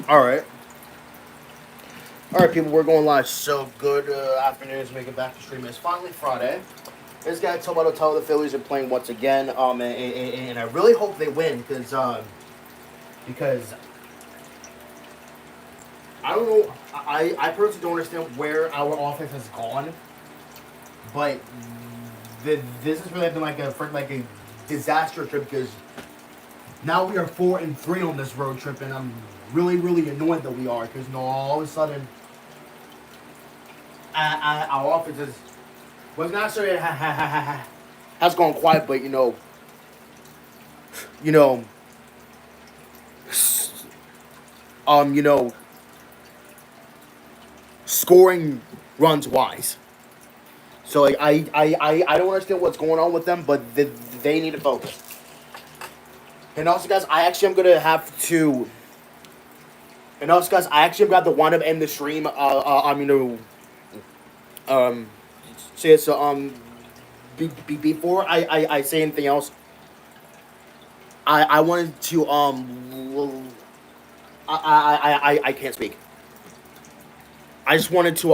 All right. All right, people, we're going live. So good afternoons. Making back to stream. It's finally Friday. This guy Tomato tell the Phillies are playing once again. And I really hope they win because I don't know. I personally don't understand where our offense has gone, but this has really been like a disaster trip because now we are 4-3 on this road trip, and I'm really annoyed that we are because all of a sudden our offense is was not necessarily has gone quiet, but you know, um, you know, scoring runs wise. So like I don't understand what's going on with them, but they need to focus. And also, guys, I actually am gonna have to. And also, guys, I actually am going to wind up end the stream. Um, so before I say anything else, I wanted to I can't speak. I just wanted to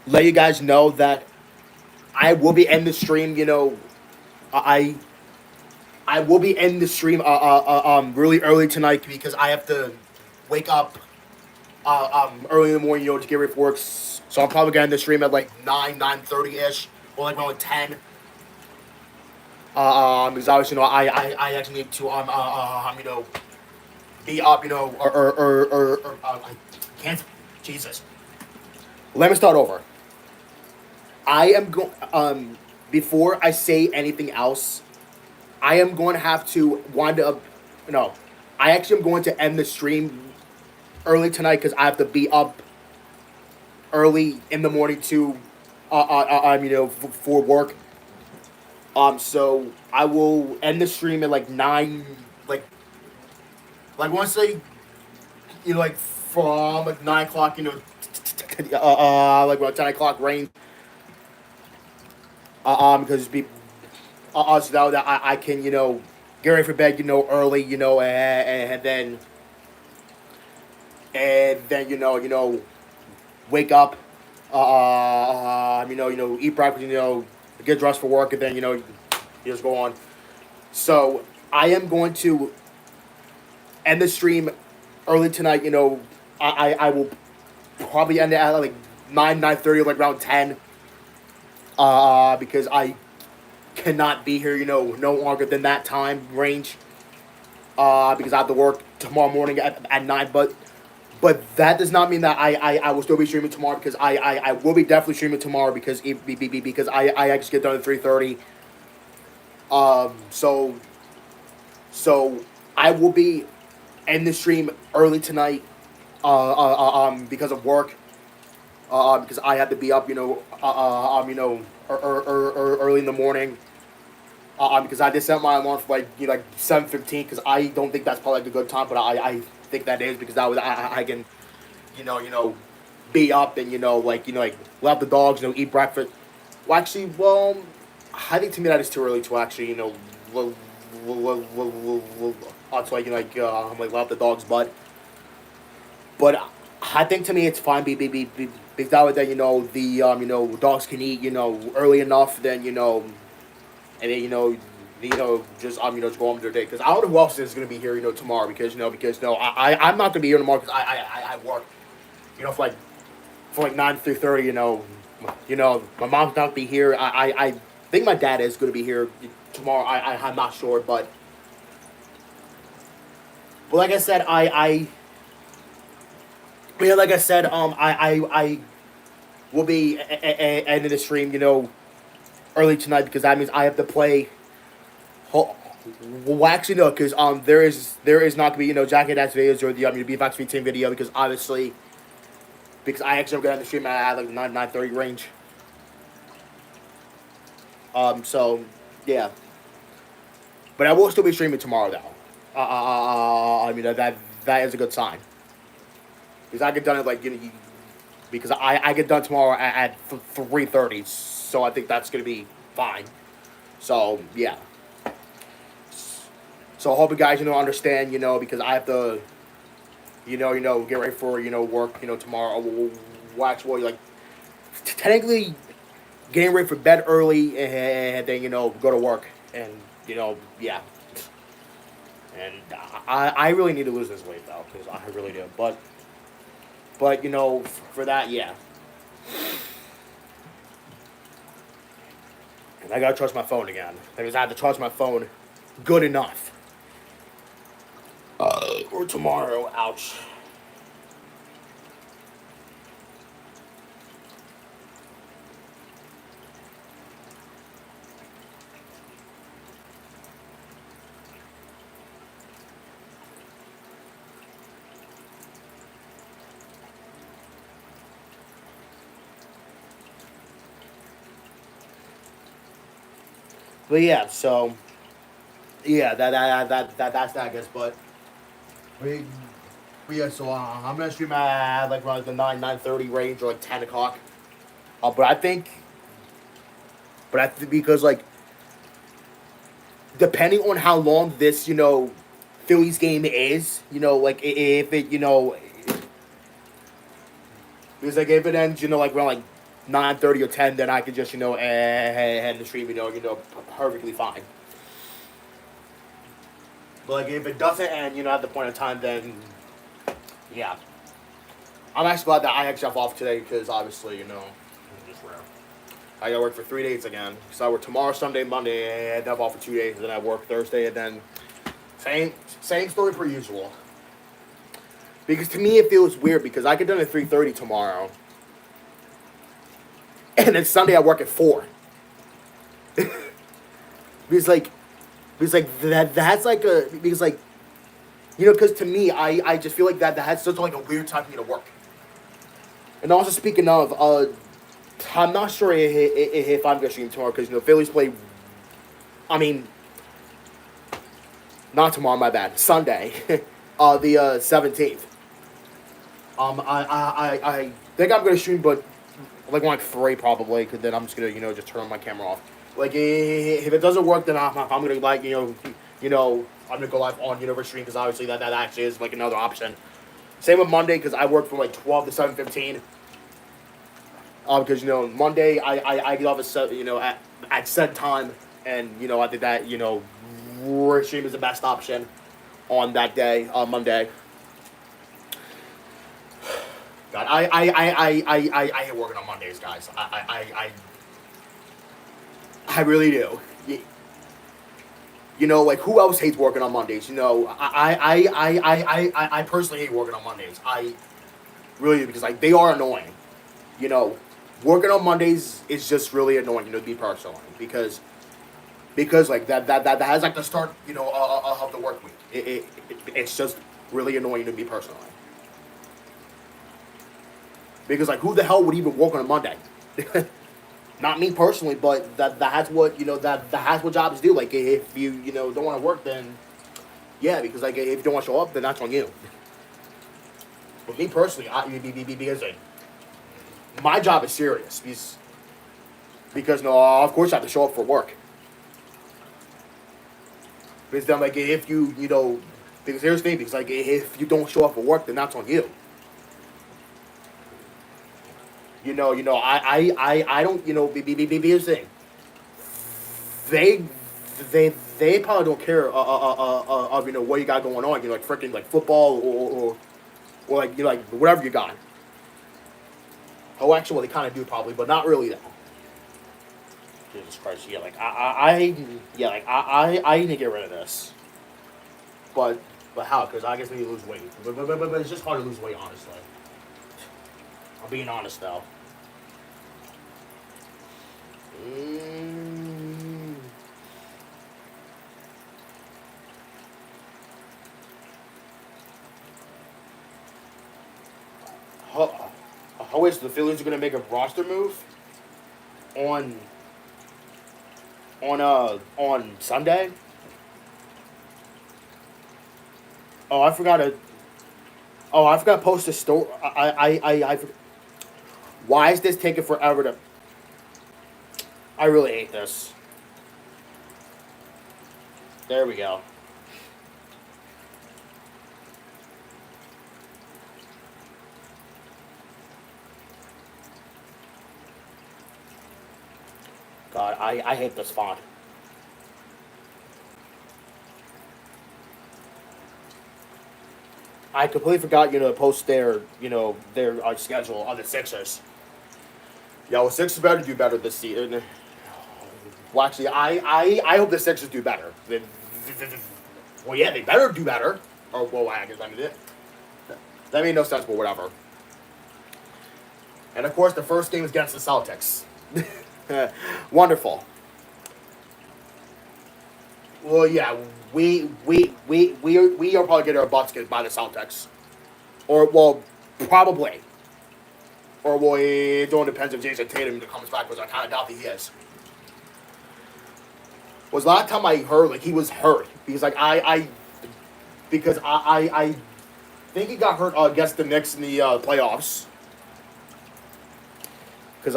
let you guys know that I will be end the stream. I I will be ending the stream really early tonight because I have to wake up early in the morning, to get ready for work. So I'm probably gonna end the stream at like 9:30 ish, or like around 10. Because obviously, I actually need to be up, I can't. Jesus. Let me start over. I am going before I say anything else. I am going to have to wind up. No, I actually am going to end the stream early tonight because I have to be up early in the morning to, for work. So I will end the stream at like 9, like once they, like from like 9 o'clock, like about 10 o'clock range. Because be, so that I can, get ready for bed, early, and then wake up, eat breakfast, get dressed for work, and then you just go on. So I am going to end the stream early tonight. I will probably end it at like 9:30, like around 10. Because I cannot be here, no longer than that time range. Because I have to work tomorrow morning at 9. But that does not mean that I will still be streaming tomorrow because I will be definitely streaming tomorrow because I actually get done at 3:30. So I will be in the stream early tonight. Because of work. Because I have to be up, early in the morning. Because I just set my alarm for like 7:15 because I don't think that's probably like a good time, but I think that is because I can, be up and like let the dogs eat breakfast. Well, actually, I think to me that is too early to actually to like let the dogs but I think to me it's fine because that way that the dogs can eat early enough then and then just just go on with their day because I don't know who else is gonna be here tomorrow because I'm not gonna be here tomorrow because I work for like 9 through 30 my mom's not gonna be here I think my dad is gonna be here tomorrow I'm not sure but like I said like I said I will be ending the stream early tonight because that means I have to play. Well, actually no, because there is not gonna be Jacket Dash videos or the BFX team video because obviously because I actually am gonna have the stream at like 9:30 range. So yeah, but I will still be streaming tomorrow though. That is a good sign because I get done at like because I get done tomorrow at 3:30, so I think that's gonna be fine. So yeah. So I hope you guys understand because I have to get ready for work, tomorrow. Well, actually, like technically getting ready for bed early and then go to work and yeah. And I really need to lose this weight though, because I really do. But for that, yeah. And I gotta charge my phone again because I have to charge my phone good enough. Or tomorrow, ouch. But yeah, so yeah, that's that, I guess. We, yeah, so I'm gonna stream at like around the 9:30 range or like 10 o'clock. But I think because like depending on how long this Phillies game is, like if it because like if it ends like around like 9:30 or 10, then I could just end the stream perfectly fine. But like if it doesn't end at the point of time, then yeah, I'm actually glad that I actually have off today because obviously it's just rare. I gotta work for 3 days again. So I work tomorrow, Sunday, Monday, and then I'm off for 2 days, and then I work Thursday, and then same story per usual. Because to me it feels weird because I get done at 3:30 tomorrow, and then Sunday I work at 4. because like because like that's like a because like because to me I just feel like that's such like a weird time for me to work. And also speaking of I'm not sure if I'm gonna stream tomorrow because Phillies play. I mean, not tomorrow. My bad. Sunday, the 17th. I think I'm gonna stream, but like 3 probably, because then I'm just gonna just turn my camera off. Like if it doesn't work, then I'm gonna like I'm gonna go live on Universe stream because obviously that actually is like another option. Same with Monday because I work from like 12 to 7:15. Because Monday I get off at at said time, and I think that stream is the best option on that day on Monday. God, I hate working on Mondays, guys. I really do. Like who else hates working on Mondays? I personally hate working on Mondays. I really do because like they are annoying. You know, Working on Mondays is just really annoying. To be personally because like that has like the start of the work week. It's just really annoying to me personally. Because like who the hell would even work on a Monday? Not me personally, but that's what that's what jobs do. Like if you don't want to work, then yeah, because like if you don't want to show up, then that's on you. But me personally, because like, my job is serious. Because no, of course I have to show up for work. Because then like if because here's the thing, because like if you don't show up for work, then that's on you. I don't, here's the thing. They, they probably don't care of what you got going on. Like freaking like football or like like whatever you got. Oh, actually, well, they kind of do probably, but not really though. Jesus Christ, yeah, like I need to get rid of this. But how? Because I guess I need to lose weight. But it's just hard to lose weight, honestly. I'm being honest though. Mm. How is the Phillies are gonna make a roster move on on Sunday? Oh, I forgot to. Oh, I forgot to post a story. Why is this taking forever to? I really hate this. There we go. I hate this font. I completely forgot, to post their schedule on the Sixers. Yo, Sixers better do better this season. Well, actually, I hope the Sixers do better. Well, yeah, they better do better. Or, well, I guess, that made no sense, but whatever. And of course, the first game is against the Celtics. Wonderful. Well, yeah, we are probably getting our butts kicked by the Celtics, or well, probably, or well, it all depends if Jason Tatum comes back, because I kind of doubt that he is. Was the last time I heard like he was hurt because like I think he got hurt against the Knicks in the playoffs. Because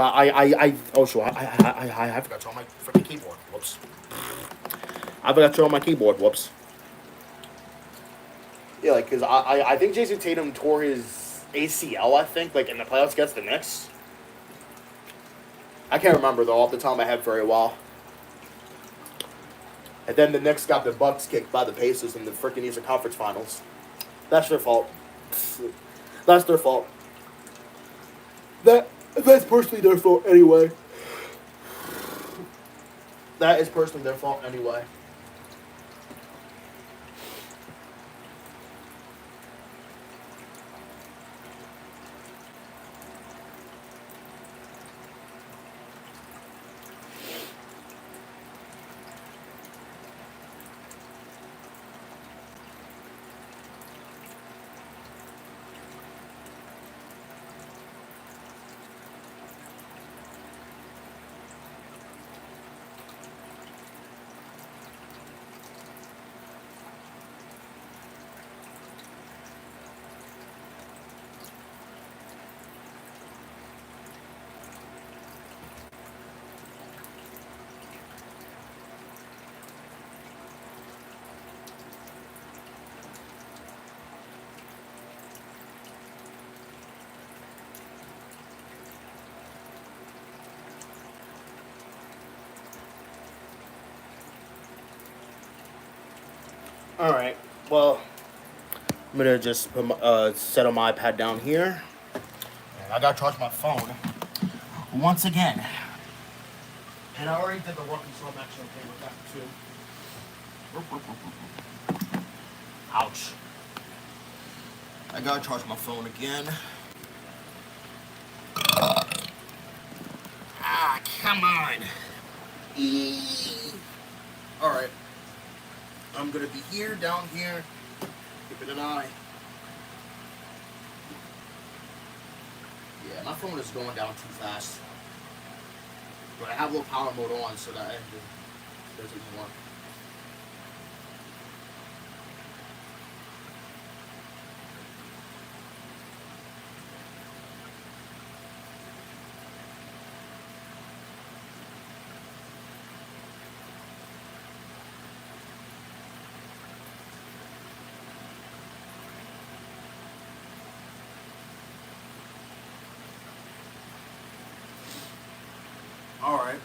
oh sure I forgot to turn on my freaking keyboard. Whoops. I forgot to turn on my keyboard. Whoops. Yeah, like because I think Jason Tatum tore his ACL. I think like in the playoffs against the Knicks. I can't remember though off the top of my head very well. And then the Knicks got the Bucks kicked by the Pacers in the freaking Eastern Conference Finals. That's their fault. That's their fault. That's personally their fault anyway. That is personally their fault anyway. All right. Well, I'm gonna just put settle my iPad down here. And I gotta charge my phone once again. And I already did the working, so I'm actually okay with that too. Ouch. I gotta charge my phone again. Ah, come on. Alright. I'm gonna be here, down here, keeping an eye. Yeah, my phone is going down too fast. But I have low power mode on so that it doesn't work. Alright.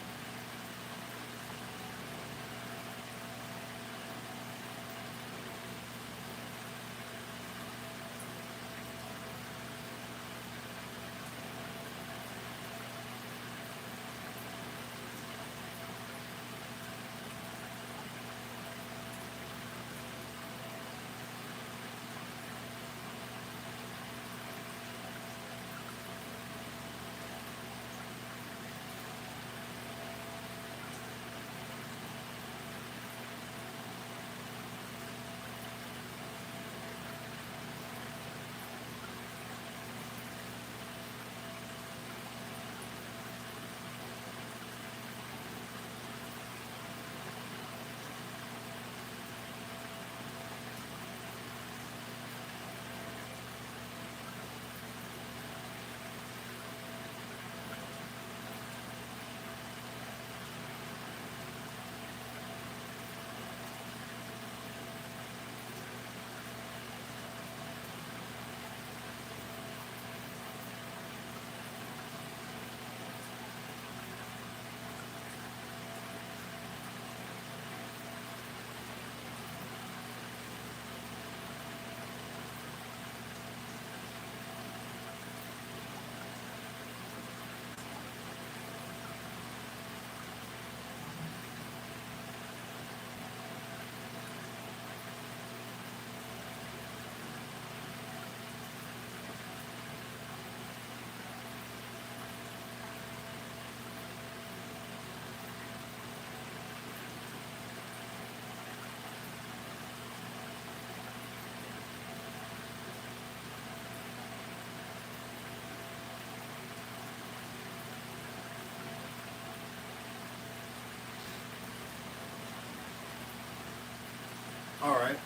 All right.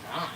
9.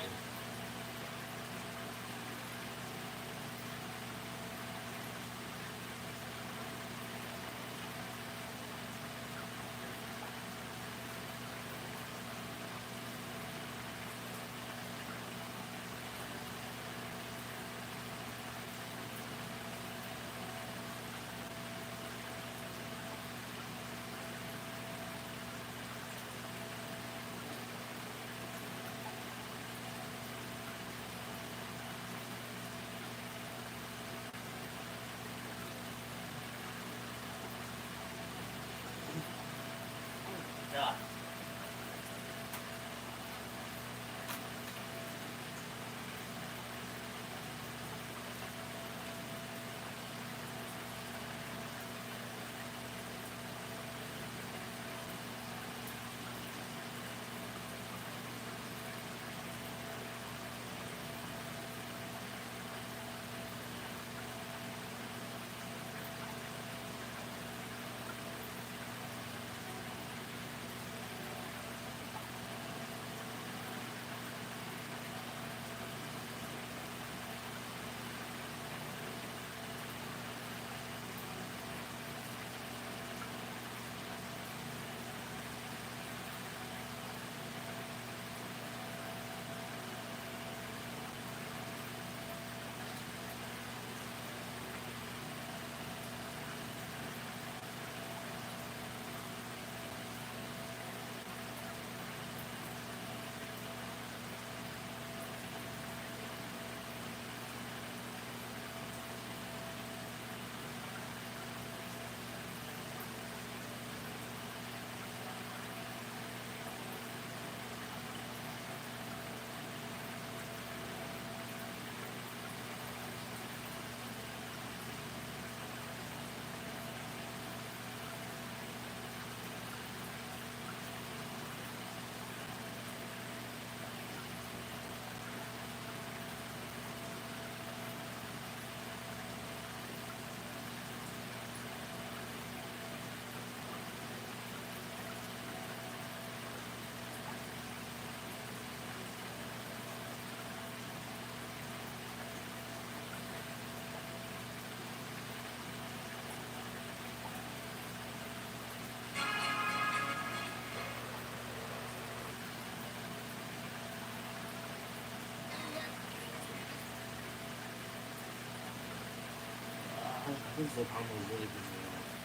God. I think the problem was really pissing me off.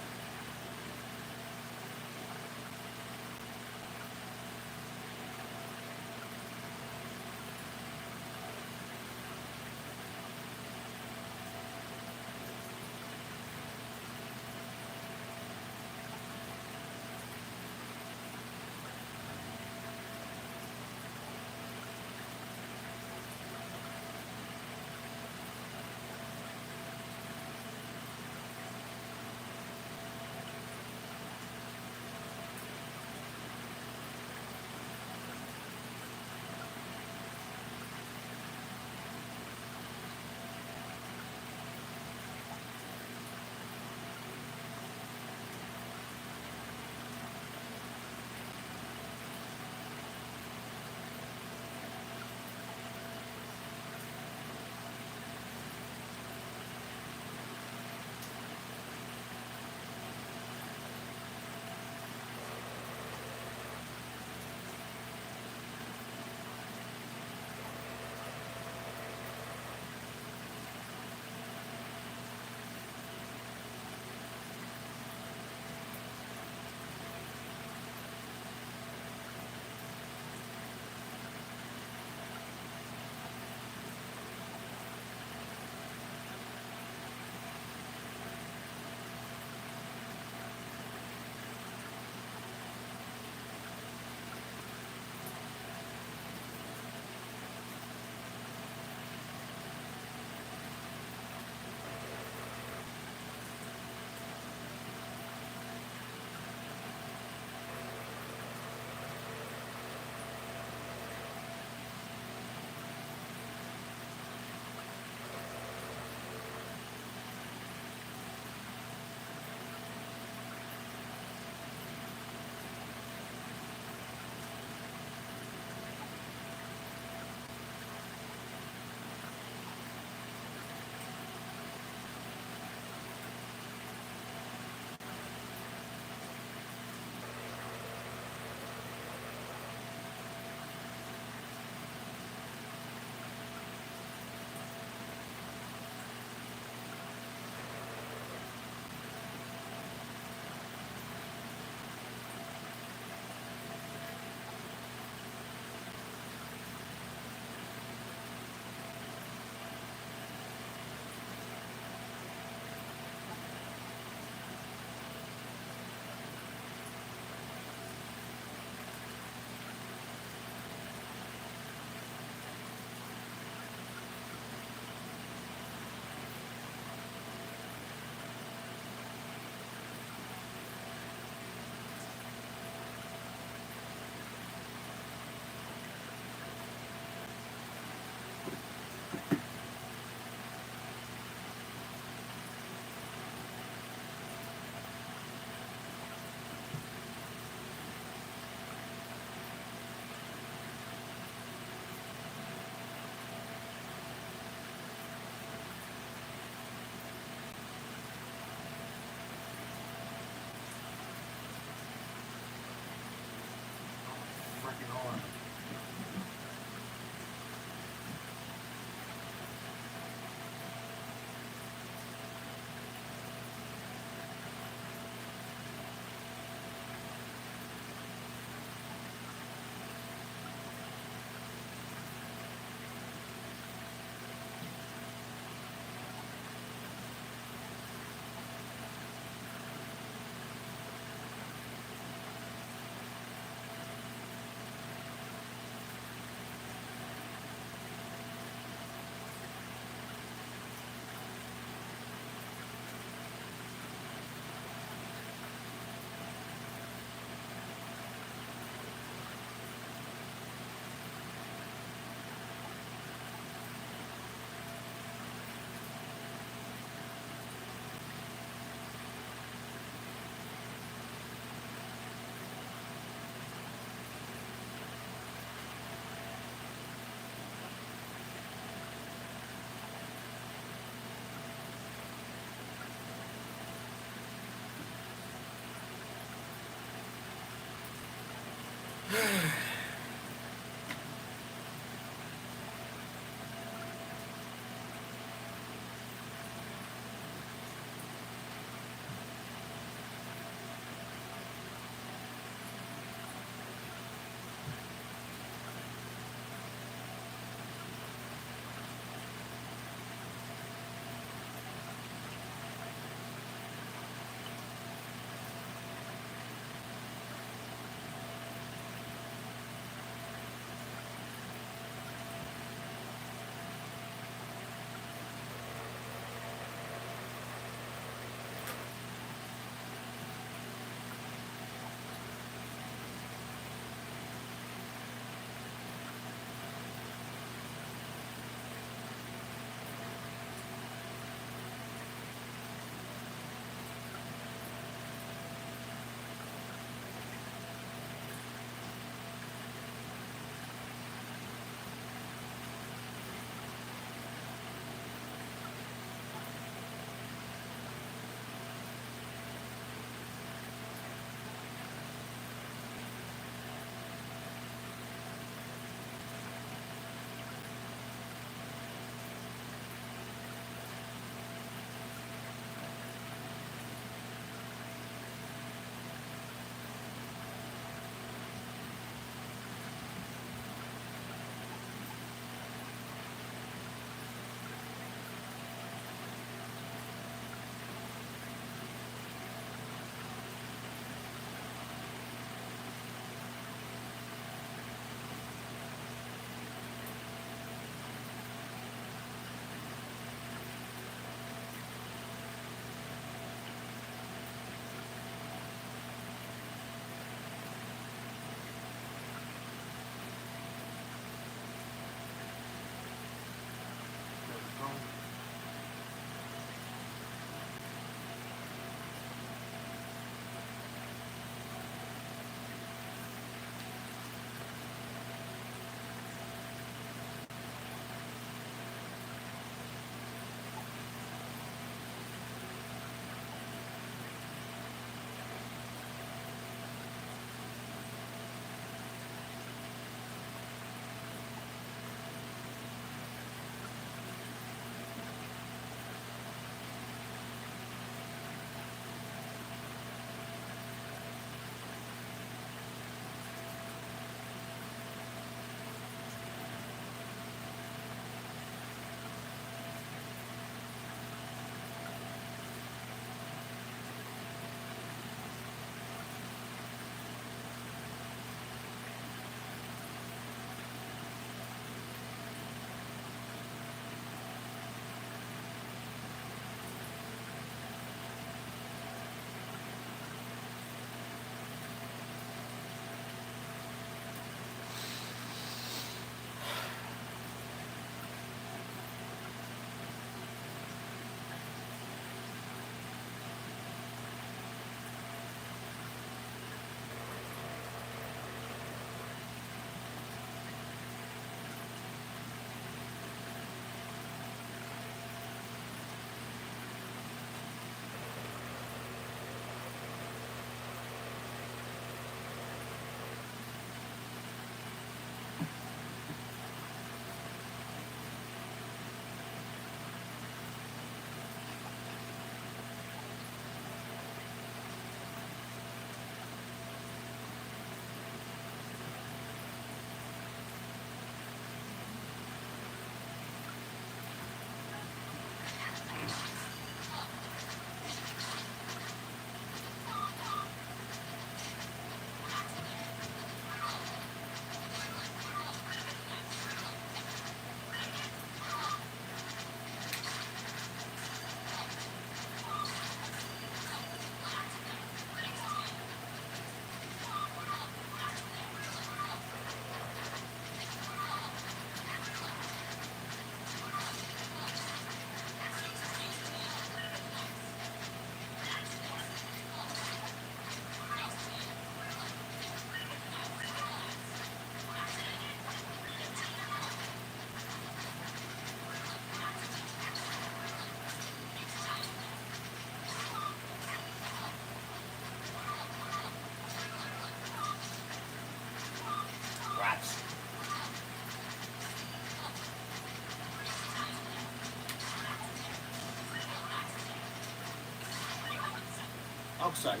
outside.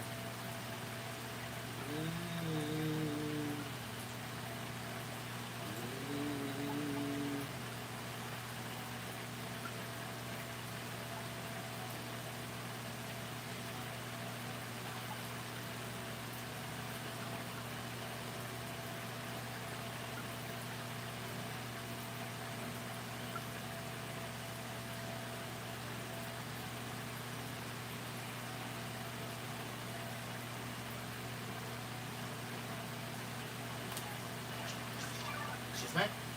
Excuse me.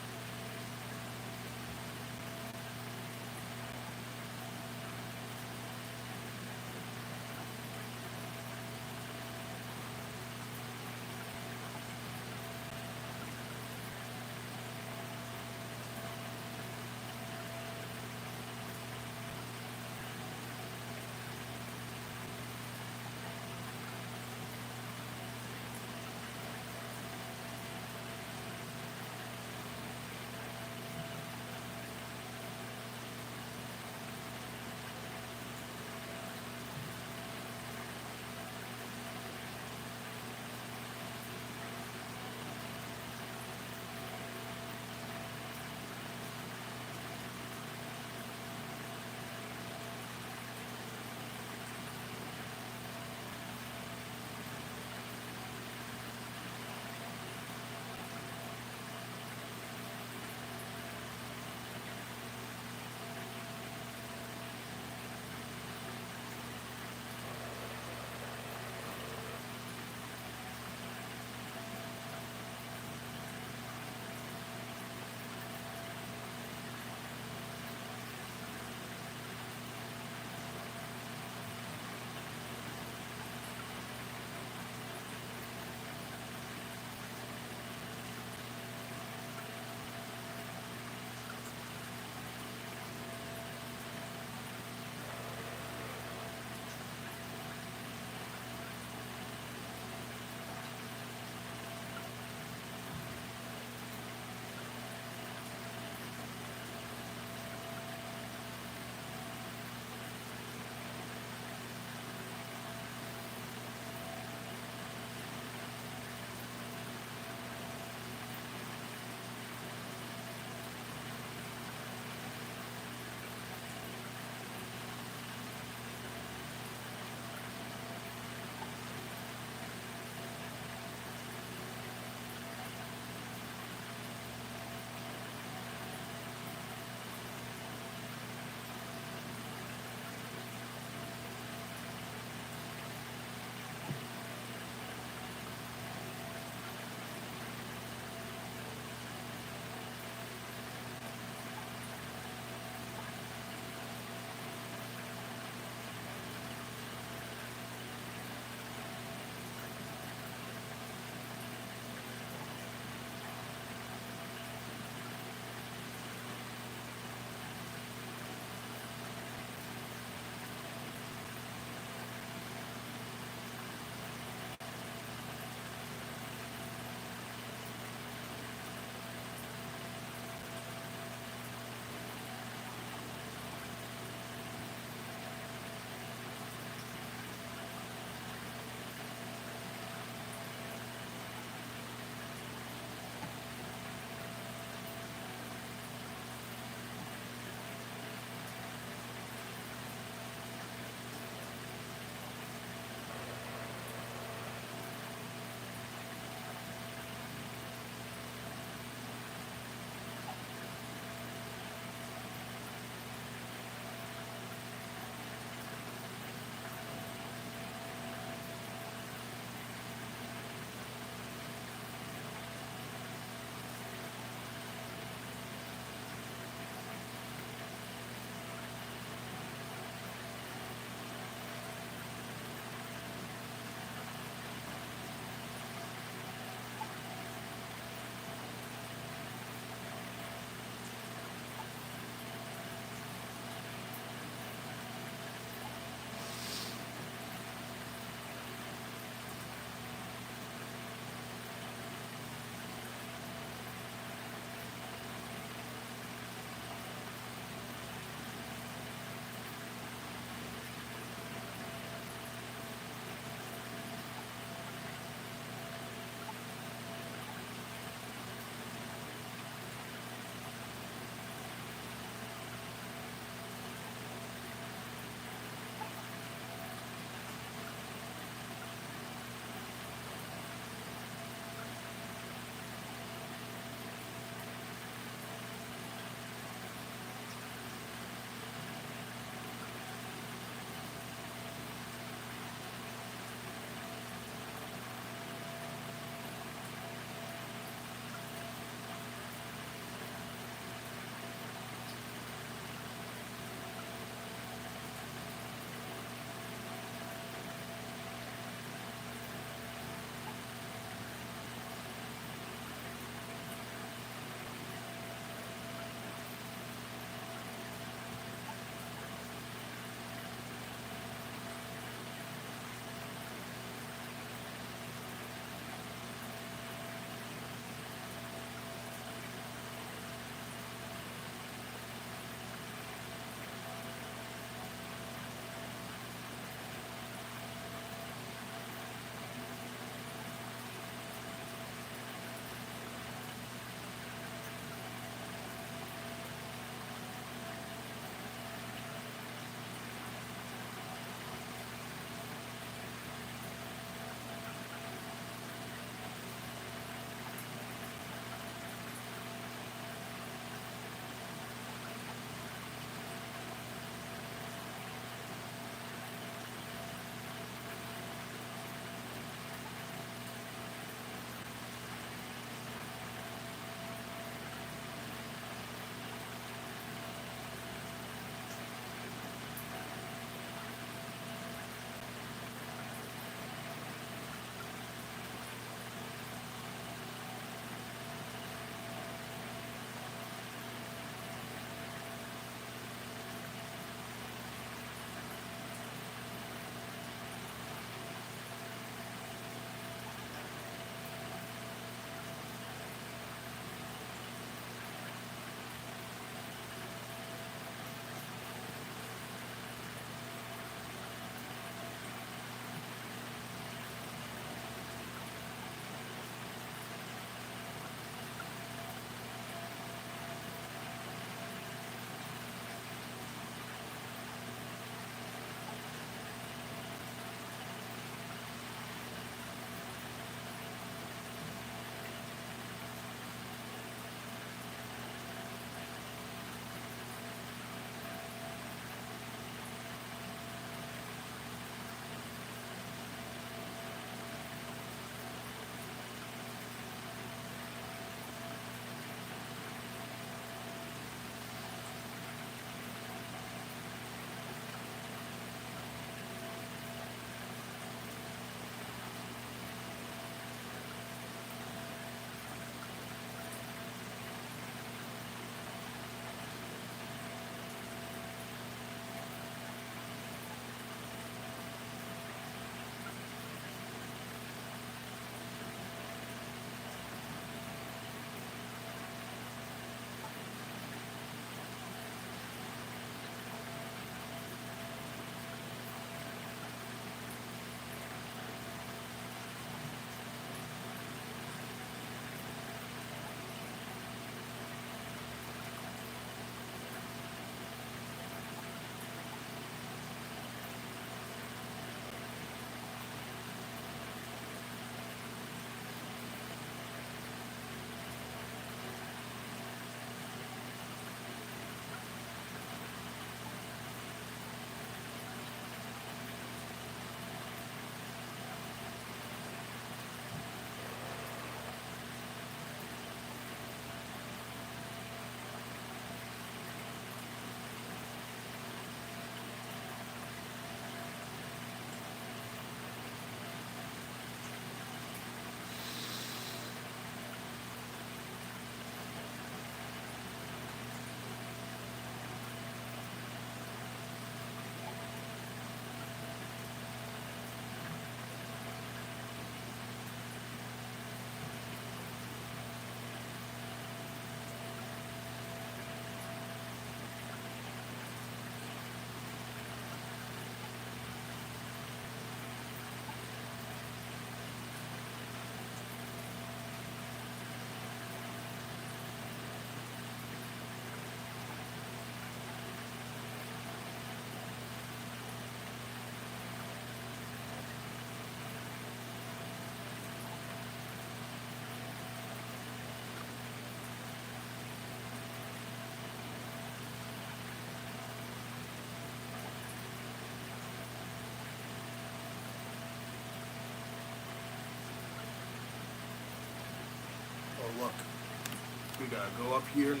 We gotta go up here now.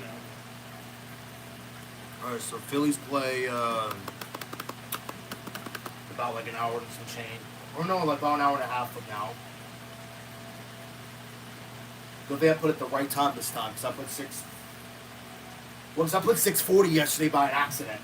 Alright, so Phillies play about like an hour and some change. Or no, like about an hour and a half from now. Good thing I put it the right time this time, because I put 6. Well, because I put 6:40 yesterday by an accident.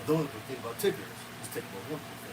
The only good thing about tickers is take about one good thing.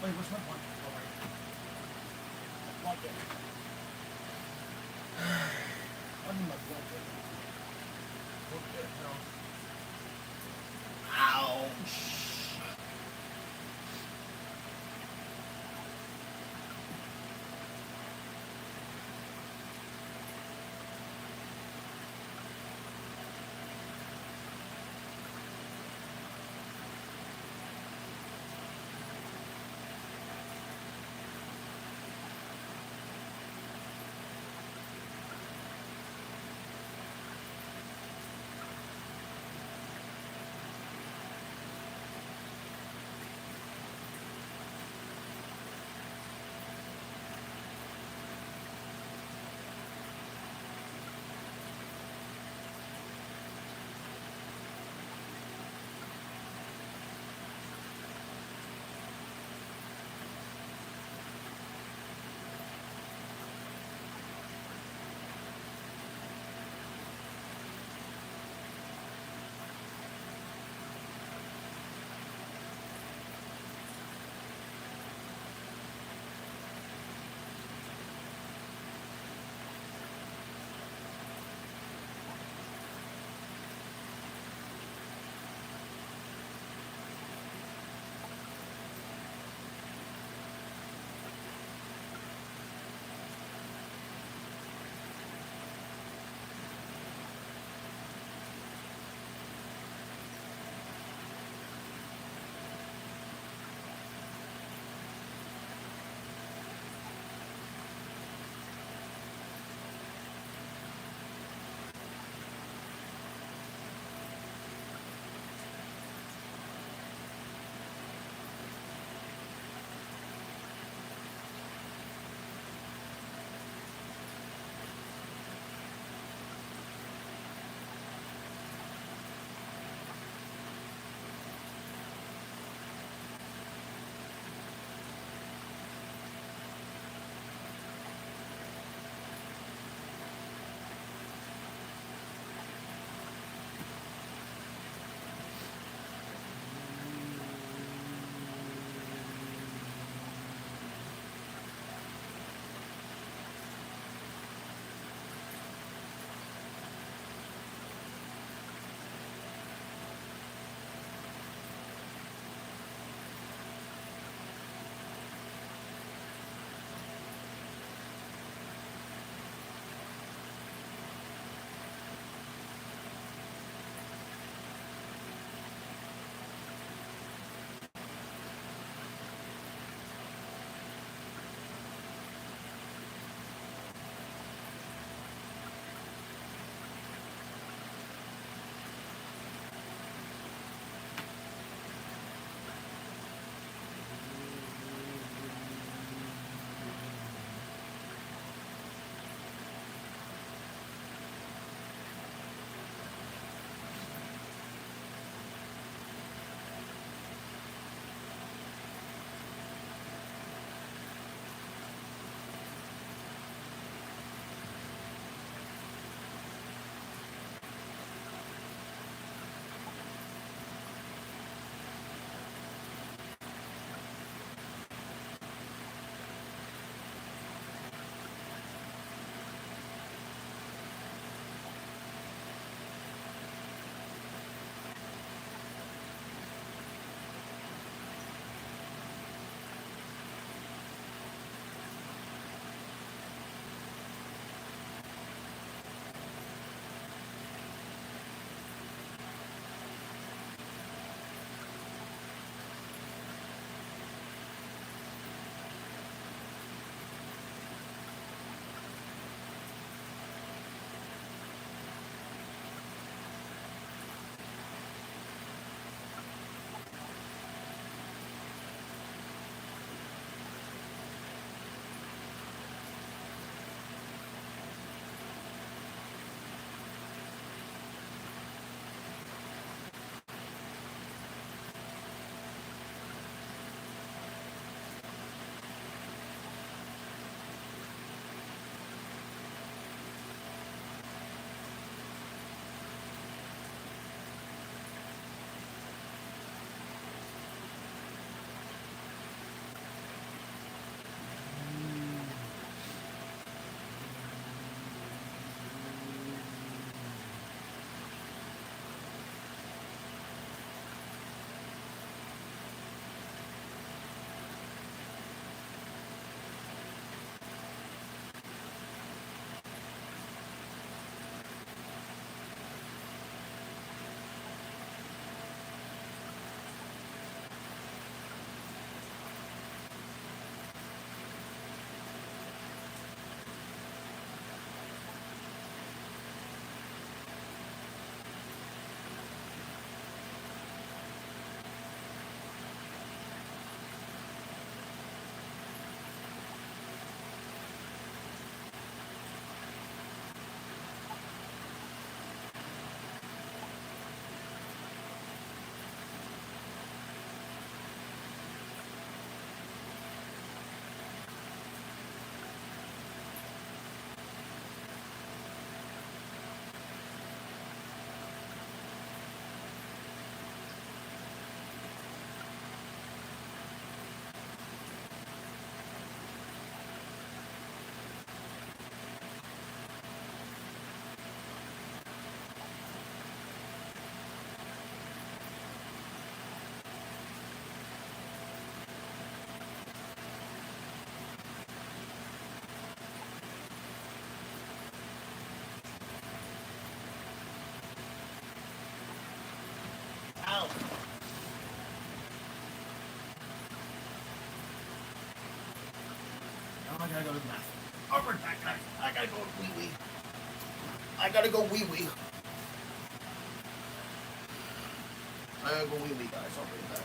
Wait, what's my blanket? Oh, right. Blanket. I need my blanket. What the hell? Ouch! gotta go to the bathroom. I'll be right back, guys. I gotta go wee wee. I gotta go wee wee. I gotta go wee wee, guys. I'll be right back.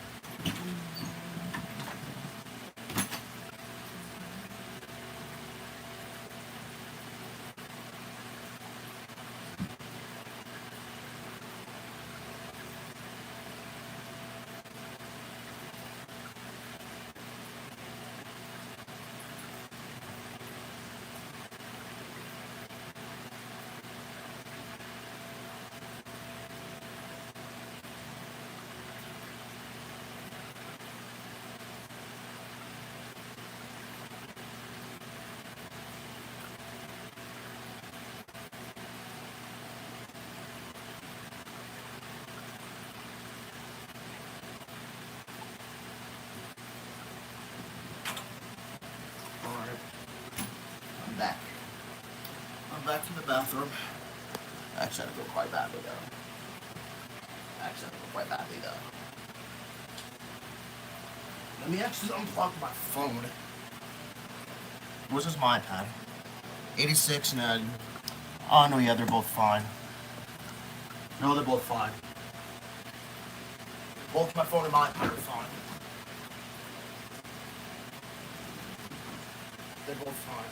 Alright. I'm back. I'm back from the bathroom. Actually, I had to go quite badly though. Let me actually unplug my phone. Where's this my iPad? 86 and oh no, yeah, they're both fine. No, they're both fine. Both my phone and my iPad are fine. They're both fine.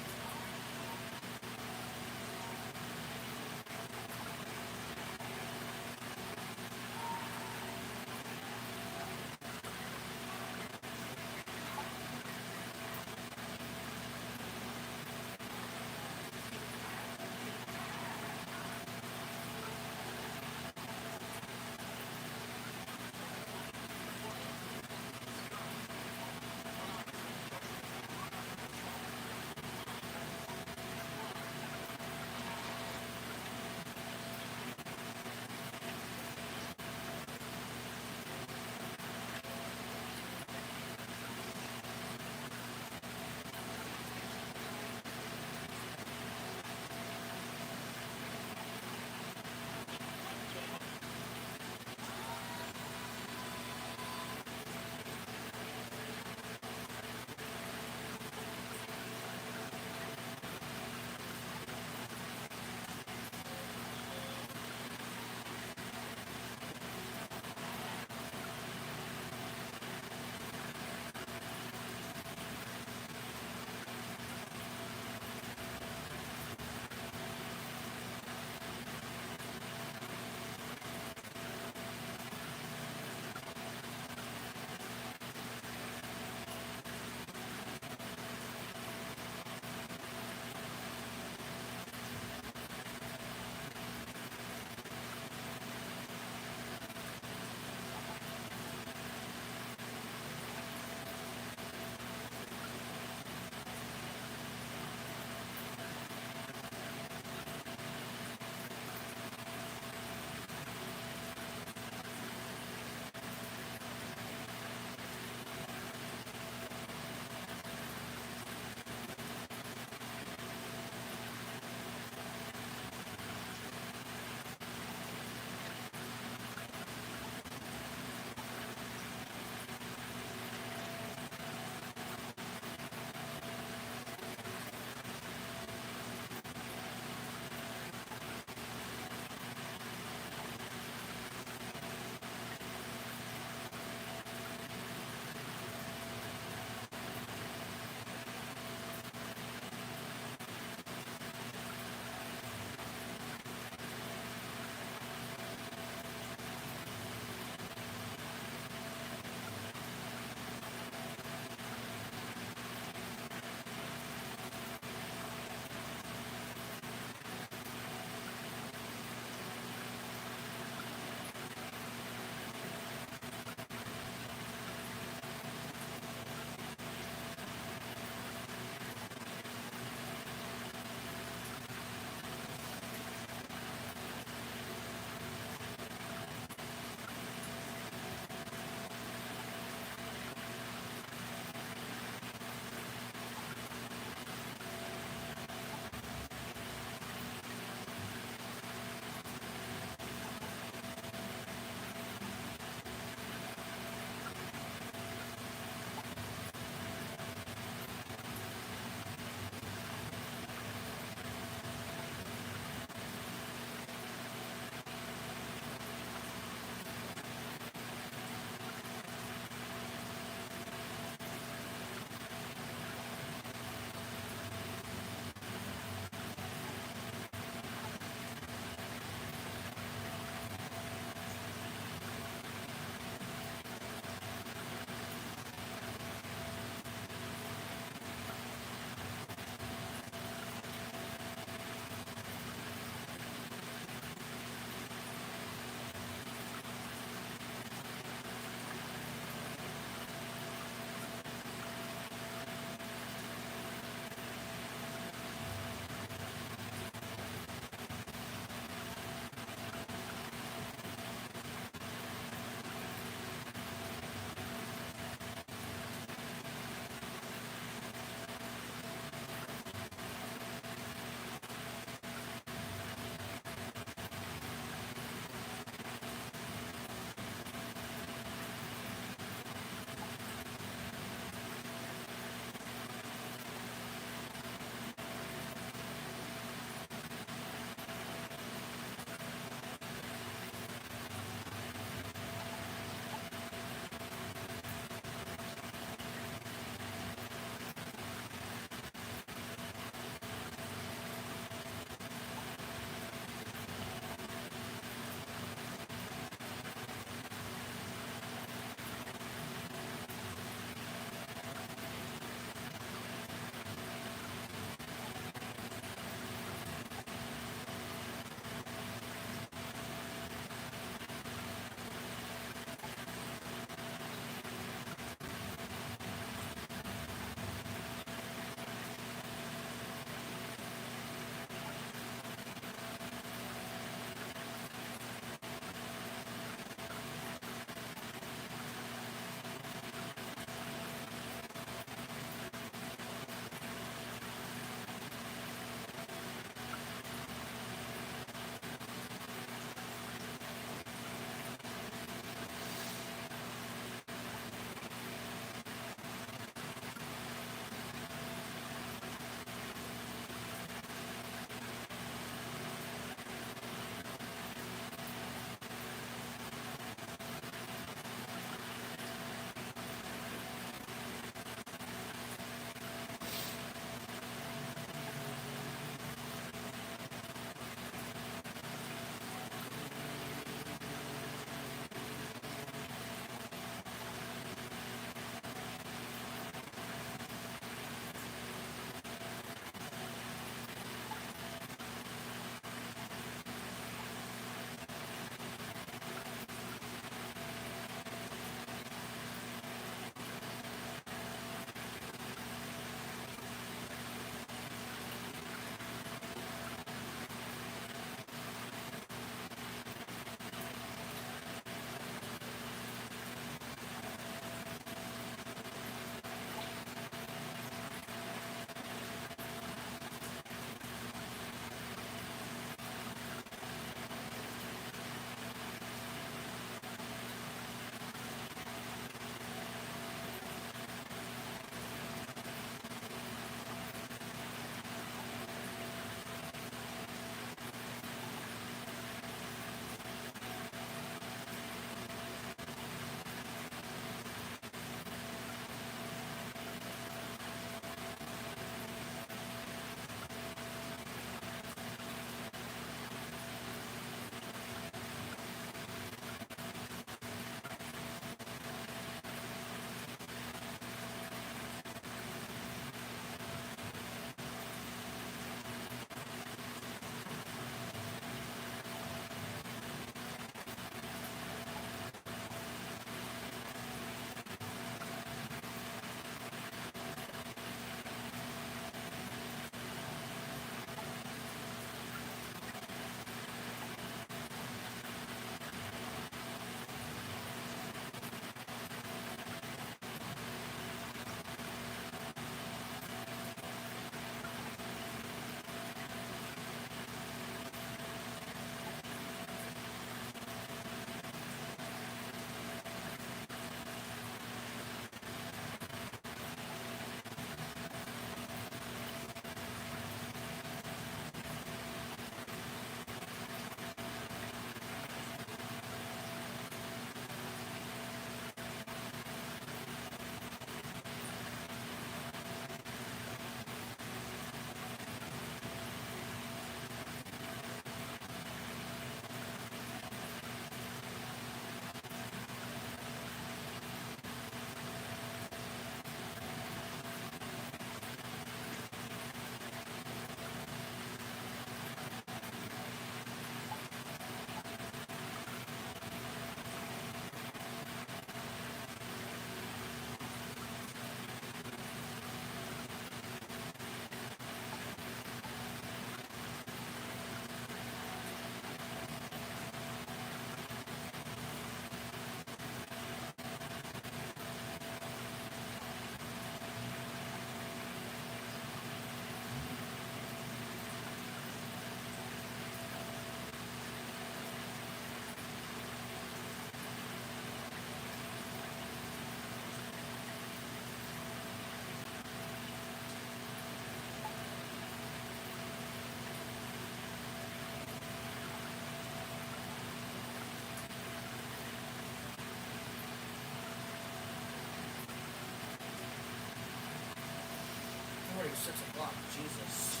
already 6 o'clock. Jesus.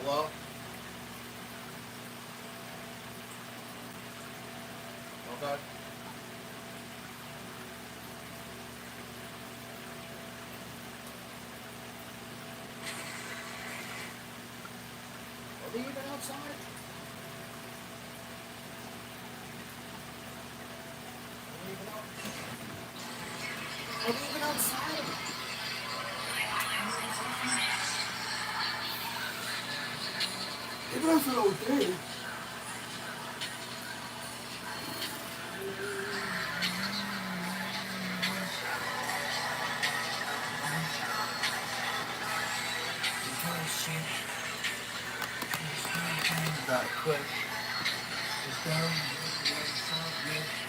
Hello? Okay. Are they even outside? Are they even out? Are they even outside? Maybe that's an okay. That quick. It's down. Yeah.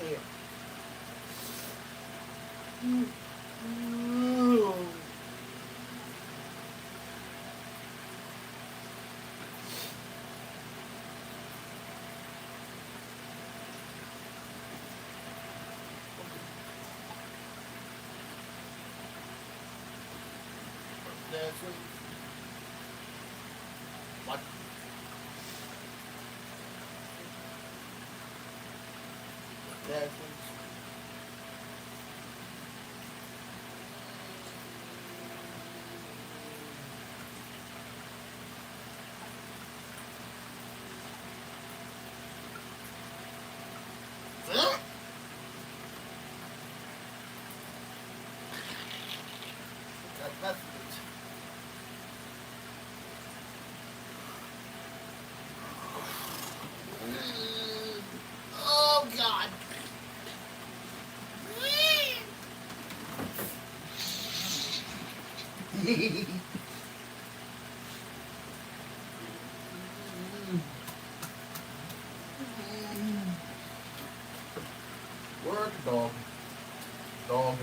here. That's it. What? That's it. That's it. Oh God. Work, dog. Dog.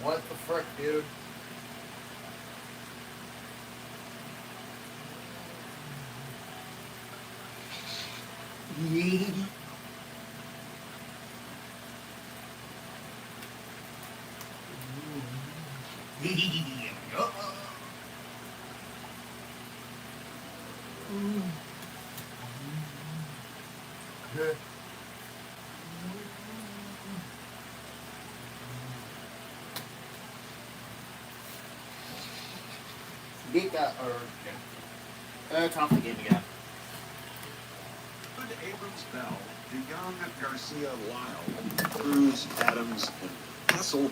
What the frick, dude? Beat that, or Time for the game again. Abrams Bell, DeYoung, Garcia, Lyle, Cruz, Adams, and Hessel.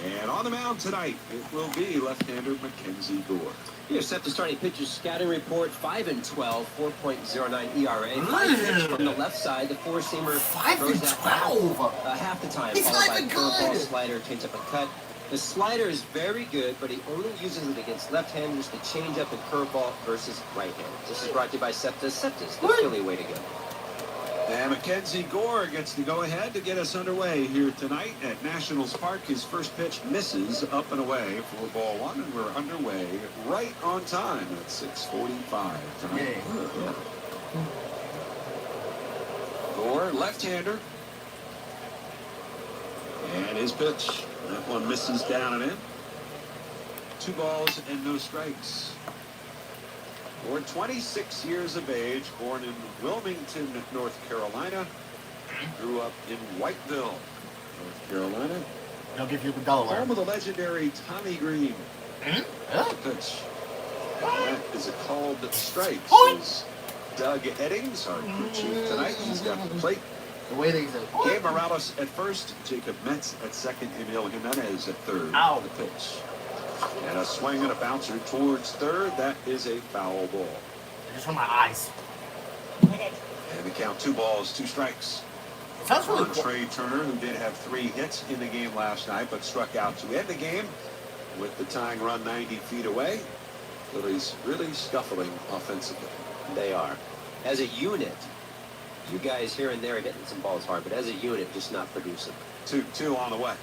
And on the mound tonight, it will be left-hander Mackenzie Gore. Here's set to starting pitchers scouting report: 5-12, 4.09 ERA. 5 pitch from the left side. The four-seamer 5-12. Half the time, It's followed not by even curveball, good. slider, changeup, and cut. The slider is very good, but he only uses it against left-handers. The changeup and curveball versus right-handers. This is brought to you by Septis. Septis, the Philly way to go. And Mackenzie Gore gets the go-ahead to get us underway here tonight at Nationals Park. His first pitch misses up and away for ball one, and we're underway right on time at 6:45 tonight. Yeah. Gore, left-hander. And his pitch. That one misses down and in. 2 balls and no strikes. Gore, 26 years of age, born in Wilmington, North Carolina. Grew up in Whiteville, North Carolina. They'll give you the dollar. Home of the legendary Tommy Green. Yeah. Pitch. That is a called strike. Oi! Says Doug Eddings, our crew chief tonight. He's got the plate. The way they say. Gabe Morales at first, Jacob Metz at second, Emil Jimenez at third. Ow. The pitch. And a swing and a bouncer towards third. That is a foul ball. Just from my eyes. And the count: 2 balls, 2 strikes. It sounds really On cool. Trey Turner, who did have 3 hits in the game last night, but struck out to end the game with the tying run 90 feet away. Phillies really scuffling offensively. They are. As a unit, you guys here and there are hitting some balls hard, but as a unit, just not producing. 2-2 on the way.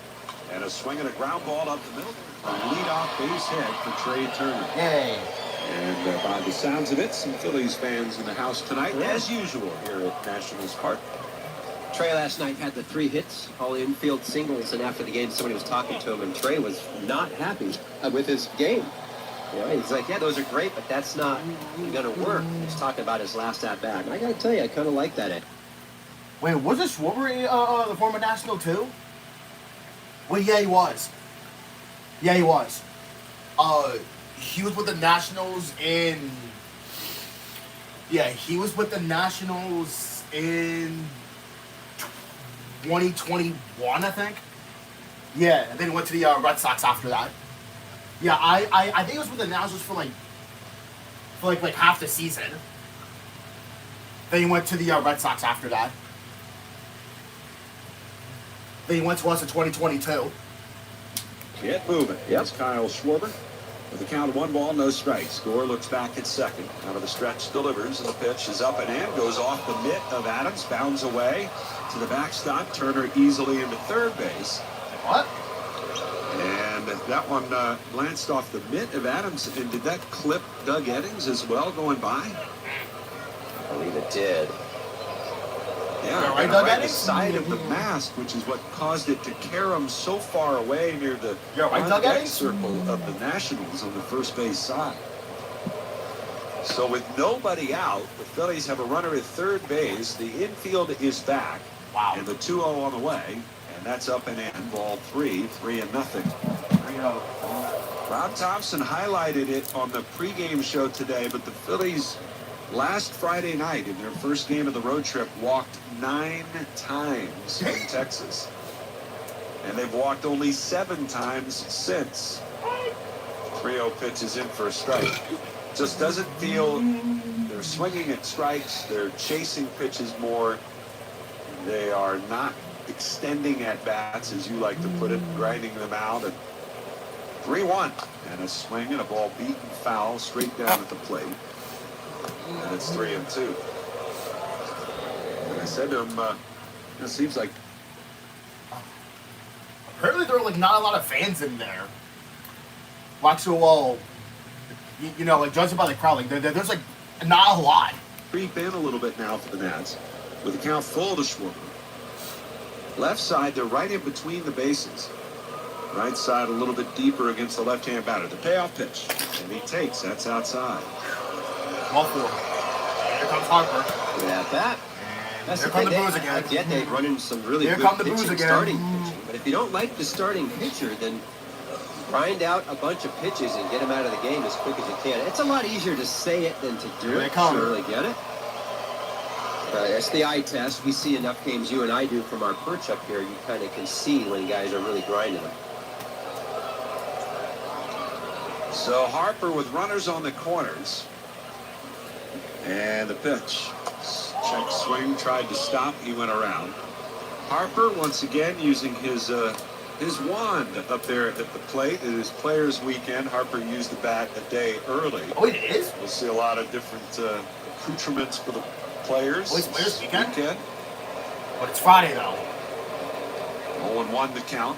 And a swing and a ground ball up the middle. A leadoff base hit for Trey Turner. Yay. And by the sounds of it, some Phillies fans in the house tonight, as usual, here at Nationals Park. Trey last night had the 3 hits, all infield singles, and after the game, somebody was talking to him, and Trey was not happy with his game. You know, he's like, yeah, those are great, but that's not going to work. He's talking about his last at-bat. And I got to tell you, I kind of like that. Wait, was this Schwarber the former National too? Well, yeah, he was. Yeah, he was. He was with the Nationals in. Yeah, he was with the Nationals in 2021, I think. Yeah, and then went to the Red Sox after that. Yeah, I think it was with the Nationals for like half the season. Then he went to the Red Sox after that. Then he went to us in 2022. Get moving. Yes, Kyle Schwarber. With the count of 1 ball, no strikes. Gore looks back at second. Out of the stretch, delivers, and the pitch is up and in. Goes off the mitt of Adams, bounds away to the backstop. Turner easily into third base. What? And that one glanced off the mitt of Adams. And did that clip Doug Eddings as well going by? I believe it did. Yeah, right, and Doug right Eddings? side of the mast, which is what caused it to carom so far away near the Right, Doug on-deck Eddings? circle of the Nationals on the first base side. So with nobody out, the Phillies have a runner at third base. The infield is back. Wow. And the 2-0 on the way. And that's up and in. Ball 3-0. 3-0. Rob Thompson highlighted it on the pregame show today, but the Phillies last Friday night in their first game of the road trip walked 9 times in Texas. And they've walked only 7 times since. 3-0 pitch is in for a strike. Just doesn't feel they're swinging at strikes. They're chasing pitches more. They are not extending at bats, as you like to put it, grinding them out. And 3-1. And a swing and a ball beaten foul straight down at the plate. And it's 3-2. And I said to him, it seems like Apparently there are like not a lot of fans in there. Waxwell, you know, like judging by the crowd, like there's like not a lot. creep in a little bit now for the Nats. With the count full to Schwarber. Left side, they're right in between the bases. Right side a little bit deeper against the left-hand batter. The payoff pitch. And he takes. That's outside. Ball 4. Here comes Harper. Good at that. And here come the boos again. I get they run into some really Here good come the pitching, boos again. starting pitching. But if you don't like the starting pitcher, then grind out a bunch of pitches and get him out of the game as quick as you can. It's a lot easier to say it than to do Here it. they come. Really get it. It's the eye test. We see enough games you and I do from our perch up here. You kind of can see when guys are really grinding them. So Harper with runners on the corners. And the pitch. Check swing, tried to stop. He went around. Harper once again using his wand up there at the plate. It is Players Weekend. Harper used the bat a day early. Oh, it is? We'll see a lot of different accoutrements for the players. Oh, it's Players Weekend? But it's Friday, though. 0-1 to count.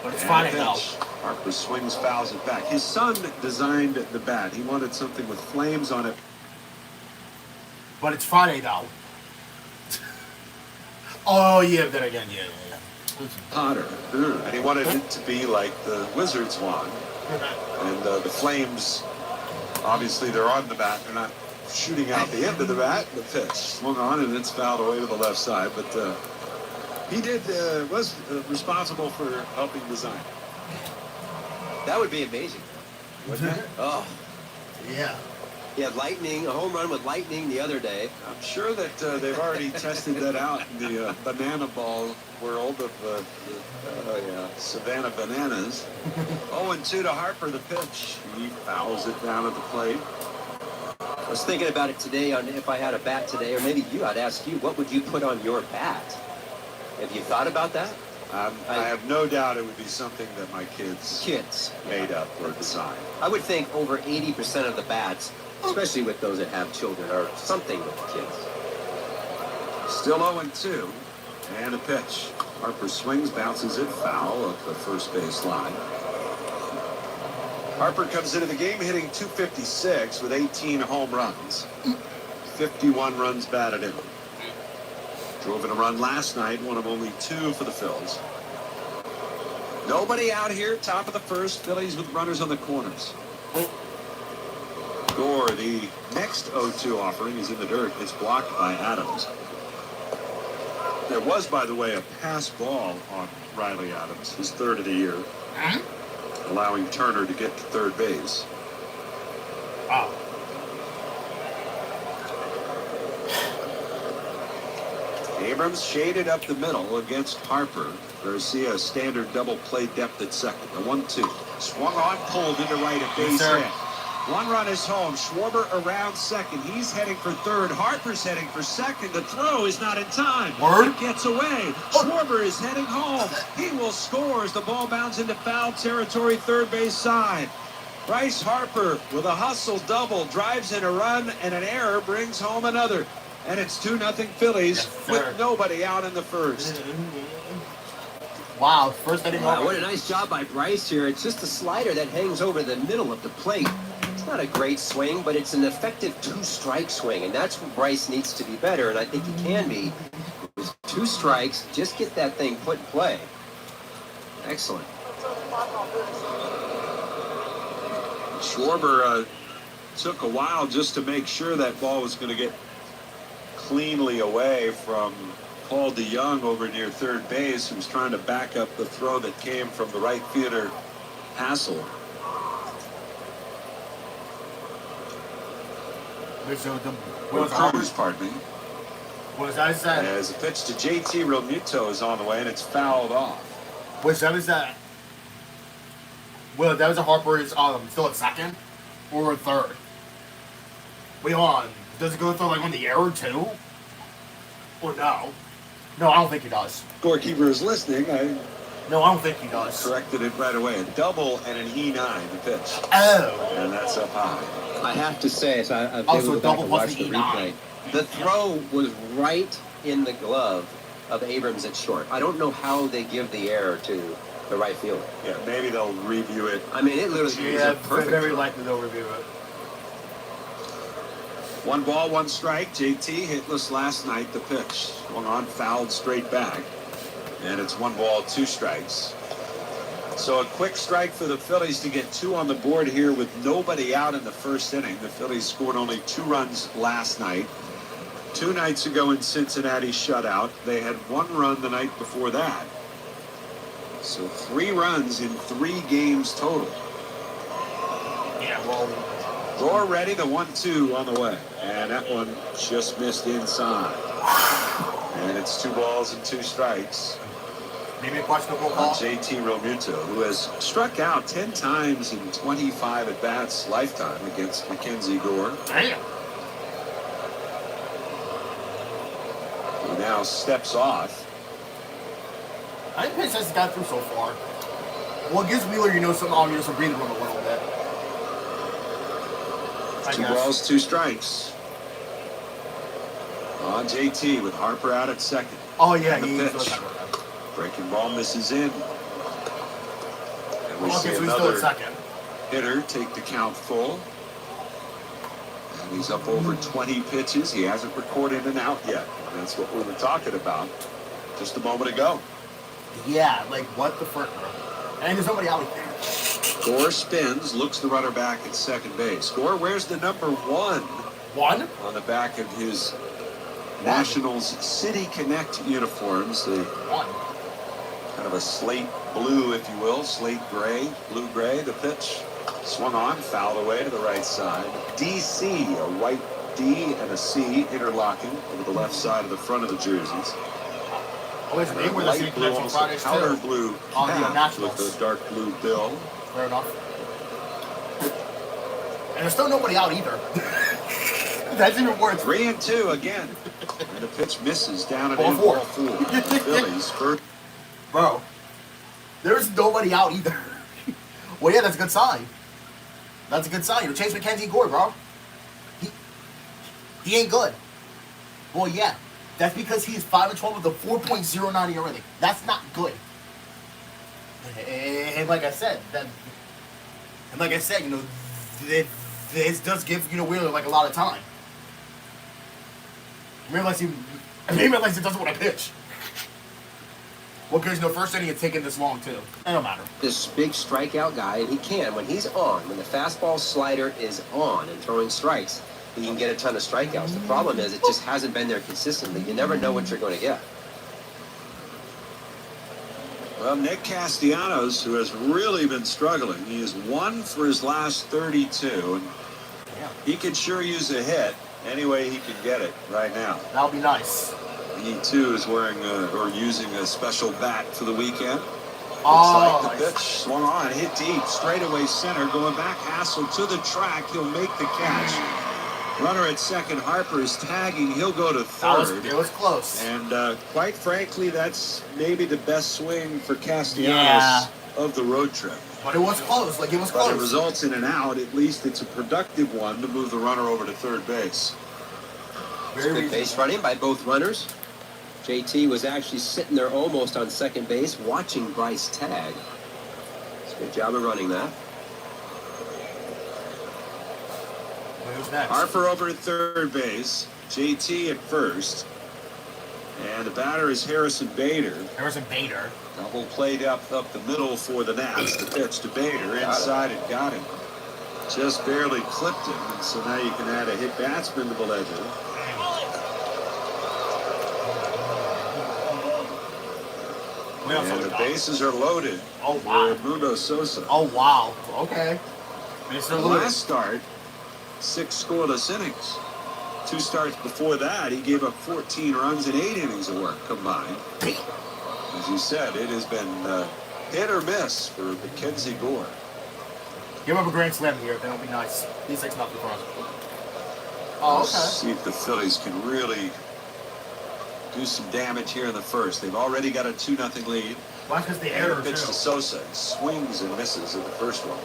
But it's And Friday, a though. pitch. Harper swings, fouls it back. His son designed the bat. He wanted something with flames on it. But it's Friday, though. Oh, yeah, then again, yeah. Hotter. And he wanted it to be like the Wizards wand. And the flames, obviously, they're on the bat. They're not shooting out the end of the bat. The pitch swung on, and it's fouled away to the left side. But he was responsible for helping design. That would be amazing, wouldn't it? Oh, Yeah. he had lightning, a home run with lightning the other day. I'm sure that they've already tested that out in the banana ball world of Savannah Bananas. 0-2 to Harper, the pitch. He fouls it down at the plate. I was thinking about it today on if I had a bat today, or maybe you, I'd ask you, what would you put on your bat? Have you thought about that? I have no doubt it would be something that my kids made up or designed. I would think over 80% of the bats, especially with those that have children, are something with the kids. Still 0-2. And a pitch. Harper swings, bounces it foul up the first base line. Harper comes into the game hitting .256 with 18 home runs. 51 runs batted in. Drove in a run last night, one of only 2 for the Phils. Nobody out here, top of the first. Phillies with runners on the corners. Gore, the next 0-2 offering, is in the dirt. It's blocked by Adams. There was, by the way, a pass ball on Riley Adams, his 3rd of the year, allowing Turner to get to third base. Wow. Abrams shaded up the middle against Harper. Garcia standard double play depth at second. The 1-2. Swung on, pulled into right at base hit. One run is home. Schwarber around second. He's heading for third. Harper's heading for second. The throw is not in time. Word. It gets away. Schwarber is heading home. He will score as the ball bounds into foul territory, third base side. Bryce Harper with a hustle double drives in a run, and an error brings home another. And it's 2-0 Phillies with nobody out in the first. Wow, first inning. Wow, what a nice job by Bryce here. It's just a slider that hangs over the middle of the plate. It's not a great swing, but it's an effective two-strike swing, and that's where Bryce needs to be better, and I think he can be. With 2 strikes, just get that thing put in play. Excellent. Schwarber took a while just to make sure that ball was going to get cleanly away from Paul DeYoung over near third base, who's trying to back up the throw that came from the right fielder, Hassel. Pardon me. Was I said? As a pitch to JT Realmuto is on the way, and it's fouled off. Was that? Well, that was a Harper is still at second or third. Wait, hold on. Does it go through like on the error too? Or no? No, I don't think he does. Scorekeeper is listening. No, I don't think he does. Corrected it right away. A double and an E9 the pitch. Oh. And that's up high. I have to say, as I've Also, been back double and plus watched the the E9. replay, the throw was right in the glove of Abrams at short. I don't know how they give the error to the right fielder. Yeah, maybe they'll review it. I mean, it literally was a perfect very throw. likely they'll review it. 1 ball, 1 strike. JT hitless last night. The pitch swung on, fouled straight back. And it's 1 ball, 2 strikes. So a quick strike for the Phillies to get 2 on the board here with nobody out in the first inning. The Phillies scored only 2 runs last night. 2 nights ago in Cincinnati shutout. They had 1 run the night before that. So 3 runs in 3 games total. Yeah, well. Gore ready, the 1-2 on the way. And that one just missed inside. And it's 2 balls and 2 strikes. Maybe a questionable On call. JT Realmuto, who has struck out 10 times in 25 at-bats lifetime against Mackenzie Gore. Damn. He now steps off. I think Pitts has got through so far. Well, it gives Wheeler, some breathing room a little bit. I 2 guess. balls, 2 strikes. On JT with Harper out at second. Oh, yeah, And the he's pitch. Breaking ball misses in. And we Okay, see so he's still at another second. hitter take the count full. And he's up over 20 pitches. He hasn't recorded an out yet. And that's what we were talking about just a moment ago. Yeah, like, what the frick, bro? And there's nobody out there. Gore spins, looks the runner back at second base. Gore wears the number 1 One? on the back of his Nationals City Connect uniforms. The One. kind of a slate blue, if you will, slate gray, blue gray. The pitch swung on, fouled away to the right side. DC, a white D and a C interlocking over the left side of the front of the jerseys. Always And they a were the same light blue, connection almost a Fridays, powder too. blue On the cap Nationals. with the dark blue bill. Fair enough. And there's still nobody out either. That's even worse. 3-2 again. And the pitch misses down and Ball in, four. ball 4. Phillies first. Bro, there's nobody out either. Well, yeah, that's a good sign. That's a good sign. You Chase Mackenzie Gore, bro. He ain't good. Well, yeah. That's because he's 5-12 with a 4.09 ERA. That's not good. And like I said, this does give Wheeler like a lot of time. I realize he doesn't want to pitch. Well, because first inning it's taking this long too. It don't matter. This big strikeout guy, and he can, when he's on, when the fastball slider is on and throwing strikes, he can get a ton of strikeouts. The problem is it just hasn't been there consistently. You never know what you're going to get. Well, Nick Castellanos, who has really been struggling, he is 1 for his last 32, and he could sure use a hit any way he can get it right now. That'll be nice. He too is wearing or using a special bat for the weekend. Looks like the pitch swung on, hit deep, straightaway center, going back. Hassel to the track. He'll make the catch. Runner at second. Harper is tagging. He'll go to third. It was close. And quite frankly, that's maybe the best swing for Castellanos of the road trip. But it was close. Like, it was But close. it results in an out. At least it's a productive one to move the runner over to third base. Good base running by both runners. JT was actually sitting there almost on second base watching Bryce tag. It's a good job of running that. Who's next? Harper over at third base. JT at first. And the batter is Harrison Bader. Harrison Bader. Double play up the middle for the Nats. The pitch to Bader. Inside it got him. Just barely clipped him. And so now you can add a hit batsman to the ledger. And the bases are loaded for Mundo Sosa. Oh, wow. Okay. The last start, 6 scoreless innings. 2 starts before that, he gave up 14 runs in 8 innings of work combined. As you said, it has been hit or miss for Mackenzie Gore. Give him a grand slam here. That'll be nice. He's 6-0 for us. Oh, okay. See if the Phillies can really do some damage here in the first. They've already got a 2-0 lead. Well, that's because the And error, a pitch too. to Sosa. He swings and misses in the first one.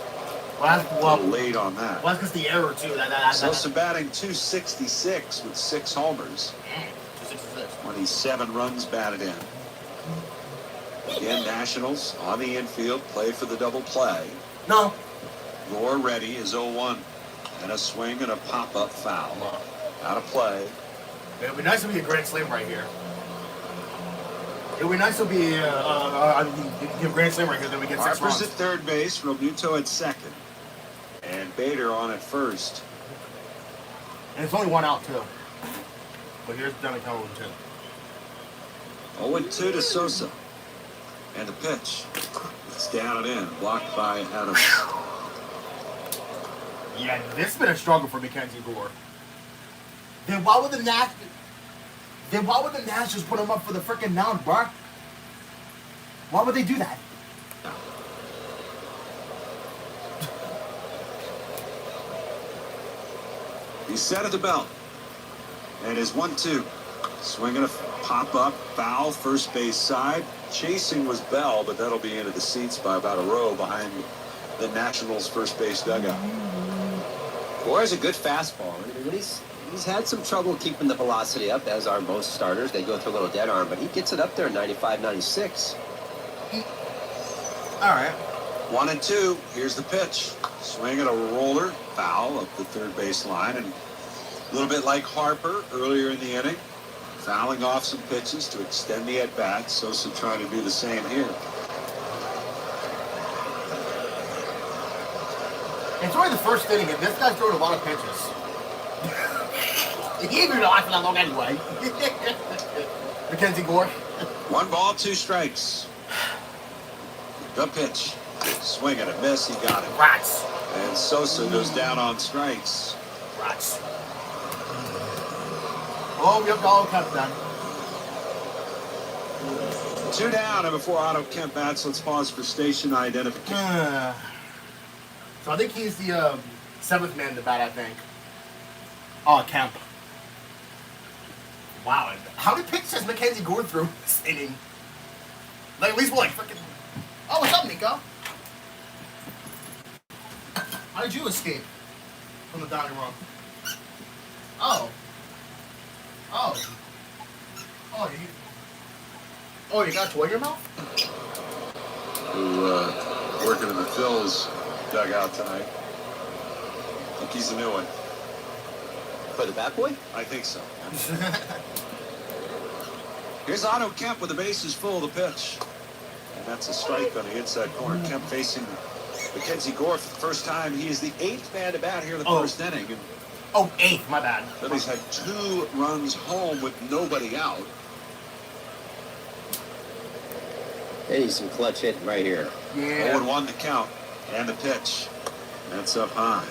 Well, A little late on that. that's because the error, too. Sosa batting .266 with 6 homers. 266. 27 runs batted in. Again, Nationals on the infield, play for the double play. No. Gore ready is 0-1. And a swing and a pop-up foul. Out of play. It would be nice to be a grand slam right here. It would be nice to be a grand slam right here, then we get 6 Harper's runs. at third base, Romuto at second. And Bader on at first. And it's only 1 out, too. But here's Johnny Cole, too. 0-2 to Sosa. And the pitch. It's down and in, blocked by Adams. Yeah, this has been a struggle for Mackenzie Gore. Then why would the Nats just put him up for the freaking mound, bro? Why would they do that? He's set at the belt. And his 1-2. Swinging a pop-up, foul, first base side. Chasing was Bell, but that'll be into the seats by about a row behind the Nationals' first base dugout. Gore is a good fastball. I mean, he's had some trouble keeping the velocity up, as are most starters. They go through a little dead arm, but he gets it up there, 95, 96. All right. 1-2. Here's the pitch. Swinging a roller, foul up the third base line, and a little bit like Harper earlier in the inning, fouling off some pitches to extend the at-bat. Sosa trying to do the same here. It's only the first inning, and this guy's throwing a lot of pitches. He ain't been alive for that long anyway. Mackenzie Gore. 1 ball, 2 strikes. The pitch. Swing and a miss. He got it. Rats. And Sosa goes down on strikes. Rats. Oh, we have to all cut done. 2 down, and before Otto Kemp bats, let's pause for station identification. So I think he's the 7th man to bat, I think. Oh, Kemp. Wow. How many pitches has Mackenzie Gore through this inning? Like, at least one, like, freaking... Oh, what's up, Nico? How did you escape from the dining room? Oh. Oh. Oh, you got toy in your mouth? Who working in the Phillies dugout tonight. I think he's the new one. For the bat boy? I think so. Here's Otto Kemp with the bases full of the pitch. And that's a strike on the inside corner. Kemp facing Mackenzie Gore for the first time. He is the 8th man to bat here in the first inning. And Oh, 8th, my bad. Phillies had 2 runs home with nobody out. They need some clutch hitting right here. Yeah. 0-1 to count. And the pitch. That's up high.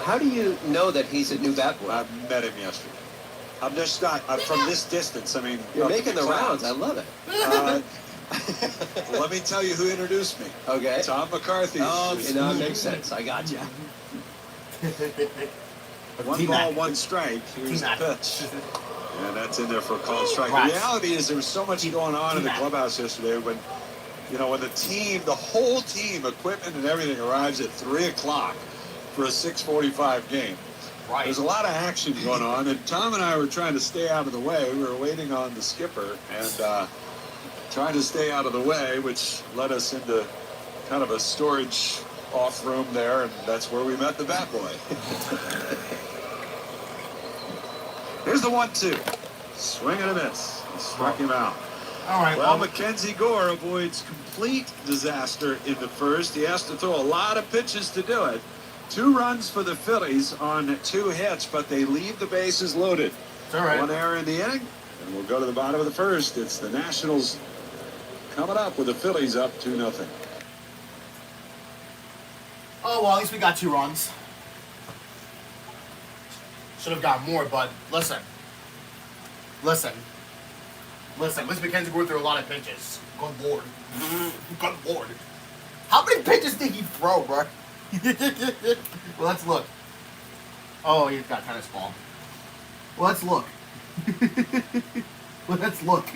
How do you know that he's a new bat boy? I met him yesterday. I'm just not from this distance. I mean, You're up in making the clouds. rounds. I love it. Well, let me tell you who introduced me. Okay. Tom McCarthy. Oh, okay, now it makes sense. I got you. One T-Mac. ball, one strike. Here's the T-Mac. pitch. And that's in there for a called strike. Rats. The reality is there was so much going on in the T-Mac. clubhouse yesterday when, when the whole team, equipment and everything arrives at 3 o'clock for a 6:45 game. Right. There's a lot of action going on, and Tom and I were trying to stay out of the way. We were waiting on the skipper and trying to stay out of the way, which led us into kind of a storage off room there, and that's where we met the bat boy. Here's the 1-2. Swing and a miss. He struck him out. All right. Well, Mackenzie Gore avoids complete disaster in the first. He has to throw a lot of pitches to do it. 2 runs for the Phillies on 2 hits, but they leave the bases loaded. It's all right. 1 error in the inning, and we'll go to the bottom of the first. It's the Nationals coming up with the Phillies up 2-0. Oh, well, at least we got 2 runs. Should have got more, but listen. Listen. At least Mackenzie Gore threw a lot of pitches. Good lord. Good lord. How many pitches did he throw, bro? Well, let's look. Oh, he's got a tennis ball. Well, let's look. Let's look.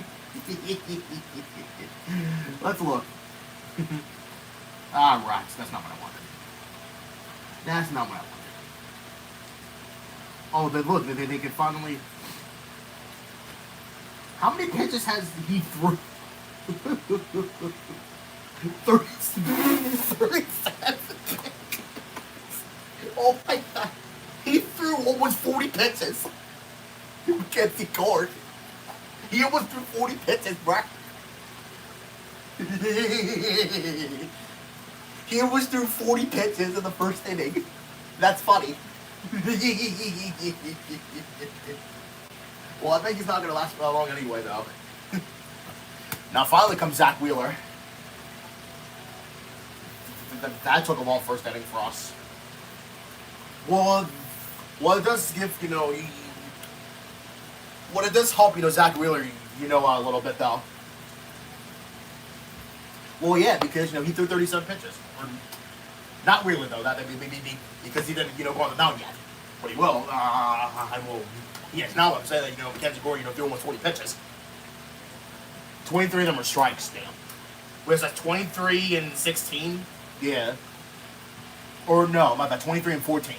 Let's look. Ah, rats. That's not what I wanted. That's not what I wanted. Oh, then look. They can finally... How many pitches has he threw? 37. Oh my god. He threw almost 40 pitches. Mackenzie Gore. He almost threw 40 pitches, bro. He almost threw 40 pitches in the first inning. That's funny. Well, I think he's not going to last for that long anyway, though. Now, finally comes Zach Wheeler. That took a long first inning for us. Well, it does give, what it does help, Zach Wheeler, a little bit, though. Well, yeah, because, he threw 37 pitches. Or, not Wheeler, though, because he didn't, go on the mound yet. But he will. I will. Yes, now I'm saying that, Mackenzie Gore, threw almost 40 pitches. 23 of them are strikes, damn. Where's that, 23 and 16? Yeah. Or no, my bad, 23 and 14.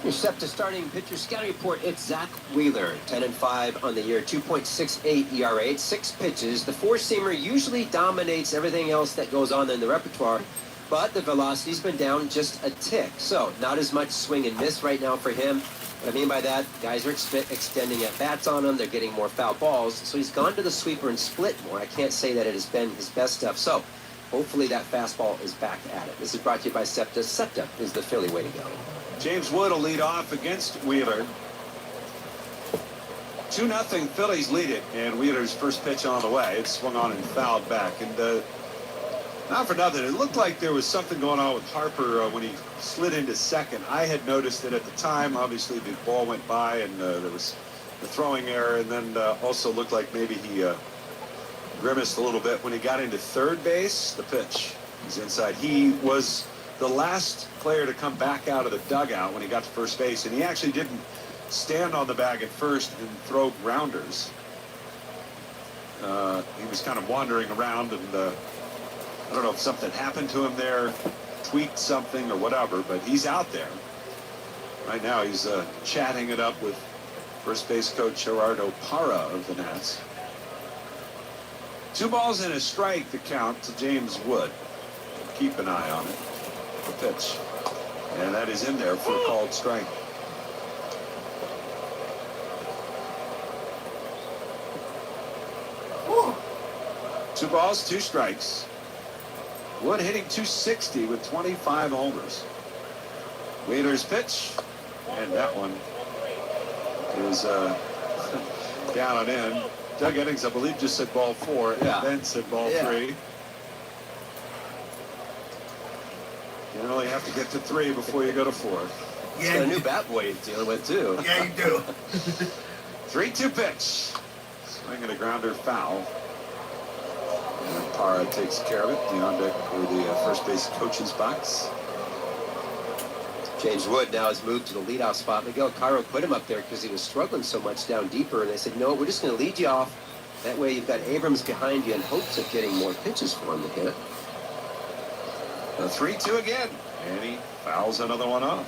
Your step to starting pitcher scouting report. It's Zach Wheeler, 10-5 on the year, 2.68 ERA, 6 pitches. The 4-seamer usually dominates everything else that goes on in the repertoire, but the velocity's been down just a tick. So not as much swing and miss right now for him. What I mean by that, guys are extending at bats on him. They're getting more foul balls. So he's gone to the sweeper and split more. I can't say that it has been his best stuff. So hopefully that fastball is back at it. This is brought to you by SEPTA. SEPTA is the Philly way to go. James Wood will lead off against Wheeler. 2-0 Phillies lead it, and Wheeler's first pitch on the way. It swung on and fouled back. And not for nothing, it looked like there was something going on with Harper when he slid into second. I had noticed it at the time. Obviously, the ball went by, and there was the throwing error, and then also looked like maybe he grimaced a little bit when he got into third base. The pitch is inside. He was the last player to come back out of the dugout when he got to first base, and he actually didn't stand on the bag at first and throw grounders. He was kind of wandering around, and I don't know if something happened to him there, tweaked something or whatever, but he's out there. Right now he's chatting it up with first base coach Gerardo Parra of the Nats. 2 balls and a strike to count to James Wood. Keep an eye on it. The pitch. And that is in there for a called strike. Whew. 2 balls, 2 strikes. Wood hitting .260 with 25 homers. Wheeler's pitch, and that one is down and in. Doug Eddings, I believe, just said ball 4, and Ben said ball 3. You only have to get to 3 before you go to 4. He's got a new bat boy he's dealing with, too. Yeah, you do. 3-2 pitch. Swing and a grounder foul. And Parra takes care of it. The on deck or the first base coach's box. James Wood now has moved to the leadoff spot. Miguel Cairo put him up there because he was struggling so much down deeper, and they said, no, we're just going to lead you off. That way you've got Abrams behind you in hopes of getting more pitches for him to hit. The 3-2 again. And he fouls another one off.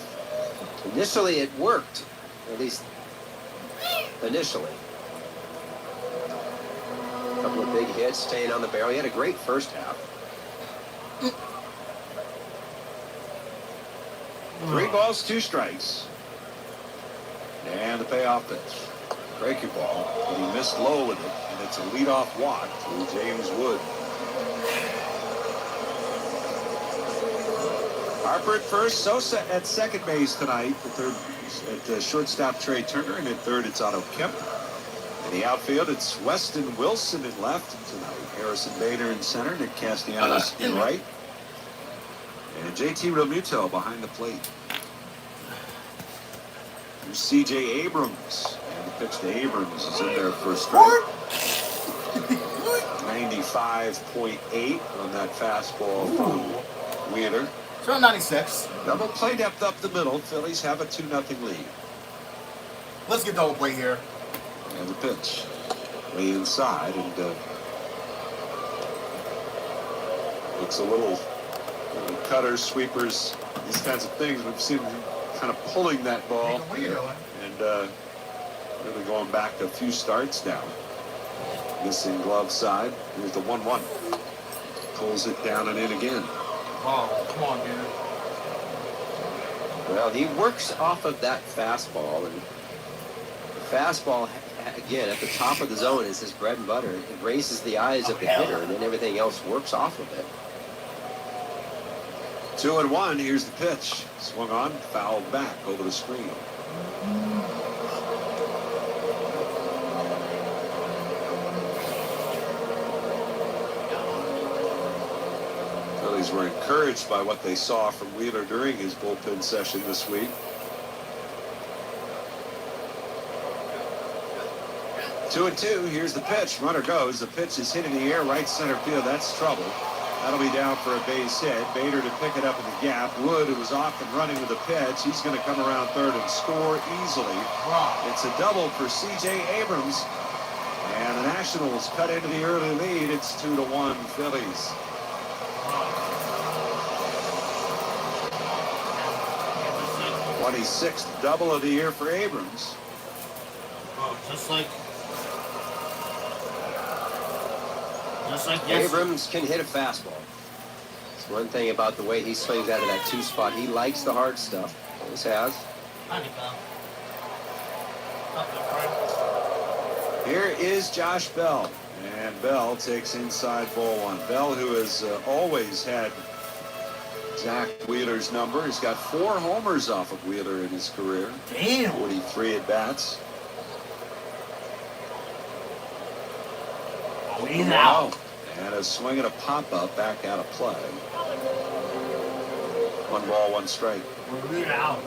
Initially it worked, at least initially. A couple of big hits, staying on the barrel. He had a great first half. 3 balls, 2 strikes. And the payoff pitch. Breaking ball. And he missed low with it. And it's a leadoff walk to James Wood. Harper at first, Sosa at second base tonight. The third at shortstop Trey Turner, and at third it's Otto Kemp. In the outfield, it's Weston Wilson at left tonight. Harrison Bader in center, Nick Castellanos in right, and JT Realmuto behind the plate. Here's C.J. Abrams, and the pitch to Abrams is in there for a strike. 95.8 on that fastball from Wheeler. So 96. Double play depth up the middle. Phillies have a 2-0 lead. Let's get double play here. And the pitch. Way inside. And looks a little cutters, sweepers, these kinds of things. We've seen him kind of pulling that ball. And really going back a few starts now. Missing glove side. Here's the 1-1. Pulls it down and in again. Oh, come on, dude. Well, he works off of that fastball, and the fastball, again, at the top of the zone is his bread and butter. It raises the eyes of the hitter, and then everything else works off of it. 2-1. Here's the pitch. Swung on, fouled back over the screen. Phillies were encouraged by what they saw from Wheeler during his bullpen session this week. 2-2. Here's the pitch. Runner goes. The pitch is hit in the air, right center field. That's trouble. That'll be down for a base hit. Bader to pick it up in the gap. Wood, who was off and running with the pitch, he's going to come around third and score easily. It's a double for C.J. Abrams. And the Nationals cut into the early lead. It's 2-1 Phillies. 26th double of the year for Abrams. Oh, just like yesterday. Abrams can hit a fastball. It's one thing about the way he swings out of that 2 spot. He likes the hard stuff. Always has. Here is Josh Bell. And Bell takes inside ball 1. Bell, who has always had Zach Wheeler's number. He's got 4 homers off of Wheeler in his career. Damn. 43 at-bats. He's out. And a swing and a pop-up back out of play. 1 ball, 1 strike. He's out.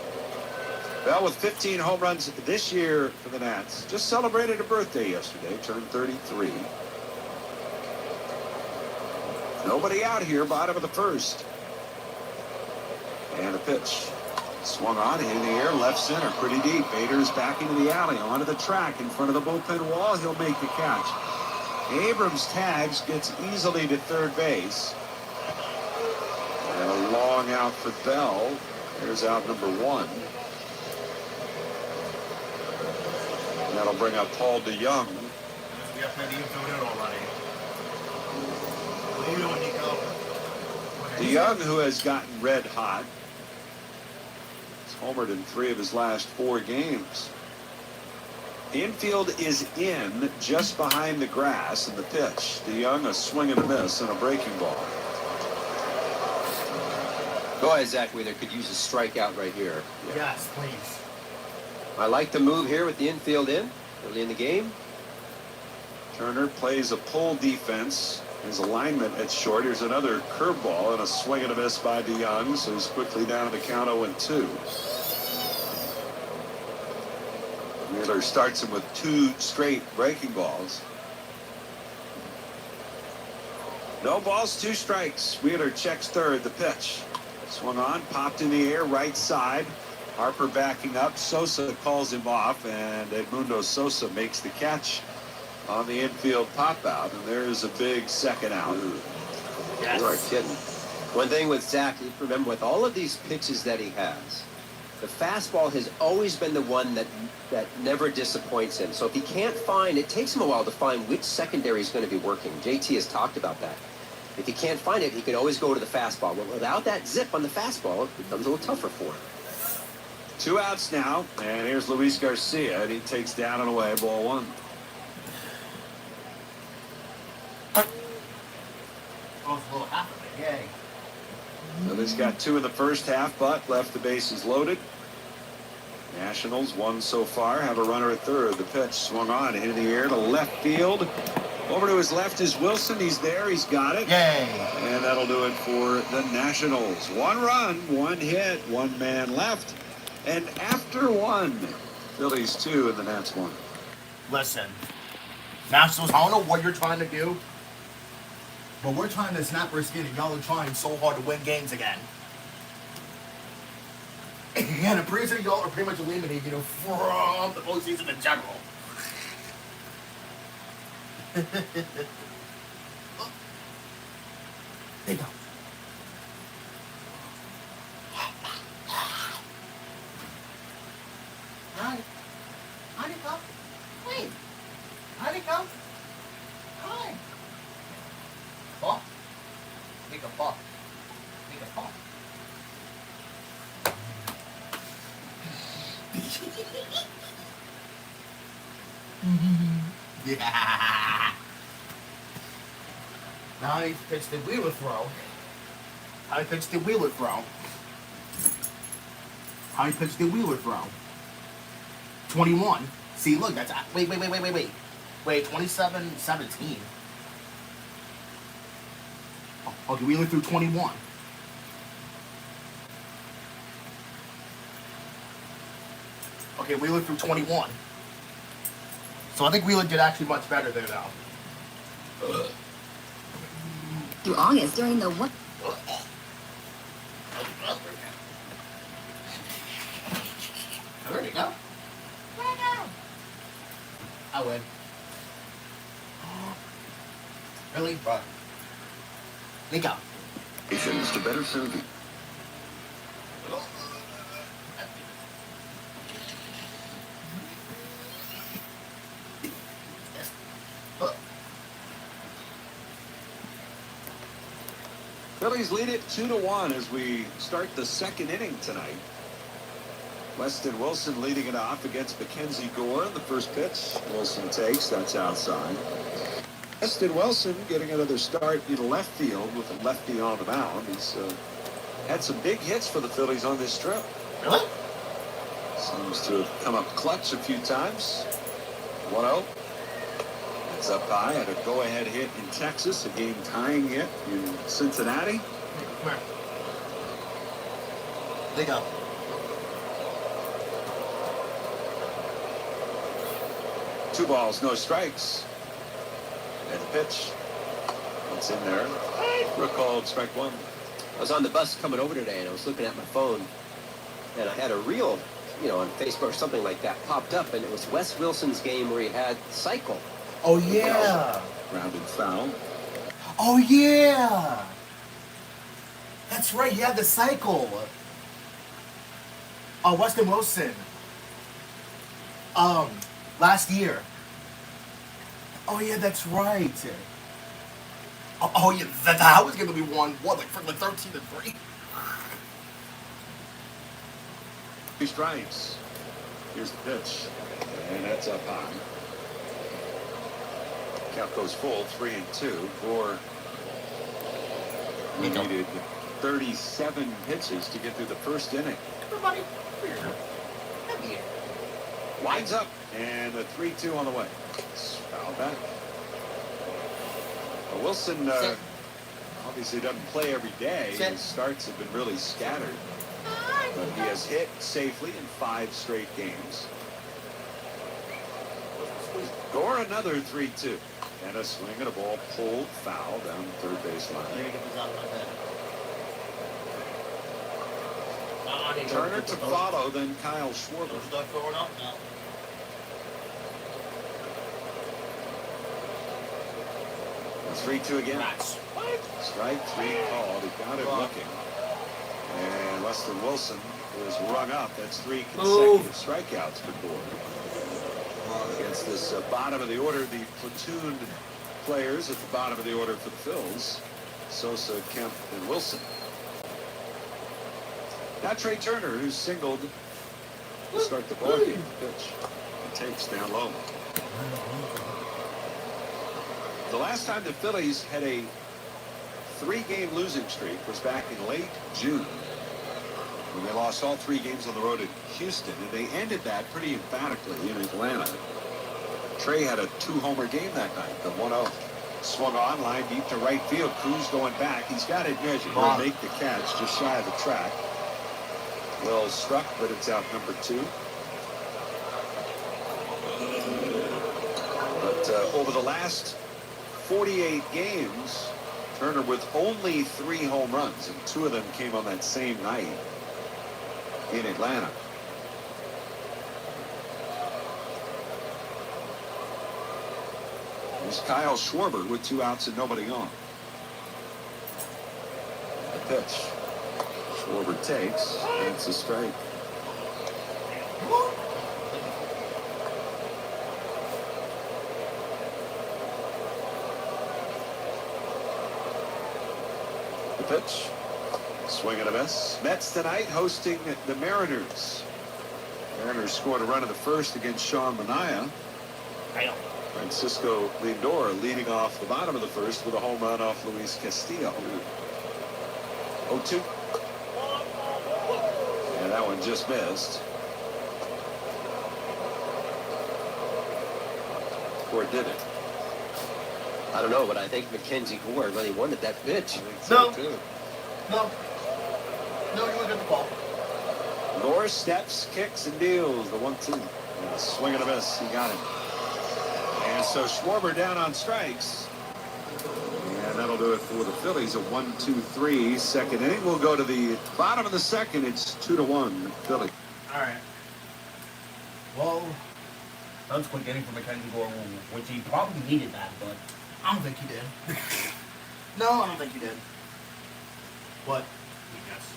Bell with 15 home runs this year for the Nats. Just celebrated a birthday yesterday. Turned 33. Nobody out here, bottom of the first. And a pitch. Swung on, hit in the air, left center, pretty deep. Bader's back into the alley, onto the track in front of the bullpen wall. He'll make the catch. Abrams tags, gets easily to third base. And a long out for Bell. There's out number 1. And that'll bring up Paul DeYoung. DeYoung, who has gotten red hot. He's homered in 3 of his last 4 games. The infield is in just behind the grass and the pitch. DeYoung, a swing and a miss and a breaking ball. Go ahead, Zach Wheeler could use a strikeout right here. Yes, please. I like the move here with the infield in early in the game. Turner plays a pull defense. His alignment at short. Here's another curveball and a swing and a miss by DeYoung. So he's quickly down to the count 0-2. Wheeler starts him with 2 straight breaking balls. No balls, 2 strikes. Wheeler checks third. The pitch. Swung on, popped in the air, right side. Harper backing up. Sosa calls him off, and Edmundo Sosa makes the catch on the infield pop out, and there's a big second out. Yes. You are kidding. One thing with Zach, remember, with all of these pitches that he has, the fastball has always been the one that never disappoints him. So if he can't find, it takes him a while to find which secondary is going to be working. JT has talked about that. If he can't find it, he can always go to the fastball. But without that zip on the fastball, it becomes a little tougher for him. 2 outs now, and here's Luis Garcia, and he takes down and away, ball 1. Goes a little half of it. Yay. Phillies got 2 in the first half, but left the bases loaded. Nationals 1 so far, have a runner at third. The pitch swung on, hit in the air to left field. Over to his left is Wilson. He's there. He's got it. Yay. And that'll do it for the Nationals. 1 run, 1 hit, 1 man left. And after 1, Phillies 2 and the Nats 1. Listen, Nationals, I don't know what you're trying to do, but we're trying to snap our skin, and y'all are trying so hard to win games again. And I'm pretty sure y'all are pretty much eliminated, from the postseason in general. There you go. Hi. Hi, Nicole. Hey. Hi, Nicole. Hi. Paw. Make a paw. Make a paw. Yeah. Now he pitched the wheeler throw. How he pitched the wheeler throw. How he pitched the wheeler throw. 21. See, look, that's wait. Wait, 27-17. Okay, Wheeler threw 21. Okay, Wheeler threw 21. So I think Wheeler did actually much better there now. Through August during the what? There you go. I win. Really? Bro. Nico. To better serve you. Phillies lead it 2-1 as we start the second inning tonight. Weston Wilson leading it off against Mackenzie Gore in the first pitch. Wilson takes, that's outside. Weston Wilson getting another start in left field with a lefty on the mound. He's had some big hits for the Phillies on this trip. Really? Seems to have come up clutch a few times. 1-0. It's up high, had a go-ahead hit in Texas, a game-tying hit in Cincinnati. Come here. They go. Two balls, no strikes. And the pitch. It's in there. Recalled strike 1. I was on the bus coming over today, and I was looking at my phone, and I had a reel, on Facebook or something like that popped up, and it was Wes Wilson's game where he had cycle. Oh, yeah. Grounded foul. Oh, yeah. That's right. He had the cycle. Oh, Weston Wilson. Last year. Oh, yeah, that's right. Oh yeah, that was going to be what, like from the 13-3? 2 strikes. Here's the pitch. And that's up high. Count goes full, 3-2. Gore needed 37 pitches to get through the first inning. Everybody, here. Come here. Winds up, and a 3-2 on the way. It's foul back. Well, Wilson obviously doesn't play every day. His starts have been really scattered. But he has hit safely in 5 straight games. Gore another 3-2. And a swing and a ball pulled foul down the third base I need to line. get this out of my head. I need Turner get to those- follow, then Kyle Schwarber. Those stuff going up now. A 3-2 again. Rats. Strike three called. He got it looking. And Lester Wilson was rung up. That's 3 consecutive strikeouts for Gore. Against this bottom of the order, the platoon players at the bottom of the order for the Phillies, Sosa, Kemp, and Wilson. Now Trey Turner, who's singled to start the ball game. Pitch. He takes down low. The last time the Phillies had a 3-game losing streak was back in late June, when they lost all 3 games on the road at Houston, and they ended that pretty emphatically in Atlanta. Trey had a 2-homer game that night, the 1-0. Swung on, line deep to right field. Cruz going back. He's got it measured. He'll make the catch just shy of the track. Well struck, but it's out number 2. But over the last 48 games, Turner with only 3 home runs, and 2 of them came on that same night in Atlanta. Here's Kyle Schwarber with 2 outs and nobody on. The pitch. Schwarber takes, and it's a strike. The pitch. Swing and a miss. Mets tonight hosting the Mariners. Mariners scored a run in the first against Sean Manaea. Francisco Lindor leading off the bottom of the first with a home run off Luis Castillo. 0-2. And that one just missed. Or did it? I don't know, but I think Mackenzie Gore really wanted that pitch. No. Too. No. No, you look at the ball. Gore steps, kicks, and deals the 1-2. And a swing and a miss. He got it. And so Schwarber down on strikes. And that'll do it for the Phillies. A 1-2-3 second inning. We'll go to the bottom of the second. It's 2-1 Philly. All right. Well, that was a quick inning for Mackenzie Gore, which he probably needed that, but I don't think he did. No, I don't think he did. But yes,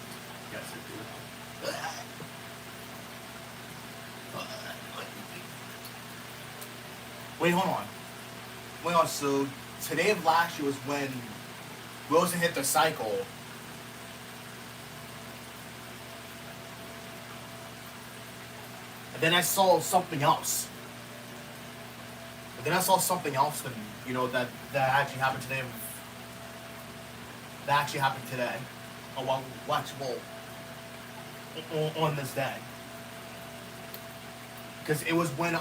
it did. Wait, hold on. Wait on. So today of last year was when Wilson hit the cycle. And then I saw something else. That, you know, that actually happened today. That actually happened today. Oh, well, on this day. Because it was when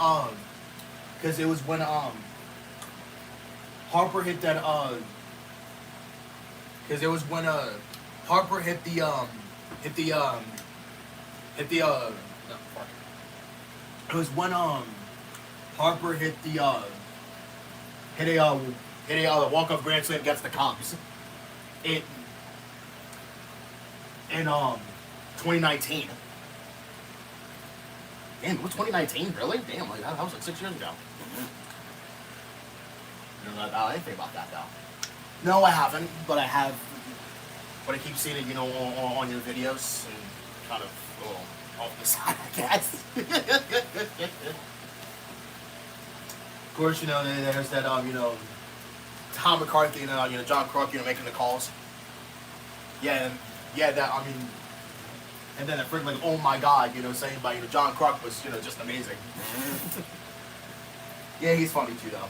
Harper hit that because it was when Harper hit the no, fuck. It was when Harper hit the walk-off grand slam against the Cubs in 2019. Damn, it was 2019? Really? Damn, like that was like 6 years ago. You know, I didn't think about that though. No, I haven't, but I have. But I keep seeing it, you know, on your videos and kind of a little off the side, I guess. Of course, you know, there's that, you know, Tom McCarthy and, you know, John Kruk, you know, making the calls. Yeah, that, I mean, and then freaking like, oh my God, you know, saying by, you know, John Kruk was, you know, just amazing. Yeah, he's funny too, though.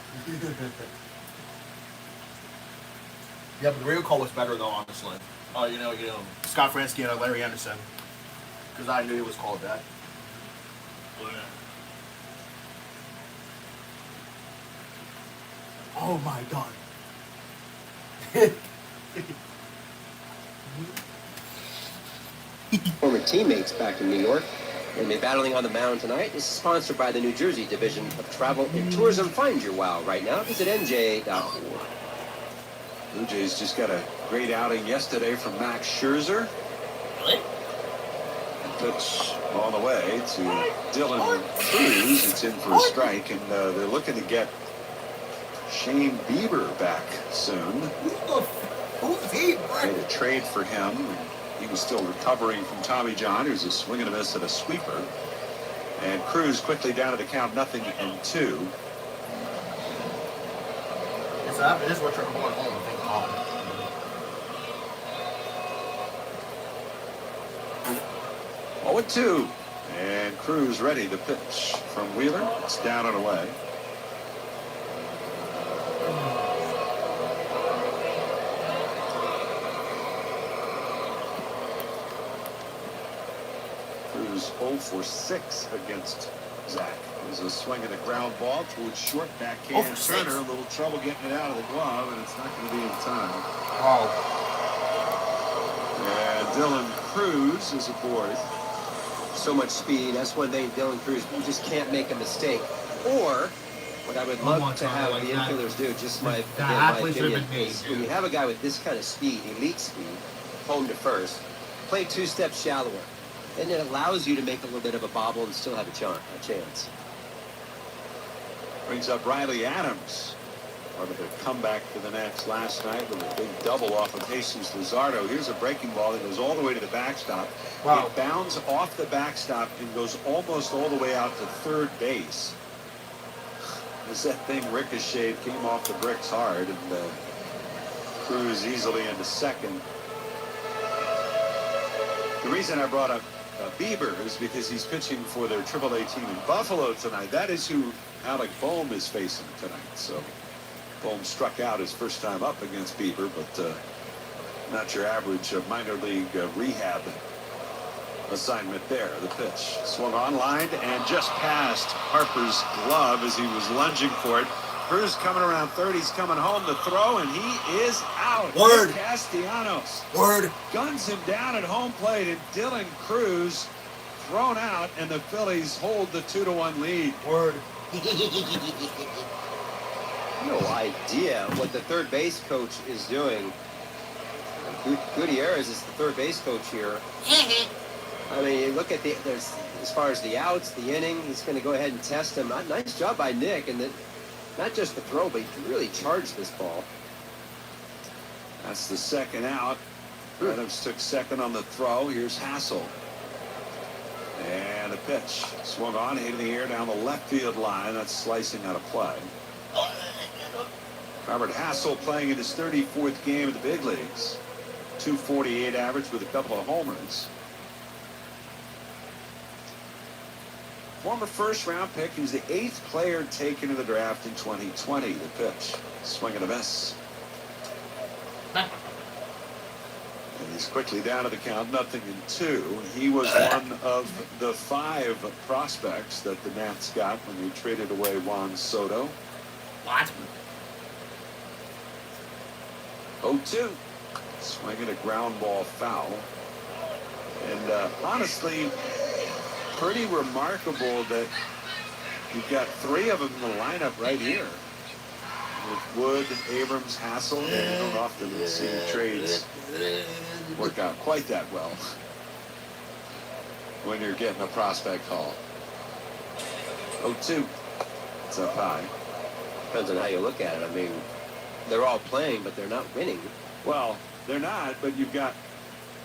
Yeah, but the real call was better though, honestly. You know, Scott Fransky and Larry Anderson, because I knew it was called that. Oh my God. Former teammates back in New York. Going to be battling on the mound tonight. This is sponsored by the New Jersey Division of Travel and Tourism. Find your wow right now. Visit nj.org. Blue Jays just got a great outing yesterday from Max Scherzer. Really? Pitch on the way to Dylan Cruz. It's in for a strike, and they're looking to get Shane Bieber back soon. Who's he? Made a trade for him. He was still recovering from Tommy John, who's a swing and a miss and a sweeper. And Cruz quickly down to the count, 0-2. It's after this, we're going home. Thank God. Oh, 2. And Cruz ready to pitch from Wheeler. It's down and away. Cruz 0 for 6 against Zach. It was a swing and a ground ball towards short backhand. 0 for Turner, 6. a little trouble getting it out of the glove, and it's not going to be in time. Oh. And Dylan Cruz is aboard. So much speed. That's one thing, Dylan Cruz. You just can't make a mistake. Or, what I would love to have the infielders do, just my opinion, is when you have a guy with this kind of speed, elite speed, home to first, play 2 steps shallower. And it allows you to make a little bit of a bobble and still have a chance. Brings up Riley Adams. Part of the comeback for the Nats last night with a big double off of Jesus Luzardo. Here's a breaking ball that goes all the way to the backstop. Wow. It bounds off the backstop and goes almost all the way out to third base. As that thing ricocheted, came off the bricks hard, and Cruz easily into second. The reason I brought up Bieber is because he's pitching for their AAA team in Buffalo tonight. That is who Alec Boehm is facing tonight. So Boehm struck out his first time up against Bieber, but not your average minor league rehab assignment there. The pitch swung on, lined, and just passed Harper's glove as he was lunging for it. Cruz coming around third. He's coming home to throw, and he is out. Word. Castellanos Word. guns him down at home plate, and Dylan Cruz thrown out, and the Phillies hold the 2-1 lead. Word. No idea what the third base coach is doing. Gutierrez is the third base coach here. I mean, you look at as far as the outs, the inning, he's going to go ahead and test him. Nice job by Nick, and not just the throw, but he really charged this ball. That's the second out. Adams took second on the throw. Here's Hassel. And a pitch. Swung on, hit in the air down the left field line. That's slicing out of play. Robert Hassel playing in his 34th game of the big leagues. .248 average with a couple of homers. Former first-round pick. He was the 8th player taken in the draft in 2020. The pitch. Swing and a miss. And he's quickly down to the count, 0-2. He was one of the 5 prospects that the Nats got when they traded away Juan Soto. What? 0-2. Swinging a ground ball foul. And honestly, pretty remarkable that you've got 3 of them in the lineup right here. With Wood, Abrams, Hassel, and you don't often see trades work out quite that well when you're getting a prospect haul. 0-2. It's up high. Depends on how you look at it. I mean, they're all playing, but they're not winning. Well, they're not, but you've got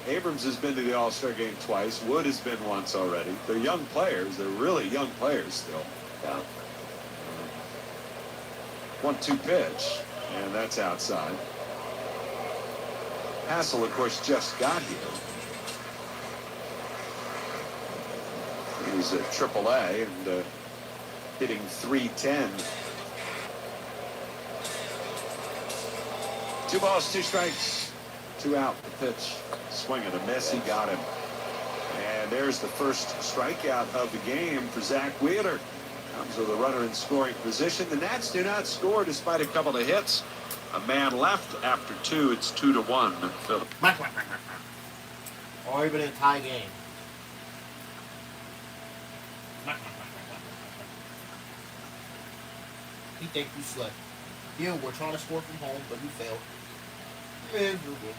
Abrams has been to the All-Star game twice. Wood has been once already. They're young players. They're really young players still. Yeah. 1-2 pitch, and that's outside. Hassel, of course, just got here. He was at AAA and hitting .310. 2 balls, 2 strikes, 2 out. The pitch, swing and a miss. He got him. And there's the first strikeout of the game for Zach Wheeler. Comes with a runner in scoring position. The Nats do not score despite a couple of hits. A man left after 2. It's 2-1. Or even a tie game. He think you slept. You were trying to score from home, but you failed. Miserable.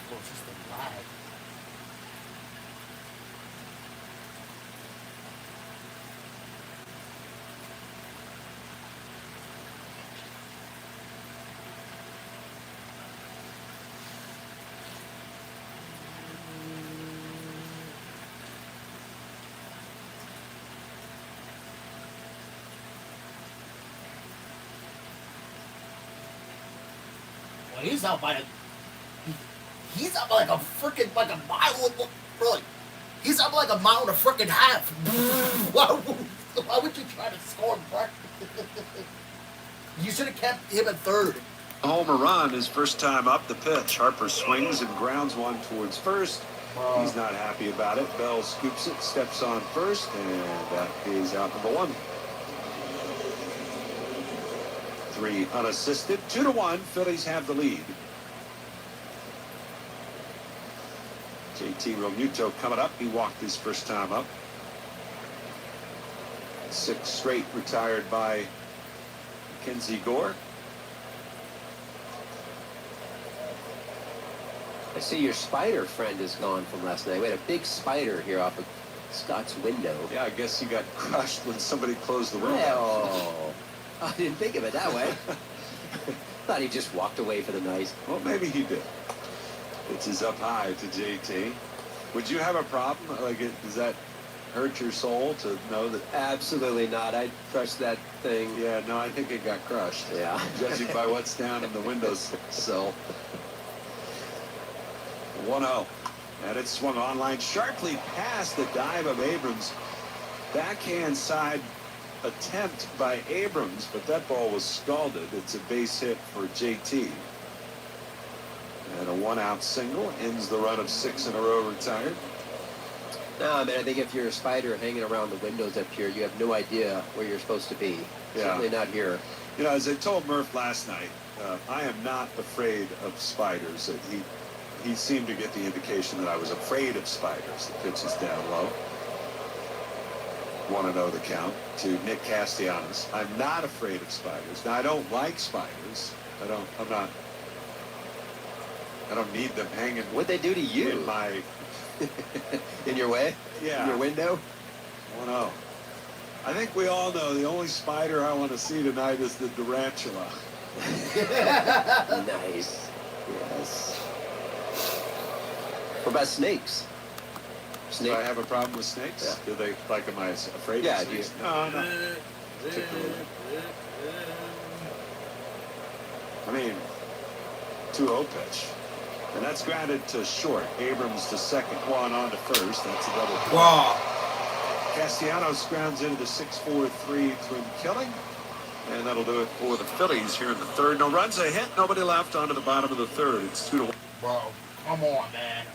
Oh, it's just a lag. Well, he's out by the. He's up by like a freaking like a mile. Really, he's up by like a mile and a freaking half. Why would you try to score back? You should have kept him at third. Homer run, his first time up the pitch. Harper swings and grounds one towards first. He's not happy about it. Bell scoops it, steps on first, and that is out number one. 3 unassisted, 2-1. Phillies have the lead. JT Realmuto coming up. He walked his first time up. 6 straight retired by Mackenzie Gore. I see your spider friend is gone from last night. We had a big spider here off of Scott's window. Yeah, I guess he got crushed when somebody closed the window. Oh, I didn't think of it that way. Thought he just walked away for the night. Well, maybe he did. Pitches up high to JT. Would you have a problem? Like, does that hurt your soul to know that? Absolutely not. I crushed that thing. Yeah, no, I think it got crushed. Yeah. Judging by what's down in the windowsill. 1-0. And it swung on line sharply past the dive of Abrams. Backhand side attempt by Abrams, but that ball was scalded. It's a base hit for JT. And a 1-out single ends the run of 6 in a row retired. No, I mean, I think if you're a spider hanging around the windows up here, you have no idea where you're supposed to be. Yeah. Certainly not here. You know, as I told Murph last night, I am not afraid of spiders. He seemed to get the indication that I was afraid of spiders. The pitch is down low. 1-0 the count to Nick Castellanos. I'm not afraid of spiders. Now, I don't like spiders. I don't need them hanging. What'd they do to you? In my... In your way? Yeah. In your window? 1-0. I think we all know the only spider I want to see tonight is the tarantula. Nice. Yes. What about snakes? Do I have a problem with snakes? Yeah. Do they, like, am I afraid Yeah, of snakes? No, not particularly. I mean, 2-0 pitch. And that's grounded to short. Abrams to second, one on to first. That's a double play. Wow. Castellanos grounds into the 6-4-3 twin killing. And that'll do it for the Phillies here in the third. No runs, a hit, nobody left onto the bottom of the third. It's 2-1. Bro, come on, man.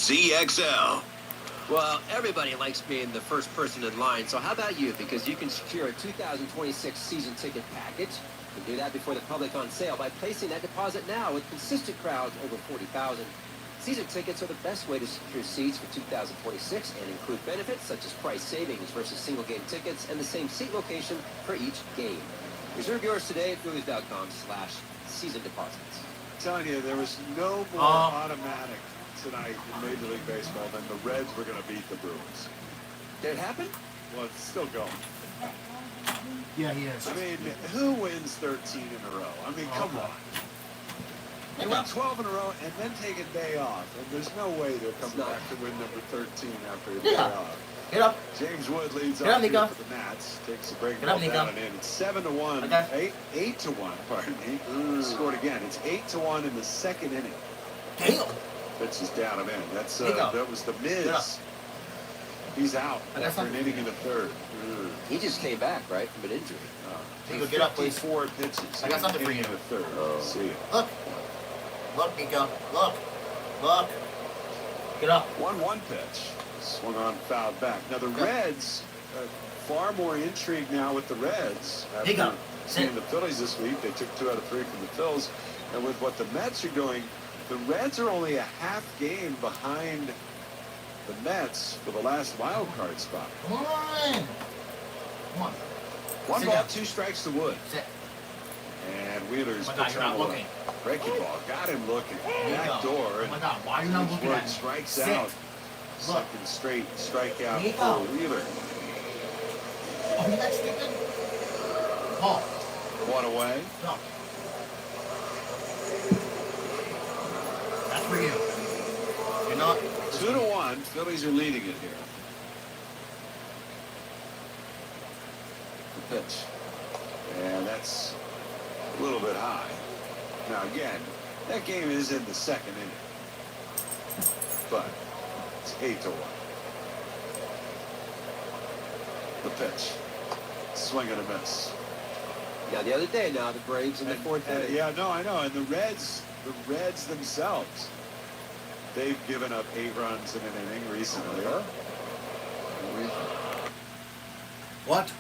ZXL. Well, everybody likes being the first person in line, so how about you? Because you can secure a 2026 season ticket package. You can do that before the public on sale by placing that deposit now with consistent crowds over 40,000. Season tickets are the best way to secure seats for 2026 and include benefits such as price savings versus single game tickets and the same seat location for each game. Reserve yours today at Phillies.com/season deposits. I'm telling you, there was no more automatic tonight in Major League Baseball than the Reds were going to beat the Brewers. Did it happen? Well, it's still going. Yeah, he is. I mean, who wins 13 in a row? I mean, come on. They win 12 in a row and then take a day off. And there's no way they'll come back to win number 13 after a day off. Get up. James Wood leads Get up, off here Nico. for the Nats. Takes a break Get up, ball Nico. down and in. It's 7-1. Okay. 8-1, pardon me. Scored again. It's 8-1 in the second inning. Damn. Pitch is down and in. That's Nico. that was the Miz. Get up. He's out I got after an something. inning and a third. He just came back, right, from an injury. Nico, get up, please. 4 pitches. I got something for inning you. and a third. Oh. See ya. Look. Look, Nico. Look. Look. Get up. 1-1 pitch. Swung on, fouled back. Now the Reds, far more intrigue now with the Reds. Nico, After seeing sit. the Phillies this week, they took 2 out of 3 from the Phils. And with what the Mets are doing, the Reds are only a half game behind the Mets for the last wild card spot. Come on. Come on. 1 Sit ball, down. 2 strikes to Wood. Sit. And Wheeler's Oh my God, pitching you're not away. looking. Breaking ball, got him looking. Back Nico. door, Oh and my God, why are you not looking Wood at me? strikes Sit. out. Look. Second straight strikeout Nico. for Wheeler. Oh, you that stupid? Paul. 1 away. No. That's for you. You're not. 2-1. Phillies are leading it here. The pitch. And that's a little bit high. Now again, that game is in the second inning. But it's 8-1. The pitch. Swing and a miss. Yeah, the other day now, the Braves in the fourth inning. Yeah, no, I know. And the Reds themselves, they've given up 8 runs in an inning recently. What?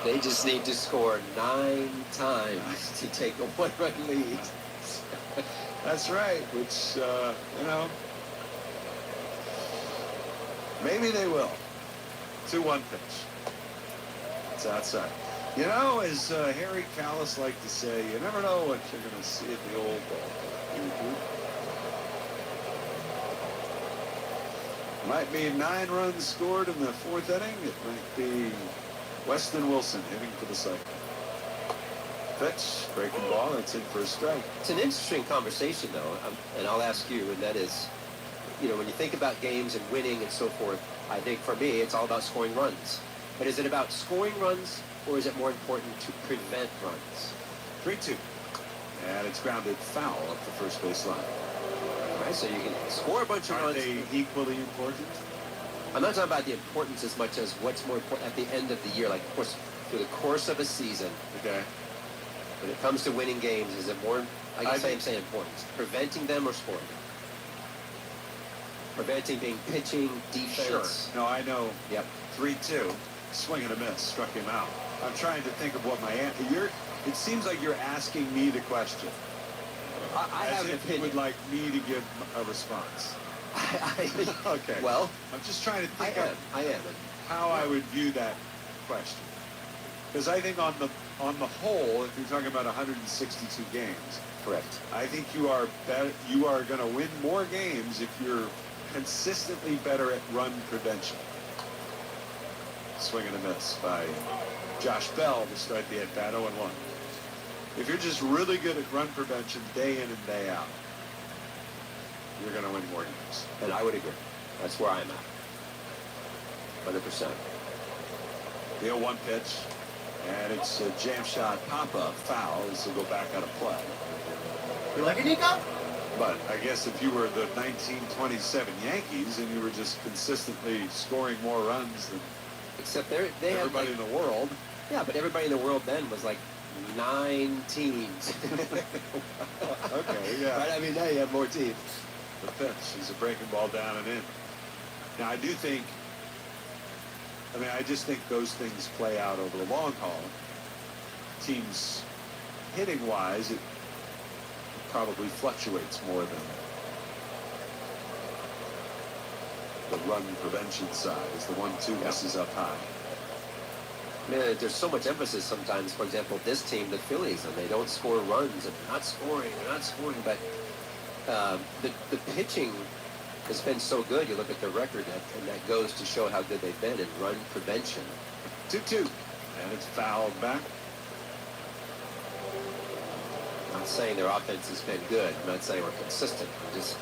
They just need to score 9 times to take a 1-run lead. That's right, which, maybe they will. 2-1 pitch. It's outside. You know, as Harry Callis liked to say, you never know what you're going to see at the old ballpark. Might be 9 runs scored in the 4th inning. It might be Weston Wilson hitting for the cycle. Pitch, breaking ball, it's in for a strike. It's an interesting conversation, though, and I'll ask you, and that is, when you think about games and winning and so forth, I think for me, it's all about scoring runs. But is it about scoring runs, or is it more important to prevent runs? 3-2. And it's grounded foul up the first base line. All right, so you can score a bunch of Are runs. they equally important? I'm not talking about the importance as much as what's more important at the end of the year, like, of course, through the course of a season. Okay. When it comes to winning games, is it more, I guess I'm saying importance, preventing them or scoring them? Preventing being pitching, defense. Sure. No, I know. Yep. 3-2. Swing and a miss. Struck him out. I'm trying to think of what my answer. It seems like you're asking me the question. I have As an if you opinion. would like me to give a response. Okay. Well, I'm just trying to I think am. of I am. how I would view that question. Because I think on the whole, if you're talking about 162 games, Correct. I think you are better. You are going to win more games if you're consistently better at run prevention. Swing and a miss by Josh Bell to start the at-bat 0-1. If you're just really good at run prevention day in and day out, you're going to win more games. And I would agree. That's where I'm at. 100%. The 0-1 pitch, and it's a jam shot pop-up foul as they go back out of play. You like it, Nico? But I guess if you were the 1927 Yankees and you were just consistently scoring more runs than Except they had everybody like, in the world, yeah, but everybody in the world then was like 9 teams. Okay, yeah. Right? I mean, now you have more teams. The pitch is a breaking ball down and in. Now, I just think those things play out over the long haul. Teams hitting-wise, it probably fluctuates more than the run prevention side as the 1-2 misses up high. I mean, there's so much emphasis sometimes. For example, this team, the Phillies, and they don't score runs, and they're not scoring, but the pitching has been so good. You look at their record, and that goes to show how good they've been in run prevention. 2-2, and it's fouled back. I'm not saying their offense has been good. I'm not saying we're consistent.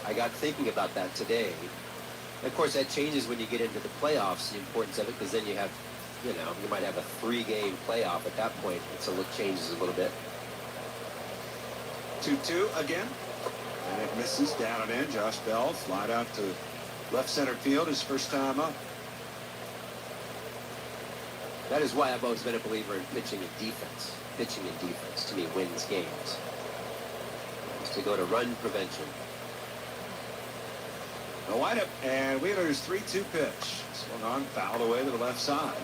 I got thinking about that today. And of course, that changes when you get into the playoffs, the importance of it, because then you have, you might have a 3-game playoff at that point, and so it changes a little bit. 2-2 again, and it misses down and in. Josh Bell flied out to left center field his first time up. That is why I've always been a believer in pitching and defense. Pitching and defense, to me, wins games. Is to go to run prevention. The windup, and Wheeler's 3-2 pitch. Swung on, fouled away to the left side.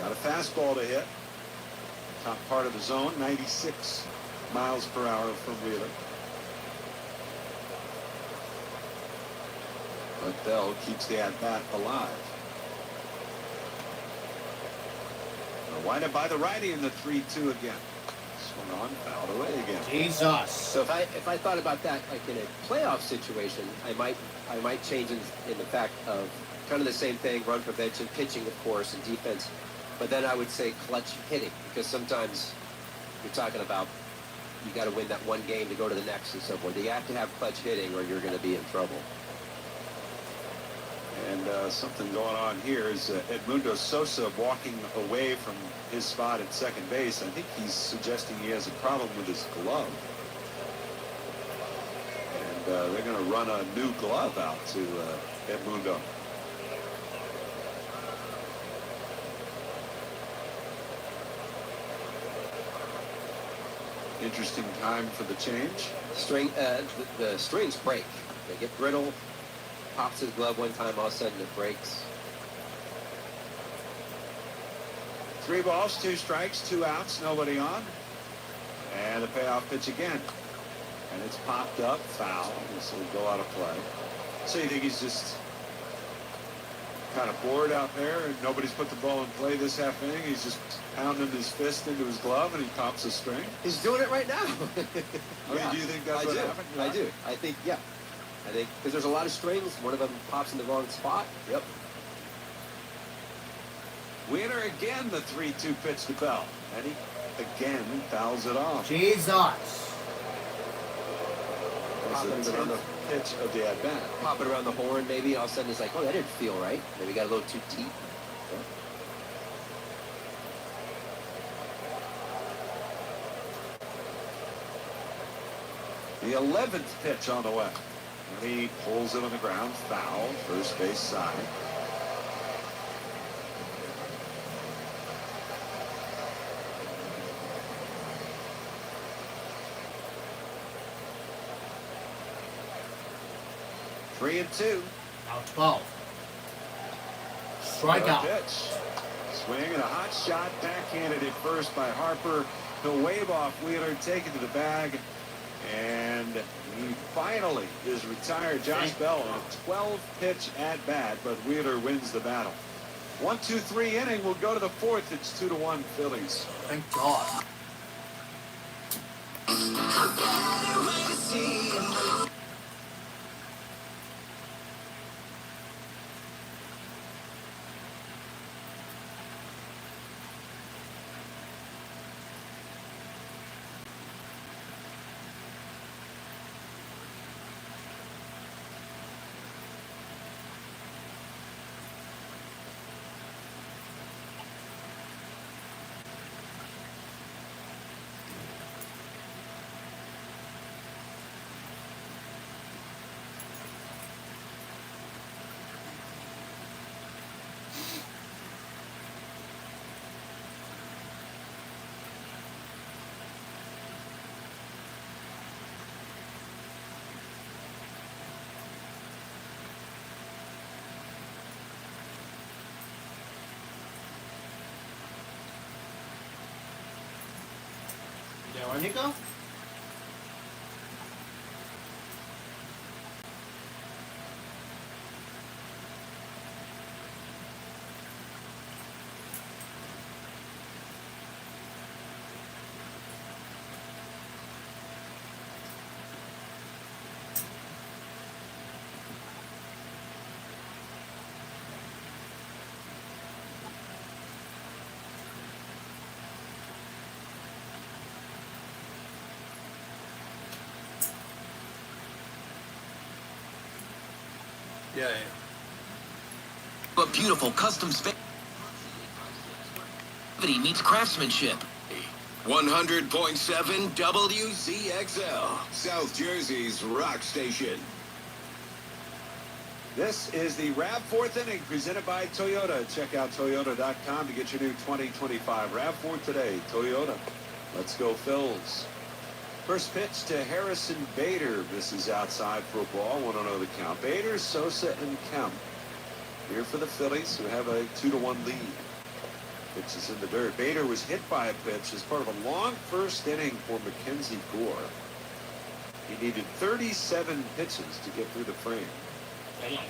Got a fastball to hit. Top part of the zone, 96 miles per hour from Wheeler. But Bell keeps the at-bat alive. The windup by the righty in the 3-2 again. Swung on, fouled away again. Jesus. So if I thought about that, like in a playoff situation, I might change in the fact of kind of the same thing: run prevention, pitching, of course, and defense. But then I would say clutch hitting, because sometimes you're talking about you got to win that one game to go to the next and so forth. You have to have clutch hitting, or you're going to be in trouble. And something going on here is Edmundo Sosa walking away from his spot at second base. I think he's suggesting he has a problem with his glove. And they're going to run a new glove out to Edmundo. Interesting time for the change. The strings break. They get brittle. Pops his glove one time, all of a sudden it breaks. 3 balls, 2 strikes, 2 outs, nobody on. And the payoff pitch again. And it's popped up, foul. This will go out of play. So you think he's just kind of bored out there and nobody's put the ball in play this half inning? He's just pounding his fist into his glove and he pops a string? He's doing it right now. I mean, do you think that's what happened? I do. I think, yeah. I think because there's a lot of strings. One of them pops in the wrong spot. Yep. Wheeler again, the 3-2 pitch to Bell. And he again fouls it off. Jesus. That's the 10th pitch of the at-bat. Pop it around the horn, maybe. All of a sudden, it's like, oh, that didn't feel right. Maybe got a little too deep. The 11th pitch on the way. And he pulls it on the ground, foul, first base side. Three and 2. Now 12. Strikeout. Pitch. Swing and a hot shot backhanded at first by Harper. He'll wave off Wheeler, take it to the bag. And he finally is retired. Josh Bell on a 12-pitch at-bat, but Wheeler wins the battle. 1-2-3 inning. We'll go to the 4th. It's 2-1 Phillies. Thank God. Nico? Yeah. A beautiful custom space meets craftsmanship. 100.7 WZXL, South Jersey's rock station. This is the RAV fourth inning presented by Toyota. Check out Toyota.com to get your new 2025 RAV4 today. Toyota. Let's go Phils. First pitch to Harrison Bader. This is outside for a ball. 1-0 the count. Bader, Sosa, and Kemp here for the Phillies, who have a 2-1 lead. Pitch is in the dirt. Bader was hit by a pitch as part of a long first inning for Mackenzie Gore. He needed 37 pitches to get through the frame.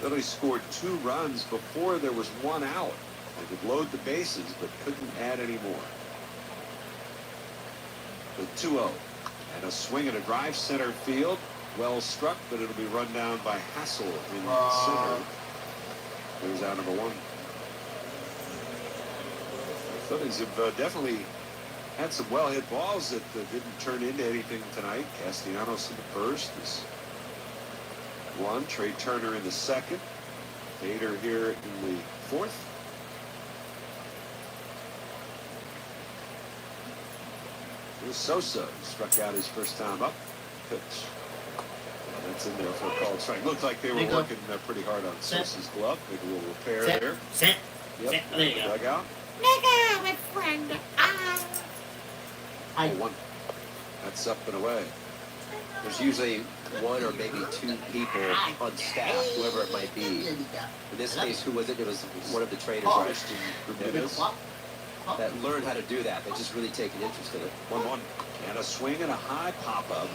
Phillies scored 2 runs before there was 1 out. They could load the bases, but couldn't add any more. The 2-0. And a swing and a drive center field. Well struck, but it'll be run down by Hassel in center. There's out number 1. The Phillies have definitely had some well-hit balls that didn't turn into anything tonight. Castellanos in the first is 1. Trey Turner in the second. Bader here in the 4th. Here's Sosa, who struck out his first time up. Pitch. And that's in there for a called strike. Looked like they were working pretty hard on Sosa's glove. Maybe a little repair there. Set. Yep. There you go. Dugout. Nigga, my friend. Oh, 1. That's up and away. There's usually 1 or maybe 2 people on staff, whoever it might be. In this case, who was it? It was one of the trainers, right? Ramirez. That learned how to do that. They just really take an interest in it. 1-1. And a swing and a high pop-up.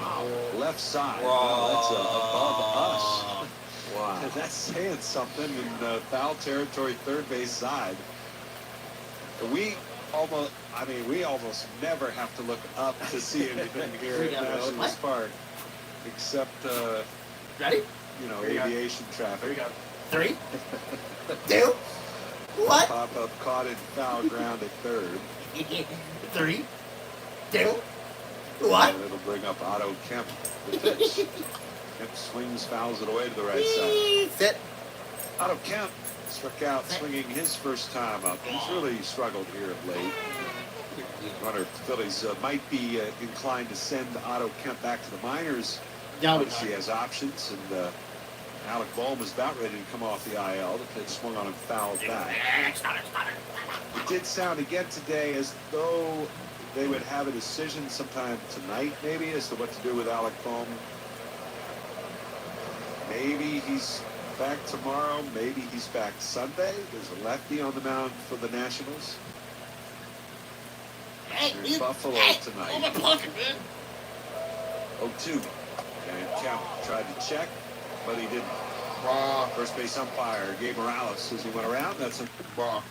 Left side. Wow, that's above us. Wow. And that's saying something in foul territory, third base side. We almost never have to look up to see anything here at Nationals Park, except, Ready? aviation traffic. 3, 2, 1. Pop-up caught in foul ground at third. 3, 2, 1. And it'll bring up Otto Kemp. The pitch. Kemp swings, fouls it away to the right side. Sit. Otto Kemp struck out swinging his first time up. He's really struggled here of late. I wonder if the Phillies might be inclined to send Otto Kemp back to the minors. Obviously, he has options, and Alec Bohm is about ready to come off the IL. The pitch swung on him, fouled back. It did sound again today as though they would have a decision sometime tonight, maybe, as to what to do with Alec Bohm. Maybe he's back tomorrow. Maybe he's back Sunday. There's a lefty on the mound for the Nationals. There's Buffalo tonight. 0-2. And Kemp tried to check, but he didn't. First base umpire Gabe Morales as he went around. That's a ball.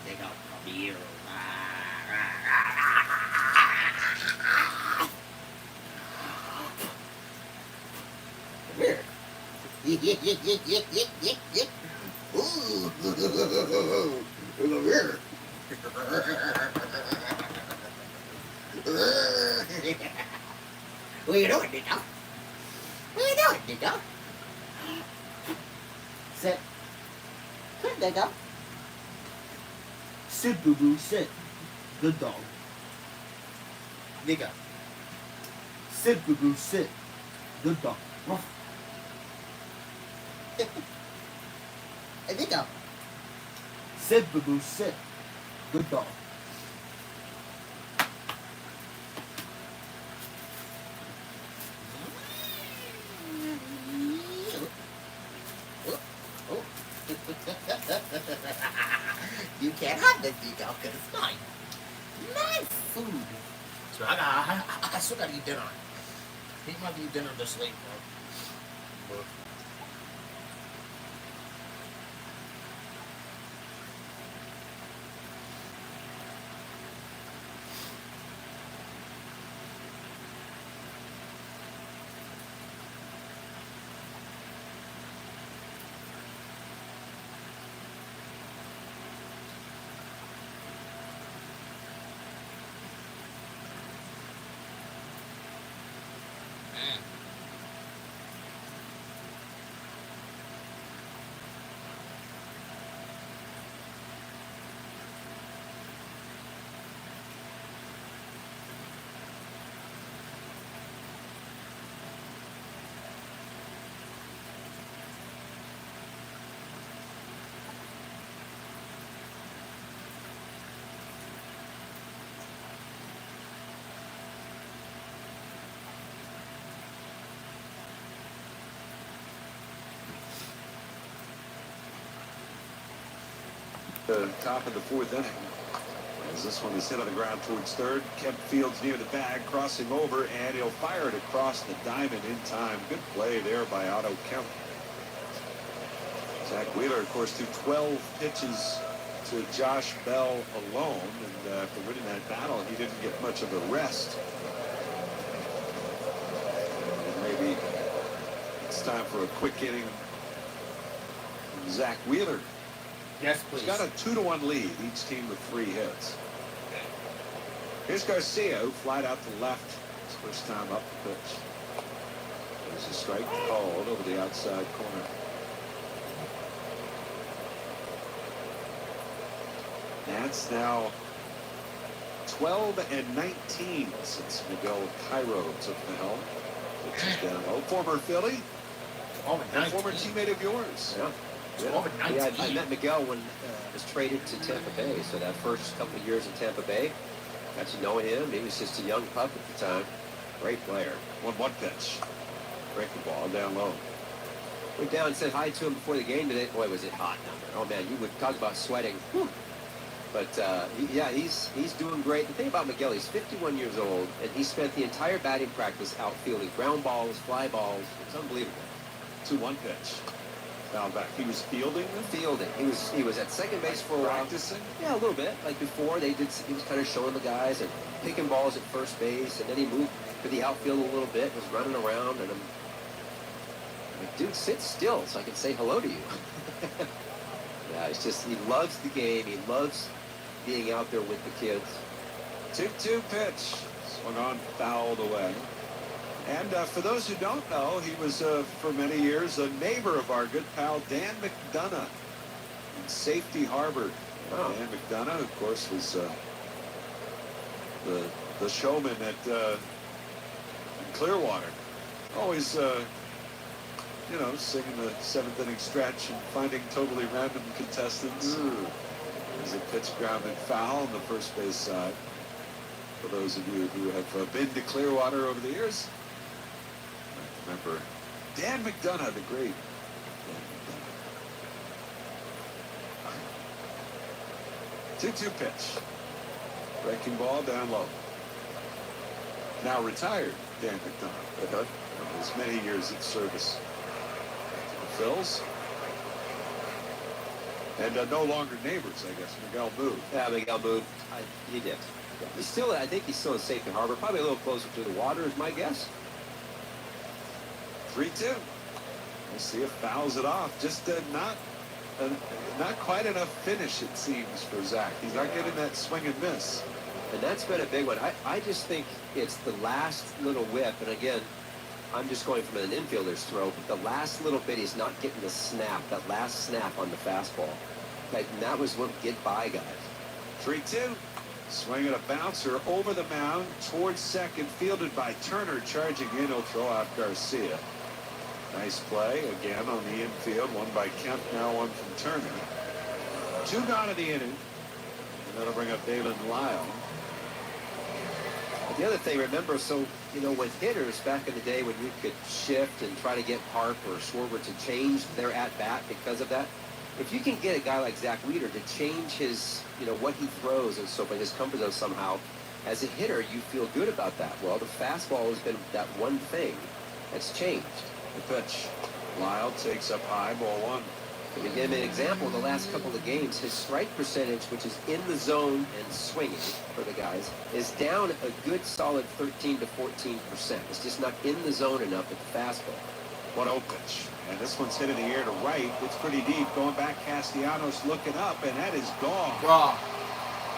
Take out from here. Weird. Ooh. Weird. What are you doing, Nico? What are you doing, Nico? Sit. Sit, Nico. Sit, boo-boo, sit. Good dog. Nico. Sit, boo-boo, sit. Good dog. Hey, Nico. Sit, boo-boo, sit. Good dog. You can't have this, Nico, because it's mine. my food. So I still gotta eat dinner. I think I might eat dinner this late, bro. But man, The top of the fourth inning. As this one is hit on the ground towards third. Kemp Fields near the bag, crossing over, and he'll fire it across the diamond in time. Good play there by Otto Kemp. Zach Wheeler, of course, threw 12 pitches to Josh Bell alone, and after winning that battle, he didn't get much of a rest. And maybe it's time for a quick inning from Zach Wheeler. yes, please. He's got a 2-1 lead, each team with 3 hits. Here's Garcia, who flied out to left his first time up the pitch. There's a strike called over the outside corner. That's now 12-19 since Miguel Cairo took the helm. Pitch is down low. Former Philly, Oh, and former teammate of yours. Yeah. Yeah, I met Miguel when I was traded to Tampa Bay. So that first couple of years in Tampa Bay, got to know him. He was just a young pup at the time. Great player. 1-1 pitch. Breaking ball down low. Went down and said hi to him before the game today. Boy, was it hot down there. Oh, man, you would talk about sweating. Whew. But, he's doing great. The thing about Miguel, he's 51 years old, and he spent the entire batting practice outfielding ground balls, fly balls. It's unbelievable. 2-1 pitch. Foul back. He was fielding them? Fielding. He was at second base for a while. Practicing? Yeah, a little bit. Like before, he was kind of showing the guys and picking balls at first base, and then he moved to the outfield a little bit, was running around, and I'm like, dude, sit still so I can say hello to you. Yeah, it's just, he loves the game. He loves being out there with the kids. 2-2 pitch. Swung on, fouled away. And for those who don't know, he was, for many years, a neighbor of our good pal Dan McDonough in Safety Harbor. Oh. Dan McDonough, of course, was the showman at in Clearwater. Always, singing the seventh inning stretch and finding totally random contestants. There's a pitch grounded foul on the first base side. For those of you who have been to Clearwater over the years, remember Dan McDonough, the great Dan McDonough. 2-2 pitch. Breaking ball down low. Now retired Dan McDonough. From his many years of service to the Phils. And no longer neighbors, I guess. Miguel moved. Yeah, Miguel moved. He did. Yeah. I think he's still in Safety Harbor. Probably a little closer to the water is my guess. 3-2. We'll see if fouls it off. Just not quite enough finish, it seems, for Zach. He's not getting that swing and miss. And that's been a big one. I just think it's the last little whip. And again, I'm just going from an infielder's throw, but the last little bit, he's not getting the snap, that last snap on the fastball. And that was what get by guys. 3-2. Swinging a bouncer over the mound towards second, fielded by Turner, charging in. He'll throw out Garcia. Nice play again on the infield. One by Kemp, now one from Turner. 2 gone in the inning. And that'll bring up Dalen Lyle. The other thing, remember, with hitters back in the day when you could shift and try to get Park or Schwarber to change their at-bat because of that, if you can get a guy like Zach Weeder to change his, what he throws and so forth, his comfort zone somehow, as a hitter, you feel good about that. Well, the fastball has been that one thing that's changed. The pitch. Lyle takes up high, ball one. To give him an example, the last couple of games, his strike percentage, which is in the zone and swinging for the guys, is down a good solid 13 to 14%. It's just not in the zone enough with the fastball. 1-0 pitch. And this one's hit in the air to right. It's pretty deep. Going back, Castellanos looking up, and that is gone. Raw.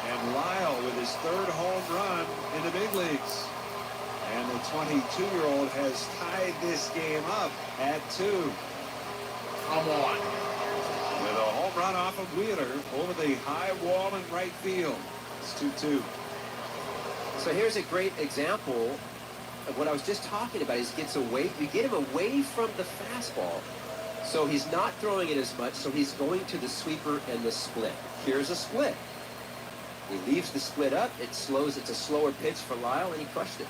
And Lyle with his third home run in the big leagues. And the 22-year-old has tied this game up at 2. Come on. With a home run off of Wheeler over the high wall in right field. It's 2-2. So here's a great example of what I was just talking about. Is we get him away from the fastball, so he's not throwing it as much, so he's going to the sweeper and the split. Here's a split. He leaves the split up, it's a slower pitch for Lyle, and he crushed it.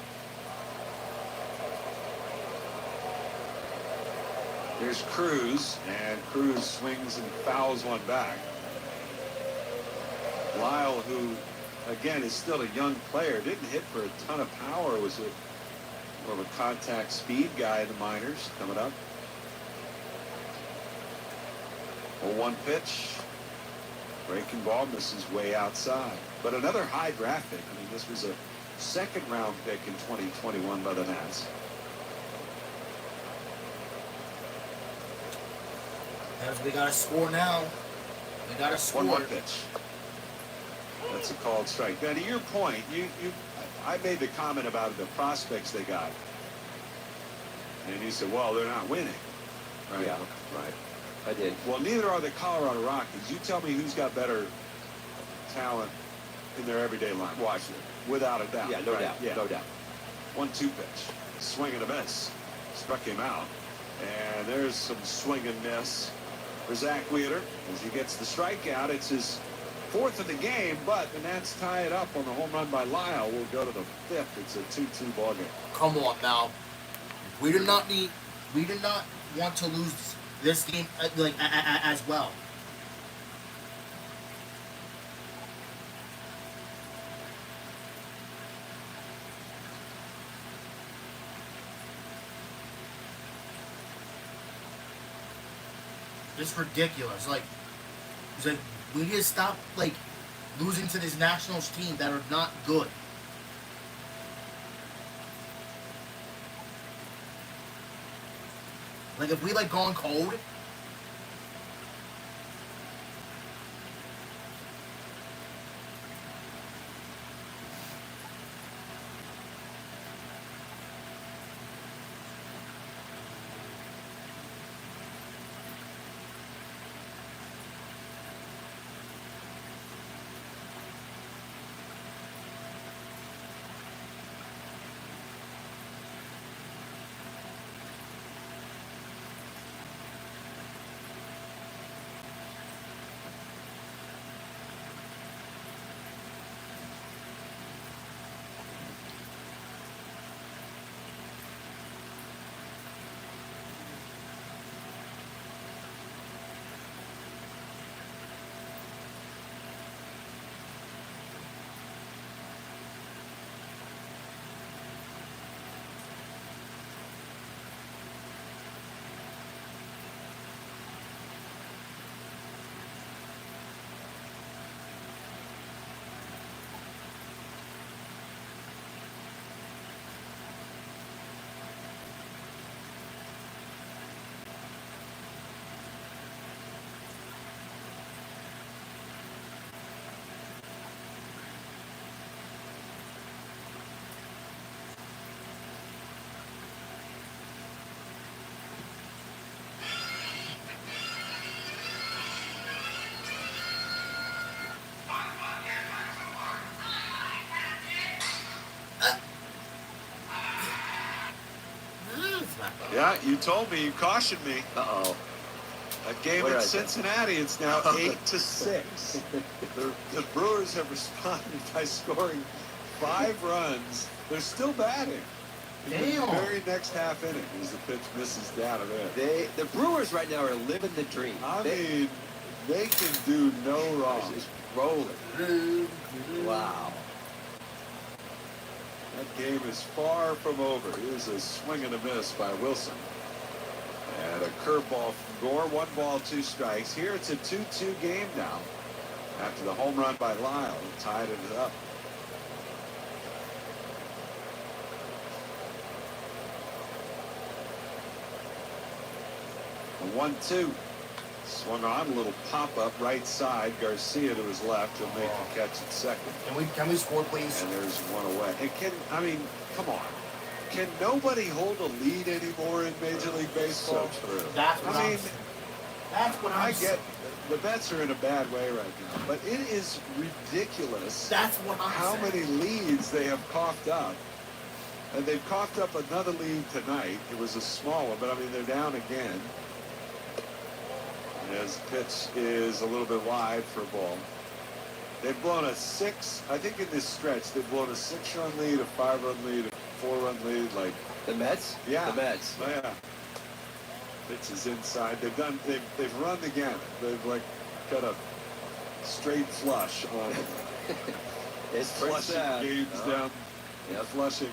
Here's Cruz, and Cruz swings and fouls one back. Lyle, who, again, is still a young player, didn't hit for a ton of power, was more of a contact speed guy in the minors coming up. 0-1 pitch. Breaking ball misses way outside. But another high draft pick. I mean, this was a second-round pick in 2021 by the Nats. We gotta score now. We gotta score. 1-1 pitch. That's a called strike. Now, to your point, I made the comment about the prospects they got, and you said, "Well, they're not winning." Right? Yeah, right. I did. Well, neither are the Colorado Rockies. You tell me who's got better talent in their everyday line. Washington. Without a doubt. Yeah, no right? doubt. Yeah. No doubt. 1-2 pitch. Swing and a miss. Struck him out. And there's some swing and miss for Zach Wheeler as he gets the strikeout. It's his fourth of the game, but the Nats tie it up on the home run by Lyle. We'll go to the fifth. It's a 2-2 ball game. Come on now. We did not want to lose this game as well. It's ridiculous. It's like we need to stop losing to this Nationals team that are not good. If we gone cold, Yeah, you told me, you cautioned me. Uh-oh. A game What in did I say? Cincinnati, it's now 8-6. The Brewers have responded by scoring 5 runs. They're still batting. In the Damn. very next half inning as the pitch misses down and in. The Brewers right now are living the dream. I They- mean, They can do no wrong. Just rolling. Wow. That game is far from over. Here's a swing and a miss by Wilson. And a curveball from Gore. 1 ball, 2 strikes. Here it's a 2-2 game now. After the home run by Lyle, tied it up. The 1-2. Swung on, a little pop-up right side. Garcia to his left. He'll make the catch at second. Can we score, please? And there's one away. And come on. Can nobody hold a lead anymore in Major League Baseball? So true. That's what I get the Mets are in a bad way right now, but it is ridiculous That's what I'm how saying. many leads they have coughed up. And they've coughed up another lead tonight. It was a small one, but they're down again. As pitch is a little bit wide for a ball. They've blown a 6, I think in this stretch, they've blown a 6-run lead, a 5-run lead, a 4-run lead, like. The Mets? Yeah. The Mets. Oh, yeah. Pitch is inside. They've run the gamut. They've got a straight flush on It's pretty flushing sad. games down. Yep. Flushing.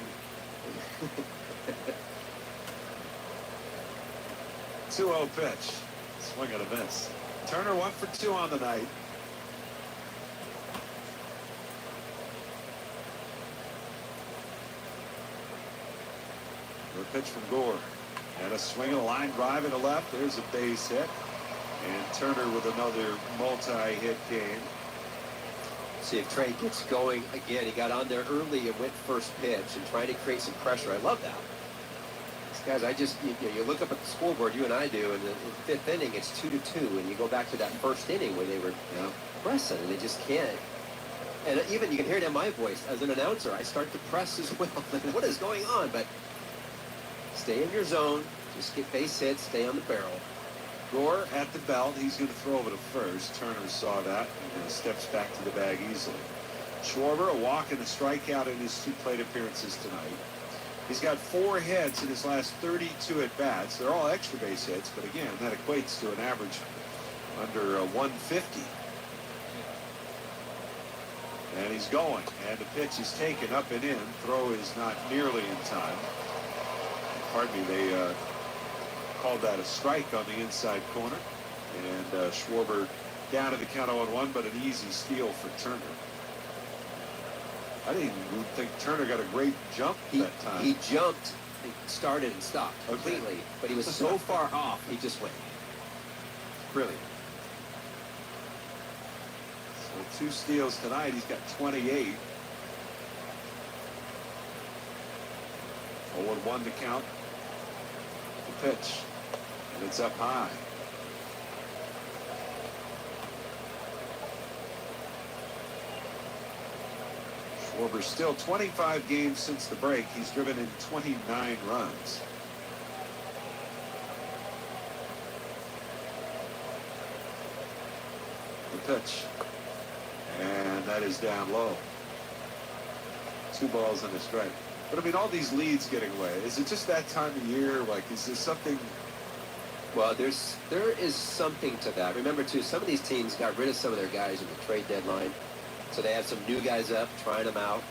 2-0 pitch. Swing and a miss. Turner 1 for 2 on the night. The pitch from Gore. And a swing and a line drive into left. There's a base hit. And Turner with another multi-hit game. See if Trey gets going again. He got on there early and went first pitch and trying to create some pressure. I love that. These guys, you look up at the scoreboard, you and I do, and in the 5th inning, it's 2-2, and you go back to that first inning where they were pressing, and they just can't. And even you can hear it in my voice as an announcer. I start to press as well. What is going on? But stay in your zone. Just get base hits. Stay on the barrel. Gore at the belt. He's going to throw over to first. Turner saw that and steps back to the bag easily. Schwarber, a walk and a strikeout in his 2 plate appearances tonight. He's got 4 hits in his last 32 at-bats. They're all extra base hits, but again, that equates to an average under 150. And he's going, and the pitch is taken up and in. Throw is not nearly in time. Pardon me, they called that a strike on the inside corner. And Schwarber down to the count 0-1, but an easy steal for Turner. I didn't even think Turner got a great jump that time. He jumped, he started and stopped completely, but he was so far off, he just went. Brilliant. So 2 steals tonight. He's got 28. 0-1 to count. The pitch, and it's up high. Schwarber still 25 games since the break. He's driven in 29 runs. The pitch. And that is down low. 2 balls and a strike. But all these leads getting away. Is it just that time of year? Is there something? Well, there is something to that. Remember, too, some of these teams got rid of some of their guys in the trade deadline. So they have some new guys up, trying them out.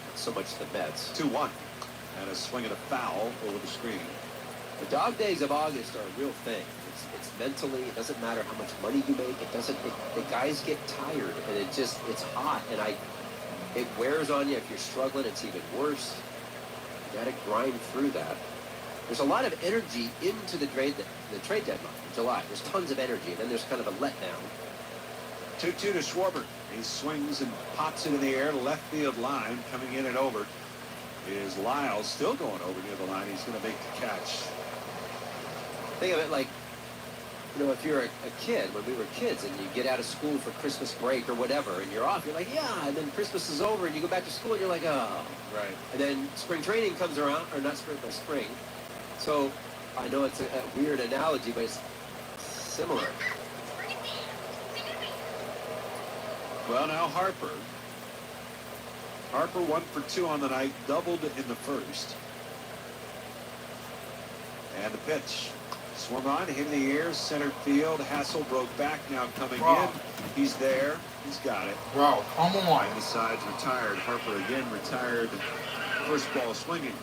Not so much the Mets. 2-1. And a swing and a foul over the screen. The dog days of August are a real thing. It's mentally, it doesn't matter how much money you make. The guys get tired, and it's hot, and it wears on you. If you're struggling, it's even worse. You got to grind through that. There's a lot of energy into the trade deadline in July. There's tons of energy, and then there's kind of a letdown. 2-2 to Schwarber. He swings and pops it in the air to left field line. Coming in and over is Lyle, still going over near the line. He's going to make the catch. Think of it like, if you're a kid, when we were kids, and you get out of school for Christmas break or whatever, and you're off, you're like, yeah, and then Christmas is over, and you go back to school, and you're like, oh. Right. And then spring training comes around, or not spring, but spring. So I know it's a weird analogy, but it's similar. Well, now Harper. Harper 1 for 2 on the night, doubled in the first. And the pitch. Swung on, hit in the air, center field. Hassel broke back, now coming Bro. in. He's there. He's got it. Bro, come on. And the side's retired. Harper again retired. First ball swinging.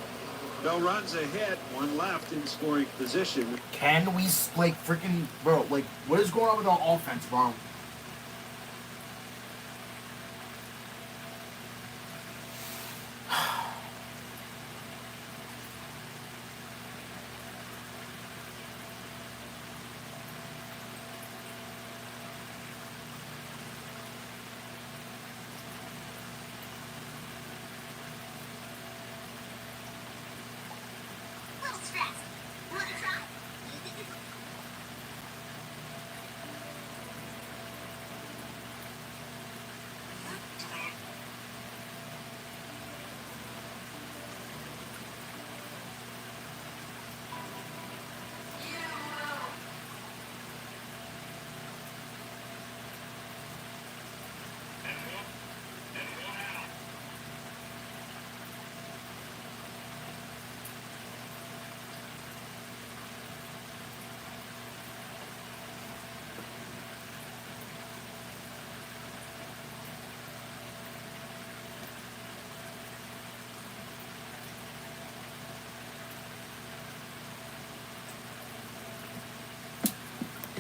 No runs ahead. One left in scoring position. Can we, like, freaking, bro, like, what is going on with our offense, bro?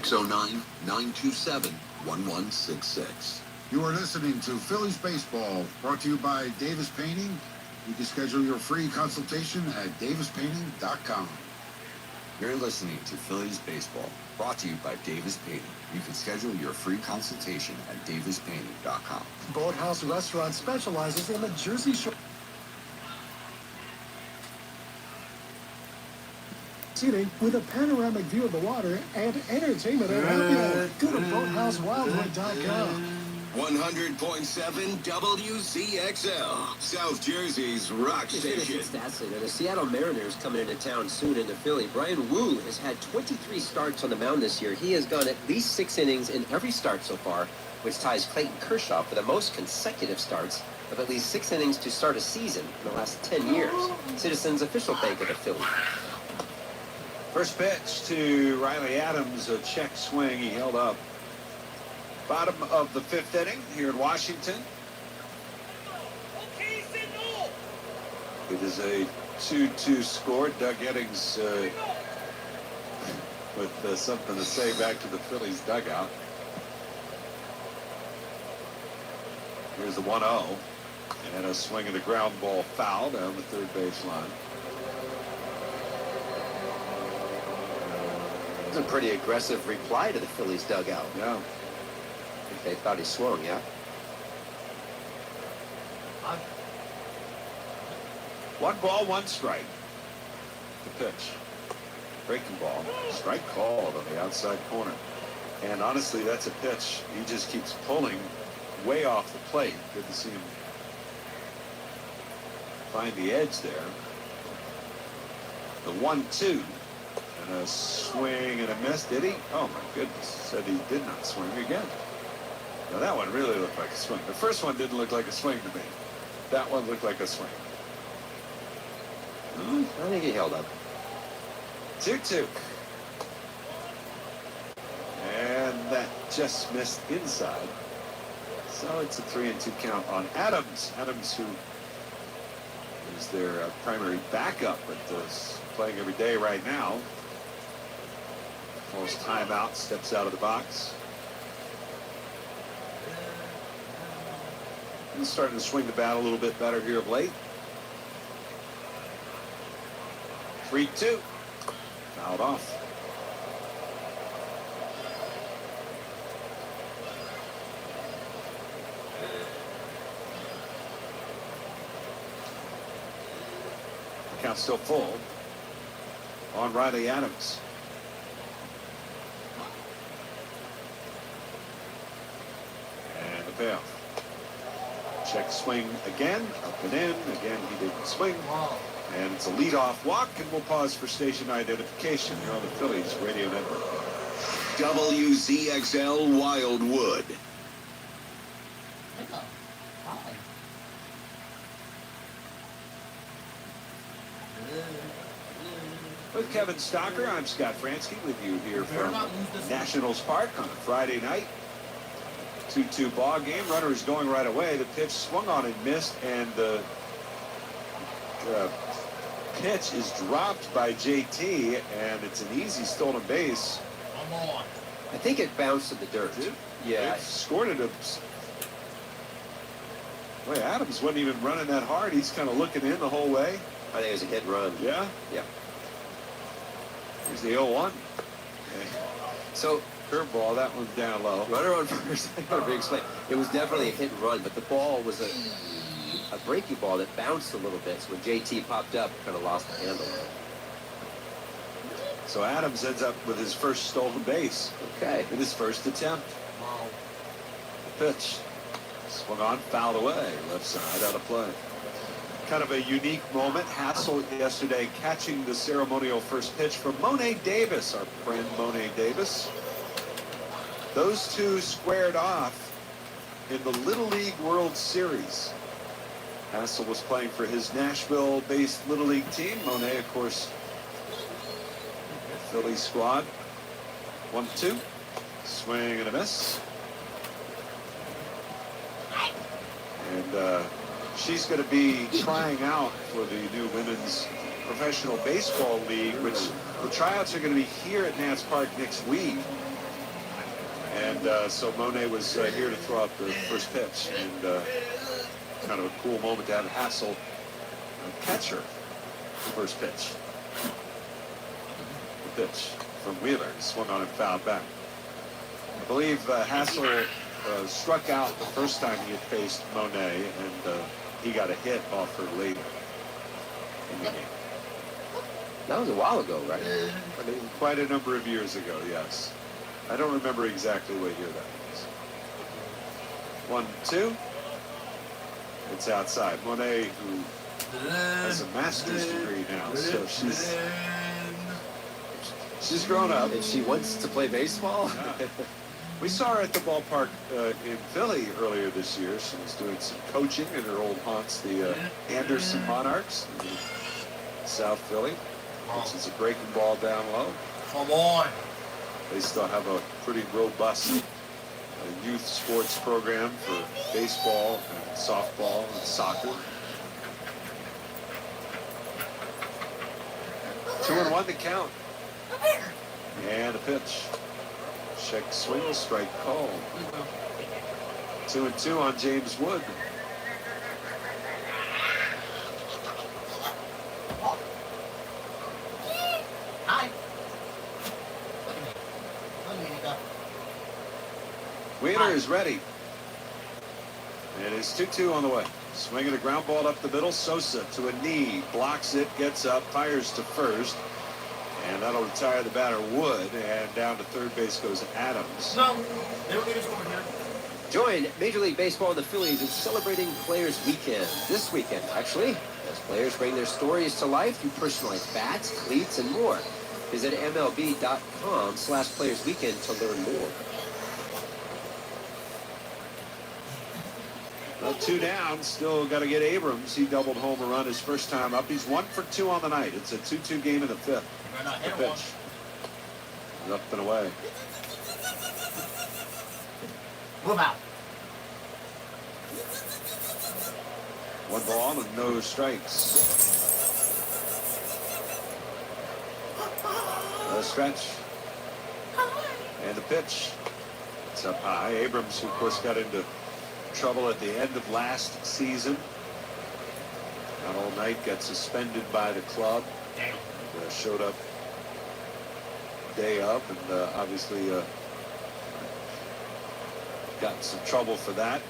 Six 927-1166. You are listening to Phillies Baseball, brought to you by Davis Painting. You can schedule your free consultation at davispainting.com. You're listening to Phillies Baseball, brought to you by Davis Painting. You can schedule your free consultation at davispainting.com. Boathouse Restaurant specializes in the Jersey Shore seating with a panoramic view of the water and entertainment at happy. Go to boathousewildwood.com. 100.7 WZXL, South Jersey's rock station. Stats leader. The Seattle Mariners coming into town soon into Philly. Brian Wu has had 23 starts on the mound this year. He has gone at least 6 innings in every start so far, which ties Clayton Kershaw for the most consecutive starts of at least 6 innings to start a season in the last 10 years. Citizens official bank of the Phillies. First pitch to Riley Adams, a check swing. He held up. Bottom of the 5th inning here in Washington. It is a 2-2 score. Doug Eddings with something to say back to the Phillies dugout. Here's the 1-0. And a swing and a ground ball foul down the third base line. It's a pretty aggressive reply to the Phillies dugout. Yeah. If they thought he swung, yeah. 1 ball, 1 strike. The pitch. Breaking ball. Strike called on the outside corner. And honestly, that's a pitch. He just keeps pulling way off the plate. Good to see him find the edge there. The 1-2. And a swing and a miss. Did he? Oh my goodness. Said he did not swing again. Now that one really looked like a swing. The first one didn't look like a swing to me. That one looked like a swing. I think he held up. 2-2. And that just missed inside. So it's a 3-2 count on Adams. Adams, who is their primary backup, but is playing every day right now. Calls timeout, steps out of the box. He's starting to swing the bat a little bit better here of late. 3-2. Fouled off. Count still full on Riley Adams. And the payoff. Check swing again, up and in. Again, he didn't swing. And it's a leadoff walk, and we'll pause for station identification here on the Phillies Radio Network. WZXL Wildwood. With Kevin Stocker, I'm Scott Fransky with you here Better from not lose this. Nationals Park on a Friday night. 2-2 ball game. Runner is going right away. The pitch swung on and missed, and the pitch is dropped by JT, and it's an easy stolen base. Come on. I think it bounced in the dirt. Did it? Yeah. It scored it. Boy, Adams wasn't even running that hard. He's kind of looking in the whole way. I think it was a hit and run. Yeah? Yeah. Here's the 0-1. So, Curveball, that one's down low. runner on first, I gotta re-explain. It was definitely a hit and run, but the ball was a breaking ball that bounced a little bit. So when JT popped up, it kind of lost the handle. So Adams ends up with his first stolen base Okay. in his first attempt. Wow. The pitch swung on, fouled away, left side out of play. Kind of a unique moment. Hassel yesterday catching the ceremonial first pitch from Monet Davis, our friend Monet Davis. Those two squared off in the Little League World Series. Hassel was playing for his Nashville-based Little League team. Monet, of course, Phillies squad. 1-2. Swing and a miss. And she's going to be trying out for the new Women's Professional Baseball League, which the tryouts are going to be here at Nats Park next week. And so Monet was here to throw out the first pitch. And kind of a cool moment to have Hassel catch her first pitch. The pitch from Wheeler swung on and fouled back. I believe Hassel struck out the first time he had faced Monet, and he got a hit off her later in the game. That was a while ago, right? I mean, quite a number of years ago, yes. I don't remember exactly what year that was. 1-2. It's outside. Monet, who has a master's degree now, so she's grown up. And she wants to play baseball? Yeah. We saw her at the ballpark in Philly earlier this year. She was doing some coaching in her old haunts, the Anderson Monarchs in South Philly, which is a breaking ball down low. Come on. They still have a pretty robust youth sports program for baseball and softball and soccer. 2-1 to count. And a pitch. Check swing, strike call. 2-2 on James Wood. Hi. Wheeler is ready. It is 2-2 on the way. Swinging a ground ball up the middle. Sosa to a knee. Blocks it. Gets up. Fires to first. And that'll retire the batter Wood. And down to third base goes Adams. No, they don't need us over here. Join Major League Baseball and the Phillies in celebrating Players Weekend. This weekend, actually, as players bring their stories to life through personalized bats, cleats, and more. Visit MLB.com/PlayersWeekend to learn more. Well, 2 down. Still got to get Abrams. He doubled home a run his first time up. He's 1 for 2 on the night. It's a 2-2 game in the fifth. You better not The hit pitch. one. Up and away. Move out. 1 ball and no strikes. A stretch. And the pitch. It's up high. Abrams, who of course got into trouble at the end of last season. Not all night, got suspended by the club. Damn. Showed up day of, and obviously got in some trouble for that.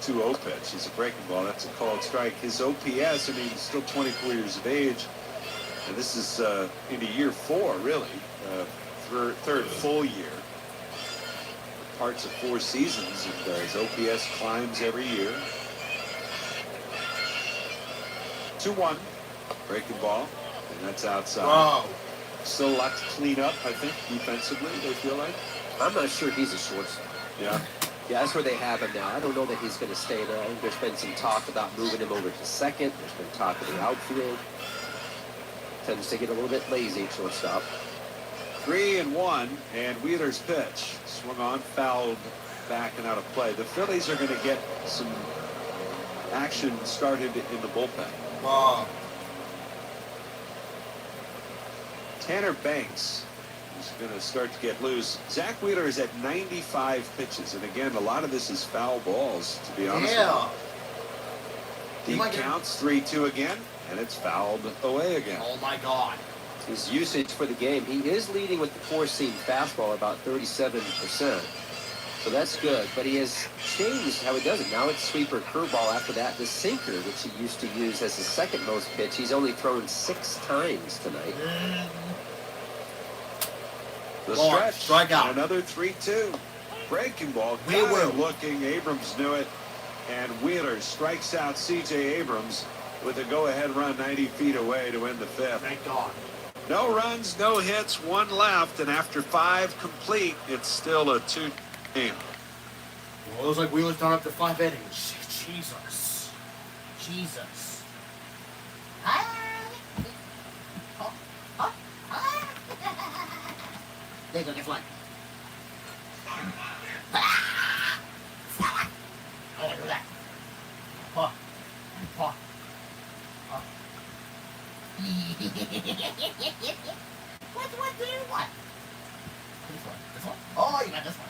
2-0 pitch. He's a breaking ball. That's a called strike. His OPS, I mean, he's still 24 years of age, and this is into year 4, really. Third full year. Parts of 4 seasons, and his OPS climbs every year. 2-1. Breaking ball, and that's outside. Wow. Still a lot to clean up, I think, defensively, they feel like. I'm not sure he's a shortstop. Yeah. Yeah, that's where they have him now. I don't know that he's going to stay there. There's been some talk about moving him over to second. There's been talk of the outfield. Tends to get a little bit lazy at shortstop. 3-1, and Wheeler's pitch. Swung on, fouled back and out of play. The Phillies are going to get some action started in the bullpen. Wow. Tanner Banks is going to start to get loose. Zach Wheeler is at 95 pitches, and again, a lot of this is foul balls, to be honest Yeah. with you. Deep counts, 3-2 again, and it's fouled away again. Oh my God. His usage for the game, he is leading with the four-seam fastball about 37%. So that's good, but he has changed how he does it. Now it's sweeper curveball. After that, the sinker, which he used to use as his second most pitch, he's only thrown 6 times tonight. The Lord, stretch, strike out. and another 3-2. Breaking ball, Wheeler. good looking. Abrams knew it, and Wheeler strikes out C.J. Abrams with a go-ahead run 90 feet away to end the 5th. Thank God. No runs, no hits, 1 left, and after 5 complete, it's still a 2 game. Well, it looks like Wheeler's done up to 5 innings. Jesus. Jesus. There you go, guess what? Oh, look at that. Huh. Huh. Huh. What do you want? This one. This one? Oh, you got this one.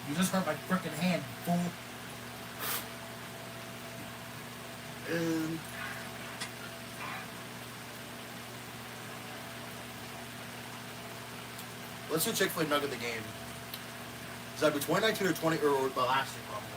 You just hurt my frickin' hand, fool. Let's do Chick-fil-A nugget the game. Is that 2019 or 20 or the last year probably?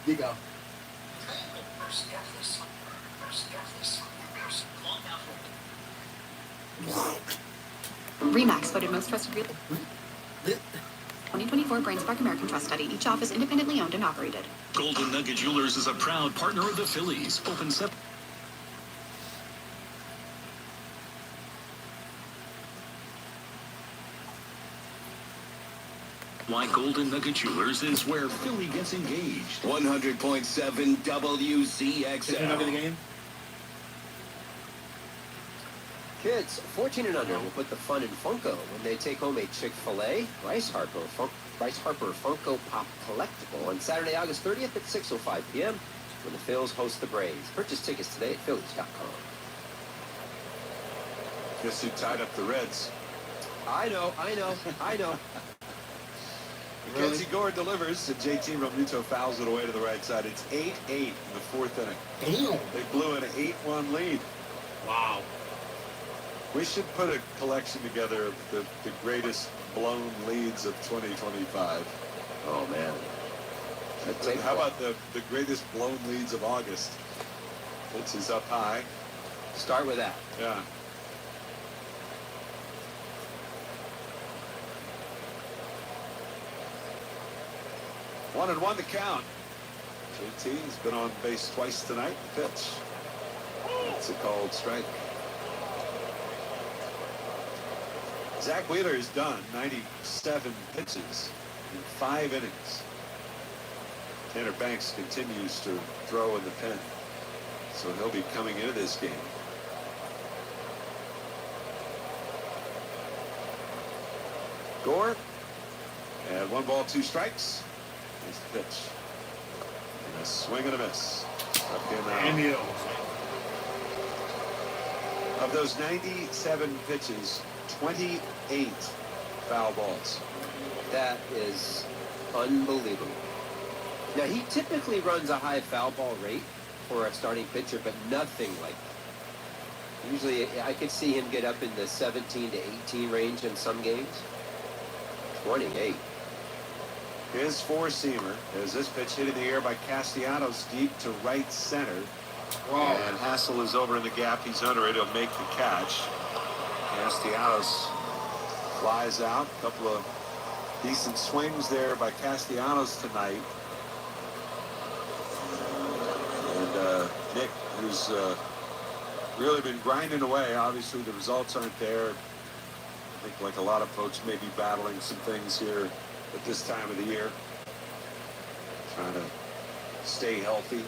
You go. Remax voted most trusted real 2024 BrainSpark American Trust Study. Each office independently owned and operated. Golden Nugget Jewelers is a proud partner of the Phillies. Open 7. Why Golden Nugget Jewelers is where Philly gets engaged. 100.7 Chicken nugget the WCXL. game? Kids 14 and under will put the fun in Funko when they take home a Chick-fil-A Bryce Harper Funko Pop collectible on Saturday, August 30th at 6:05 p.m. when the Phils host the Braves. Purchase tickets today at Phillies.com. Guess who tied up the Reds? I know. Mackenzie Gore delivers, and JT Realmuto fouls it away to the right side. It's 8-8 in the 4th inning. Damn. They blew an 8-1 lead. Wow. We should put a collection together of the greatest blown leads of 2025. Oh, man. How about the greatest blown leads of August? Which is up high. Start with that. Yeah. One and one to count. JT has been on base twice tonight. Pitch. It's a called strike. Zach Wheeler is done 97 pitches in 5 innings. Tanner Banks continues to throw in the pen, so he'll be coming into this game. Gore, and 1 ball, 2 strikes. Here's the pitch. And a swing and a miss. Up in, Damn you. Of those 97 pitches, 28 foul balls. That is unbelievable. Now, he typically runs a high foul ball rate for a starting pitcher, but nothing like that. Usually, I could see him get up in the 17 to 18 range in some games. 28. His four-seamer as this pitch hit in the air by Castellanos deep to right center. Wow. And Hassel is over in the gap. He's under it. He'll make the catch. Castellanos flies out. A couple of decent swings there by Castellanos tonight. And Nick, who's really been grinding away. Obviously, the results aren't there. I think, like a lot of folks, may be battling some things here at this time of the year. Trying to stay healthy.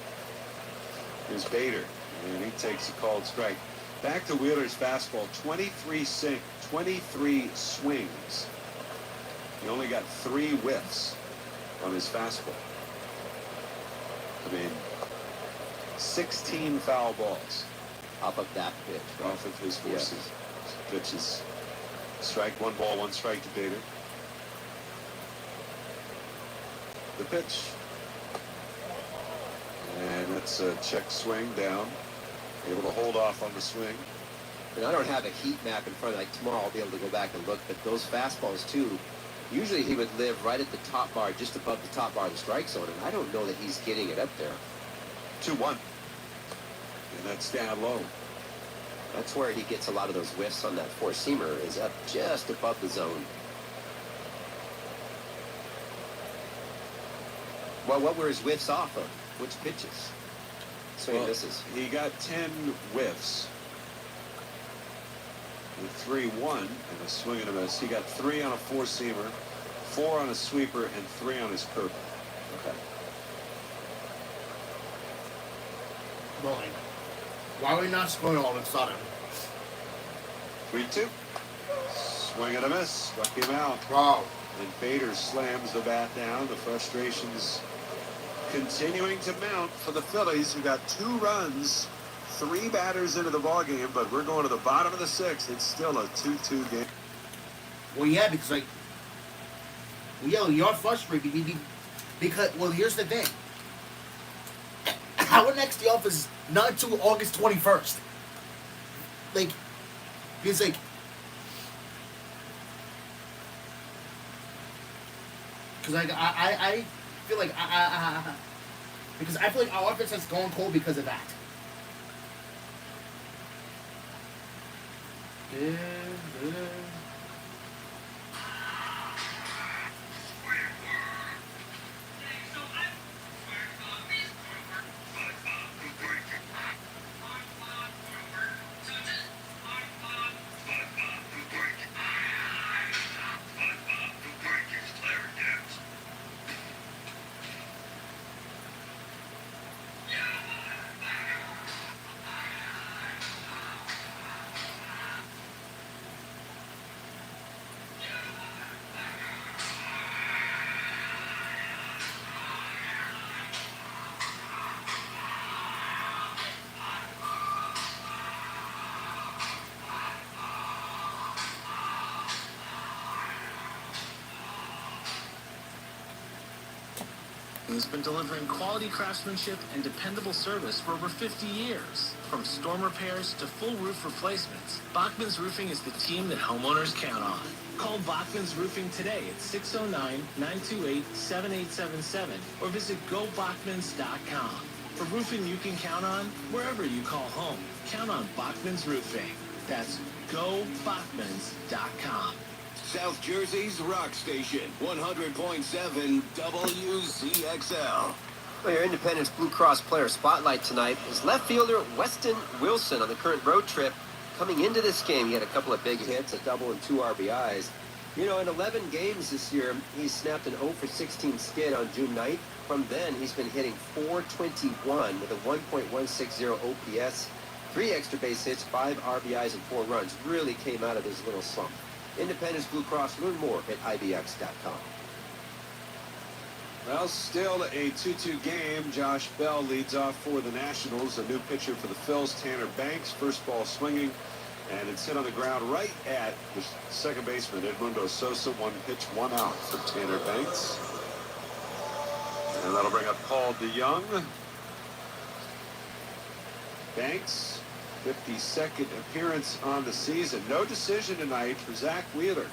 Here's Bader, and he takes a called strike. Back to Wheeler's fastball, 23 swings. He only got 3 whiffs on his fastball. I mean, 16 foul balls Off of that pitch. Right? off of his Yes. forces. Pitches. Strike, 1 ball, 1 strike to Bader. The pitch. And that's a check swing down. Able to hold off on the swing. And I don't have a heat map in front of me. Like tomorrow I'll be able to go back and look, but those fastballs too, usually he would live right at the top bar, just above the top bar of the strike zone, and I don't know that he's getting it up there. 2-1. And that's down low. That's where he gets a lot of those whiffs on that four-seamer, is up just above the zone. Well, what were his whiffs off of? Which pitches? Swing and misses. He got 10 whiffs. With 3-1 and a swing and a miss. He got 3 on a four-seamer, 4 on a sweeper, and 3 on his curve. Okay. Rolling. Why are we not scoring all of a sudden? 3-2. Swing and a miss. Struck him out. Wow. And Bader slams the bat down. The frustrations continuing to mount for the Phillies, who got 2 runs, 3 batters into the ballgame, but we're going to the bottom of the 6th. It's still a 2-2 game. Well, yeah, because like, well, yo, you're frustrated because, well, here's the thing. Our next day off is not until August 21st. Like, it's like, because like I feel like because I feel like our offense has gone cold because of that. Has been delivering quality craftsmanship and dependable service for over 50 years. From storm repairs to full roof replacements, Bachman's Roofing is the team that homeowners count on. Call Bachman's Roofing today at 609-928-7877 or visit GoBachmans.com. For roofing you can count on wherever you call home. Count on Bachman's Roofing. That's GoBachmans.com. South Jersey's rock station, 100.7 WZXL. Well, your Independence Blue Cross player spotlight tonight is left fielder Weston Wilson on the current road trip. Coming into this game, he had a couple of big hits, a double and 2 RBIs. You know, in 11 games this year, he's snapped an 0 for 16 skid on June 9th. From then, he's been hitting .421 with a 1.160 OPS, 3 extra base hits, 5 RBIs, and 4 runs. Really came out of his little slump. Independence Blue Cross. Learn more at IBX.com. Well, still a 2-2 game. Josh Bell leads off for the Nationals. A new pitcher for the Phils, Tanner Banks. First ball swinging, and it's hit on the ground right at the second baseman, Edmundo Sosa. 1 pitch, 1 out for Tanner Banks. And that'll bring up Paul DeYoung. Banks, 52nd appearance on the season. No decision tonight for Zach Wheeler.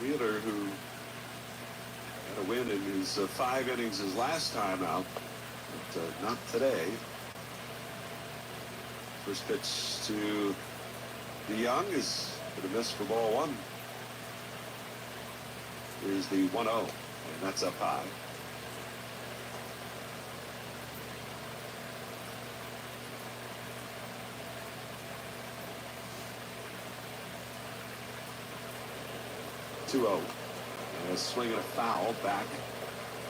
Wheeler, who had a win in his 5 innings his last time out, but not today. First pitch to DeYoung is going to miss for ball one. Here's the 1-0, and that's up high. And a swing and a foul back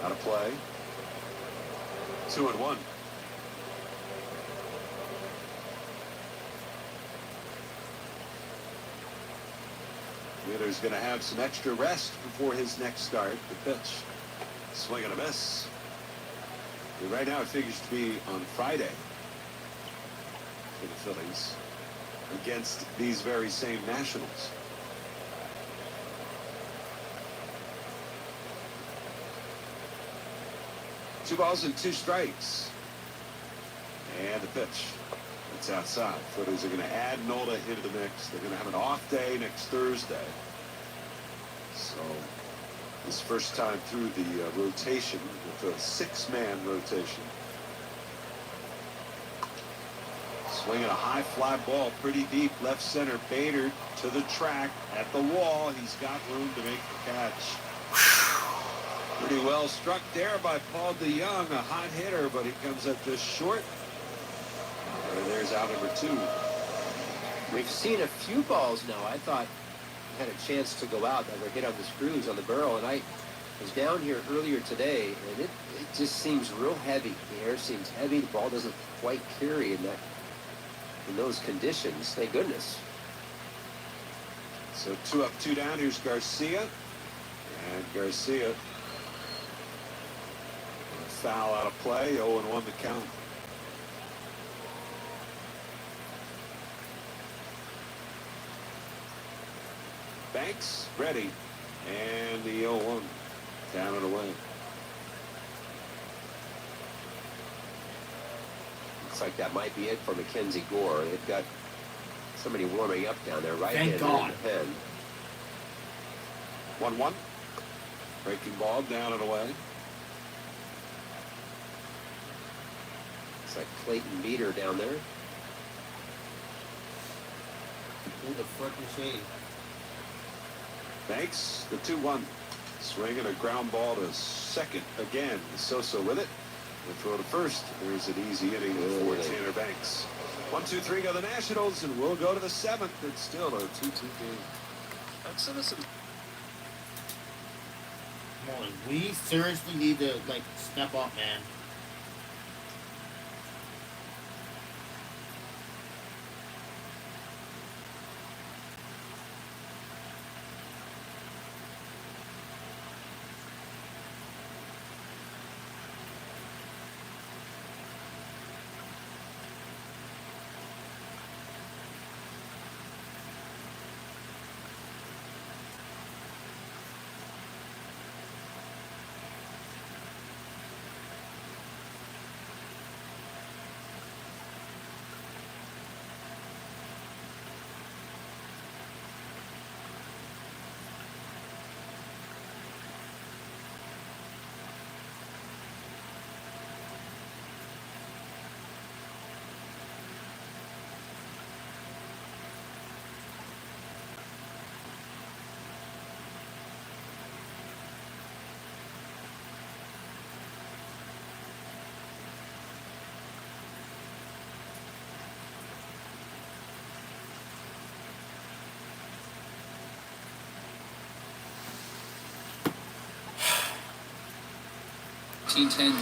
out of play. 2-1. Wheeler's going to have some extra rest before his next start. The pitch, swing and a miss. And right now it figures to be on Friday for the Phillies against these very same Nationals. 2 balls and 2 strikes. And the pitch. It's outside. Phillies are going to add Nola into the mix. They're going to have an off day next Thursday. So this first time through the rotation with a 6-man rotation. Swinging a high fly ball pretty deep left center. Bader to the track at the wall. He's got room to make the catch. Pretty well struck there by Paul DeYoung, a hot hitter, but he comes up just short. And there's out number 2. We've seen a few balls now. I thought had a chance to go out that were hit on the screws on the barrel, and I was down here earlier today, and it just seems real heavy. The air seems heavy. The ball doesn't quite carry in those conditions. Thank goodness. So 2 up, 2 down. Here's Garcia, and Garcia. Foul out of play, 0-1 the count. Banks ready, and the 0-1 down and away. Looks like that might be it for Mackenzie Gore. They've got somebody warming up down there, right Thank God. in the pen. 1-1. Breaking ball down and away. It's like Clayton Meter down there. Who the fuck is he? Banks, the 2-1. Swinging a ground ball to second again. Sosa with it. The throw to first. There's an easy inning for Tanner Banks. 1-2-3 go the Nationals, and we'll go to the 7th. It's still a 2-2 game. That's innocent. Come on, we seriously need to step up, man.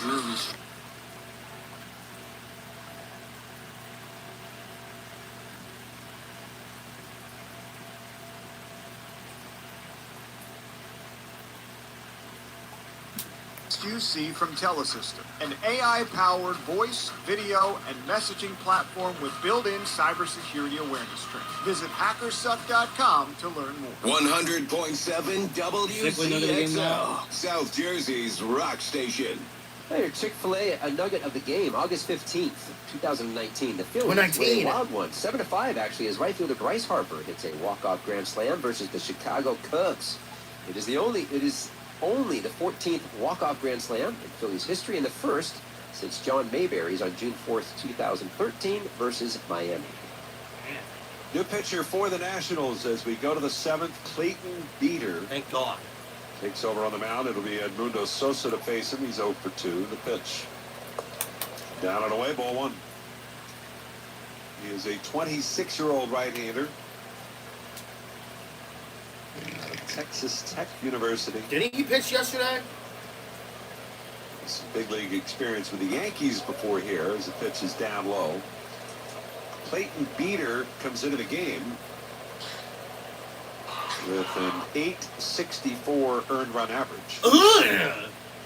Drury. QC from Telesystem, an AI-powered voice, video, and messaging platform with built-in cybersecurity awareness training. Visit hackersuck.com to learn more. 100.7 WCXL, South Jersey's rock station. Hey, Chick-fil-A, a nugget of the game, August 15th, 2019. The Phillies 2019. were a wild one. 7-5, actually, as right fielder Bryce Harper hits a walk-off grand slam versus the Chicago Cubs. It is only the 14th walk-off grand slam in Phillies history and the first since John Mayberry's on June 4th, 2013 versus Miami. New pitcher for the Nationals as we go to the 7th. Clayton Beeter Thank God. takes over on the mound. It'll be Edmundo Sosa to face him. He's 0 for 2. The pitch. Down and away, ball 1. He is a 26-year-old right-hander. Texas Tech University. Didn't he pitch yesterday? Some big league experience with the Yankees before here as the pitch is down low. Clayton Beeter comes into the game with an 864 earned run average.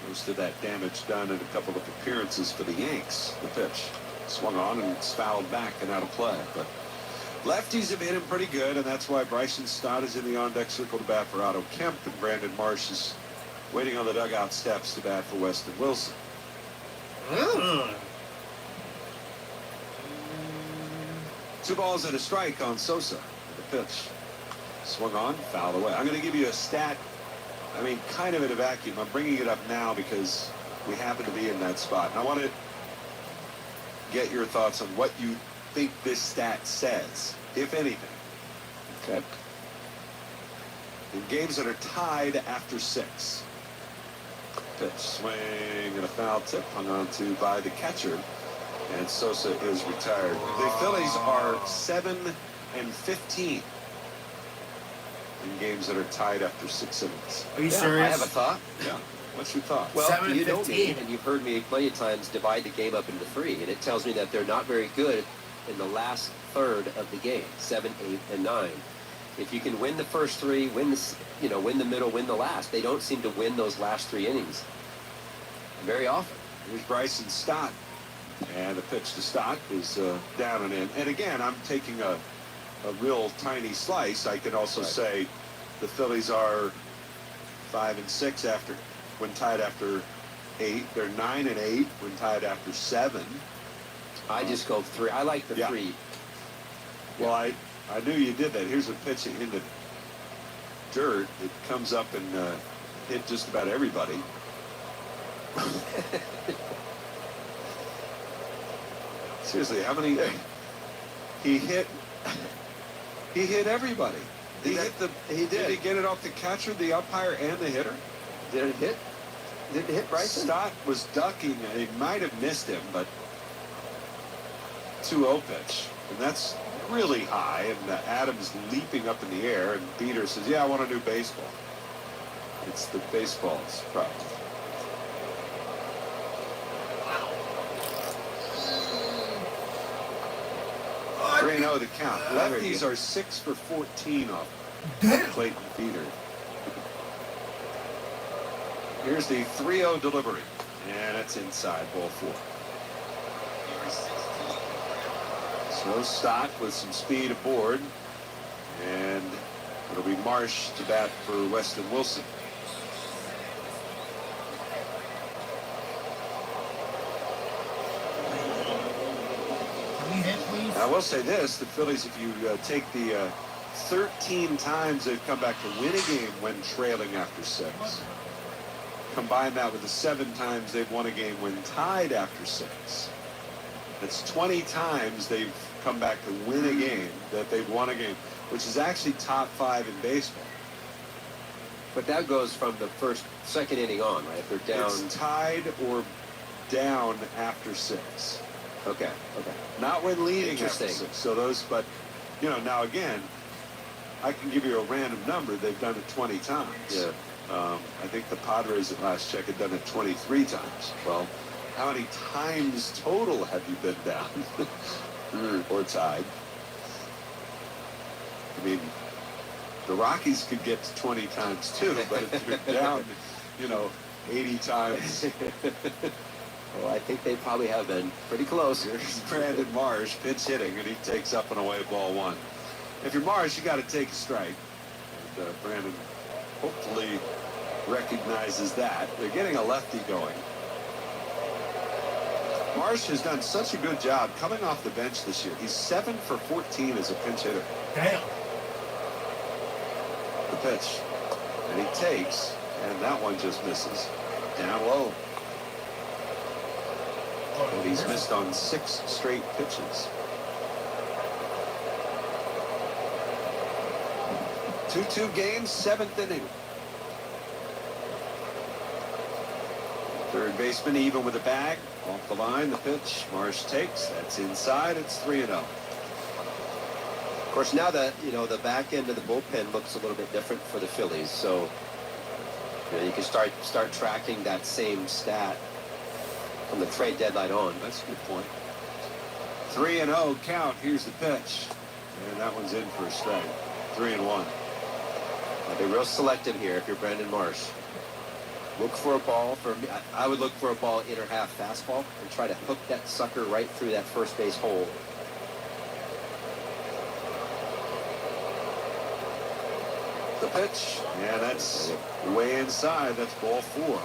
Most of that damage done in a couple of appearances for the Yanks. The pitch swung on and it's fouled back and out of play. But lefties have hit him pretty good, and that's why Bryson Stott is in the on-deck circle to bat for Otto Kemp, and Brandon Marsh is waiting on the dugout steps to bat for Weston Wilson. 2 balls and a strike on Sosa. The pitch swung on, fouled away. I'm going to give you a stat, I mean, kind of in a vacuum. I'm bringing it up now because we happen to be in that spot. And I want to get your thoughts on what you think this stat says, if anything. Okay. In games that are tied after 6. Pitch, swing, and a foul tip hung on to by the catcher. And Sosa is retired. The Phillies are 7-15 in games that are tied after 6 innings. Are you serious? I have a thought. Yeah. What's your thought? Well, you know me, and you've heard me plenty of times divide the game up into 3, and it tells me that they're not very good in the last third of the game, 7, 8, and 9. If you can win the first 3, win the middle, win the last. They don't seem to win those last 3 innings very often. Here's Bryson Stott. And the pitch to Stott is down and in. And again, I'm taking a real tiny slice. I can also say the Phillies are 5-6 after when tied after 8. They're 9-8 when tied after 7. I just go 3. I like the 3. Well, I knew you did that. Here's a pitch in the dirt. It comes up and hit just about everybody. Seriously, how many? He hit everybody. He did he get it off the catcher, the umpire, and the hitter? Did it hit? Did it hit Bryson? Stott was ducking. He might have missed him, but 2-0 pitch, and that's really high. And Adams leaping up in the air, and Beeter says, "Yeah, I want a new baseball." It's the baseball's problem. 3-0 the count. Lefties are 6 for 14 off Clayton Beeter. Here's the 3-0 delivery, and it's inside, ball 4. So Stott with some speed aboard, and it'll be Marsh to bat for Weston Wilson. I will say this, the Phillies, if you take the 13 times they've come back to win a game when trailing after 6, combine that with the 7 times they've won a game when tied after 6, that's 20 times they've come back to win a game that they've won a game, which is actually top 5 in baseball. But that goes from the second inning on, right? If they're down. It's tied or down after 6. Okay. Not when leading Interesting. after 6. So those, but, now again, I can give you a random number. They've done it 20 times. Yeah. I think the Padres at last check had done it 23 times. Well, how many times total have you been down or tied? I mean, the Rockies could get to 20 times too, but if you're down, 80 times. Well, I think they probably have been pretty close. Here's Brandon Marsh, pitch hitting, and he takes up and away ball 1. If you're Marsh, you got to take a strike. And, Brandon hopefully recognizes that. They're getting a lefty going. Marsh has done such a good job coming off the bench this year. He's 7 for 14 as a pinch hitter. Damn. The pitch, and he takes, and that one just misses. Down low. And he's missed on 6 straight pitches. 2-2 game, 7th inning. Third baseman even with a bag. Off the line, the pitch. Marsh takes. That's inside. It's 3-0. Of course, now that the back end of the bullpen looks a little bit different for the Phillies, so you can start tracking that same stat from the trade deadline on. That's a good point. 3-0 count. Here's the pitch, and that one's in for a strike. 3-1. Be real selective here if you're Brandon Marsh. Look for a ball. I would look for a ball inner half fastball and try to hook that sucker right through that first base hole. The pitch, and that's way inside. That's ball 4.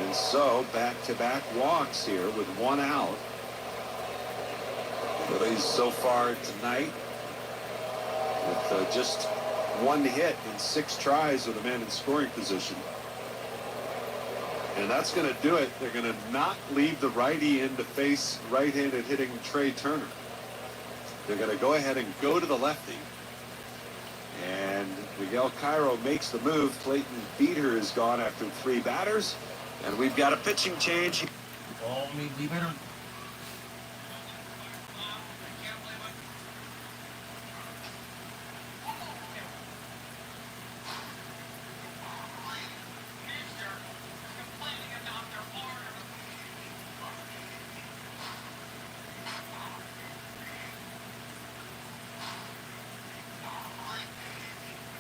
And so back-to-back walks here with 1 out. Phillies so far tonight with just 1 hit in 6 tries with a man in scoring position. And that's going to do it. They're going to not leave the righty in to face right-handed hitting Trey Turner. They're going to go ahead and go to the lefty. And Miguel Cairo makes the move. Clayton Beater is gone after 3 batters. And we've got a pitching change. Oh, we better.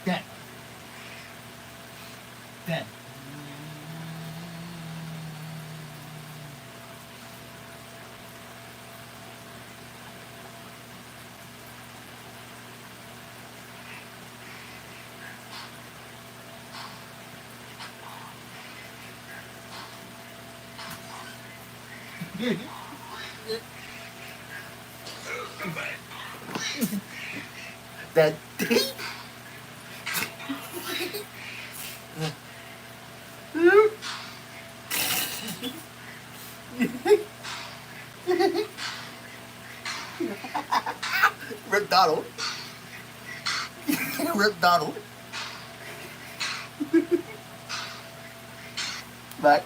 Dead. Dead. That Rip Donald. Rip Donald. Back.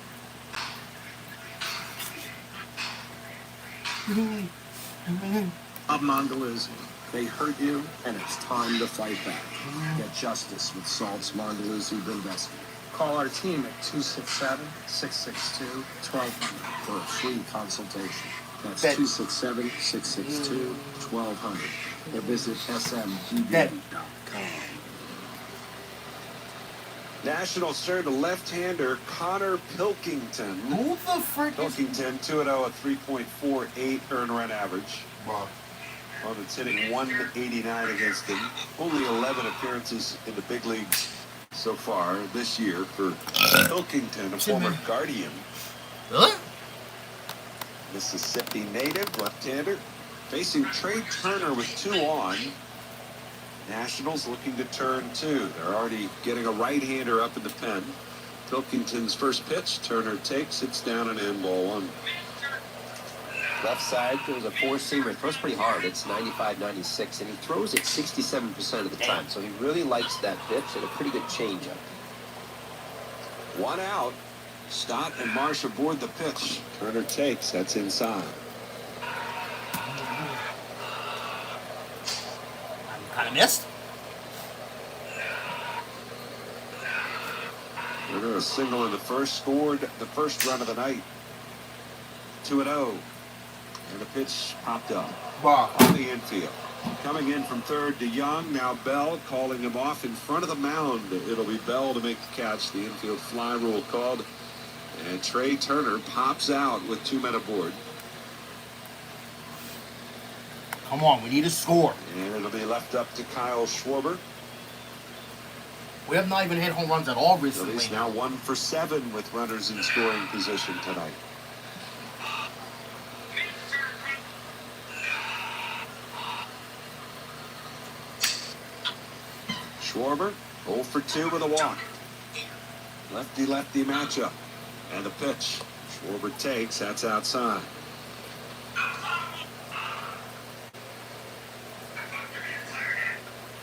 Bob Mondelez, they hurt you, and it's time to fight back. Get justice with Salt's Mondelez Investment. Call our team at 267-662-1200 for a free consultation. That's 267-662-1200. Or visit smgb.com. Nationals turn to left-hander Connor Pilkington. Who the frick is Pilkington 2-0 at 3.48 earned run average. Wow. Well, it's hitting 189 against him. Only 11 appearances in the big leagues so far this year for Pilkington, a former Guardian. Really? Mississippi native, left-hander, facing Trey Turner with 2 on. Nationals looking to turn 2. They're already getting a right-hander up in the pen. Pilkington's first pitch, Turner takes, it's down and in, ball 1. Left side, throws a 4-seamer. Throws pretty hard. It's 95-96, and he throws it 67% of the time. So he really likes that pitch and a pretty good changeup. 1 out. Stott and Marsh aboard the pitch. Turner takes, that's inside. Kind of missed. Turner a single in the first, scored the first run of the night. 2-0. And the pitch popped up on the infield. Coming in from third to Young. Now Bell calling him off in front of the mound. It'll be Bell to make the catch. The infield fly rule called. And Trey Turner pops out with 2 men aboard. Come on, we need a score. And it'll be left up to Kyle Schwarber. We have not even hit home runs at all recently. Phillies now 1 for 7 with runners in scoring position tonight. Schwarber 0 for 2 with a walk. Lefty-lefty matchup. And the pitch. Schwarber takes. That's outside.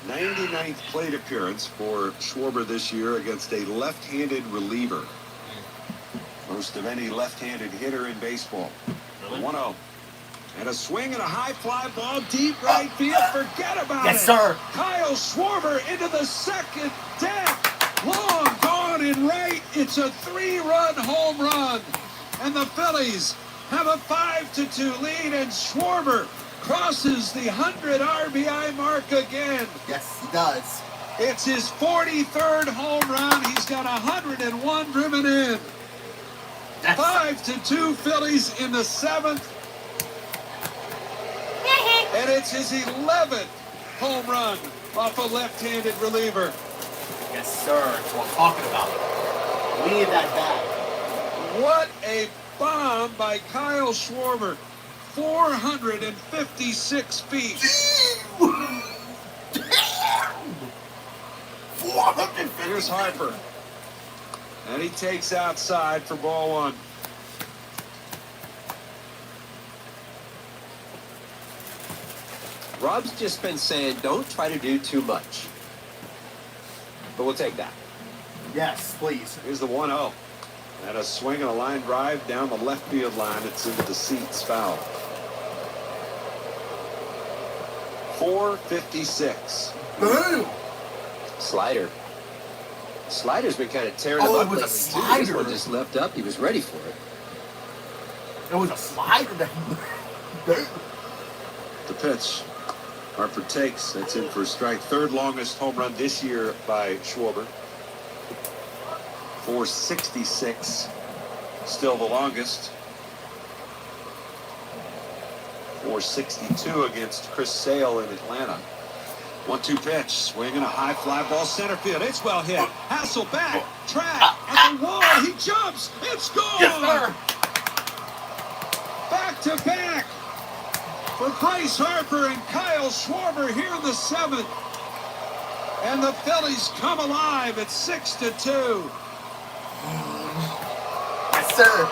99th plate appearance for Schwarber this year against a left-handed reliever. Most of any left-handed hitter in baseball. 1-0. And a swing and a high fly ball deep right field. Forget about it. Yes, sir. Kyle Schwarber into the second deck. Long gone in right. It's a 3-run home run. And the Phillies have a 5-2 lead, and Schwarber crosses the 100 RBI mark again. Yes, he does. It's his 43rd home run. He's got 101 driven in. 5-2 Phillies in the 7th. And it's his 11th home run off a left-handed reliever. Yes, sir. That's what I'm talking about. We need that bad. What a bomb by Kyle Schwarber. 456 feet. 450. Here's Harper. And he takes outside for ball one. Rob's just been saying, don't try to do too much. But we'll take that. Yes, please. Here's the 1-0. And a swing and a line drive down the left field line. It's into the seats, foul. 456. Boom. Slider. Slider's been kind of tearing him Oh, up it was a lately, too. slider. This one just left up. He was ready for it. It was a slider that The pitch. Harper takes. That's in for a strike. Third longest home run this year by Schwarber. 466. Still the longest. 462 against Chris Sale in Atlanta. 1-2 pitch. Swing and a high fly ball center field. It's well hit. Hassel back. Track. At the wall. He jumps. It's gone. Yes, sir. Back to back for Bryce Harper and Kyle Schwarber here in the 7th. And the Phillies come alive at 6-2. Yes, sir.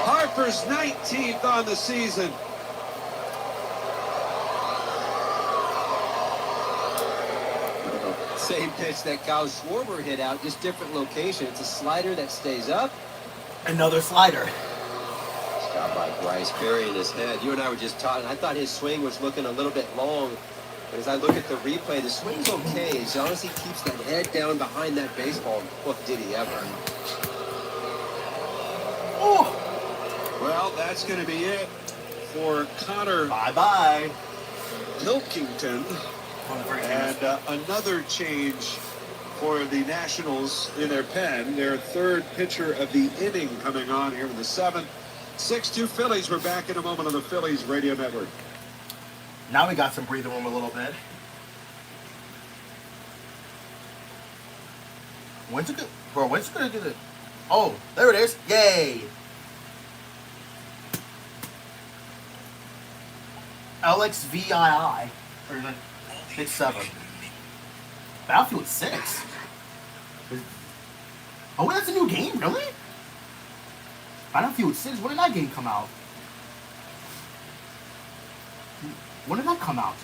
Harper's 19th on the season. Same pitch that Kyle Schwarber hit out, just different location. It's a slider that stays up. Another slider. Shot by Bryce burying his head. You and I were just talking. I thought his swing was looking a little bit long. But as I look at the replay, the swing's okay. As long as he keeps that head down behind that baseball, what did he ever? Oh. Well, that's going to be it for Connor Bye-bye. Pilkington. And another change for the Nationals in their pen. Their third pitcher of the inning coming on here in the 7th. 6-2 Phillies. We're back in a moment on the Phillies Radio Network. Now we got some breathing room a little bit. When's it gonna do the... Oh, there it is. Yay. LXVII. Or 6-7. Battlefield 6. Oh, that's a new game, really? Battlefield 6, when did that game come out? When did that come out?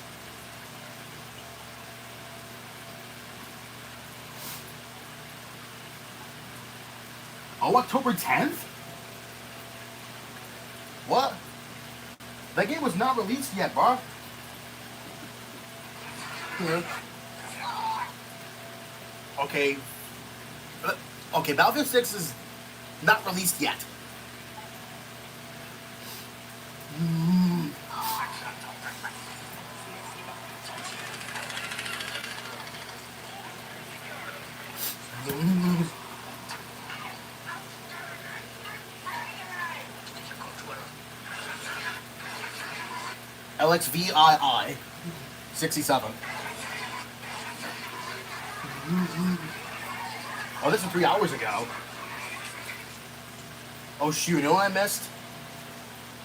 Oh, October 10th? What? That game was not released yet, bro. Okay. Okay, Battlefield 6 is not released yet. LXVII 67. Oh, this was 3 hours ago. Oh shoot, you know what I missed?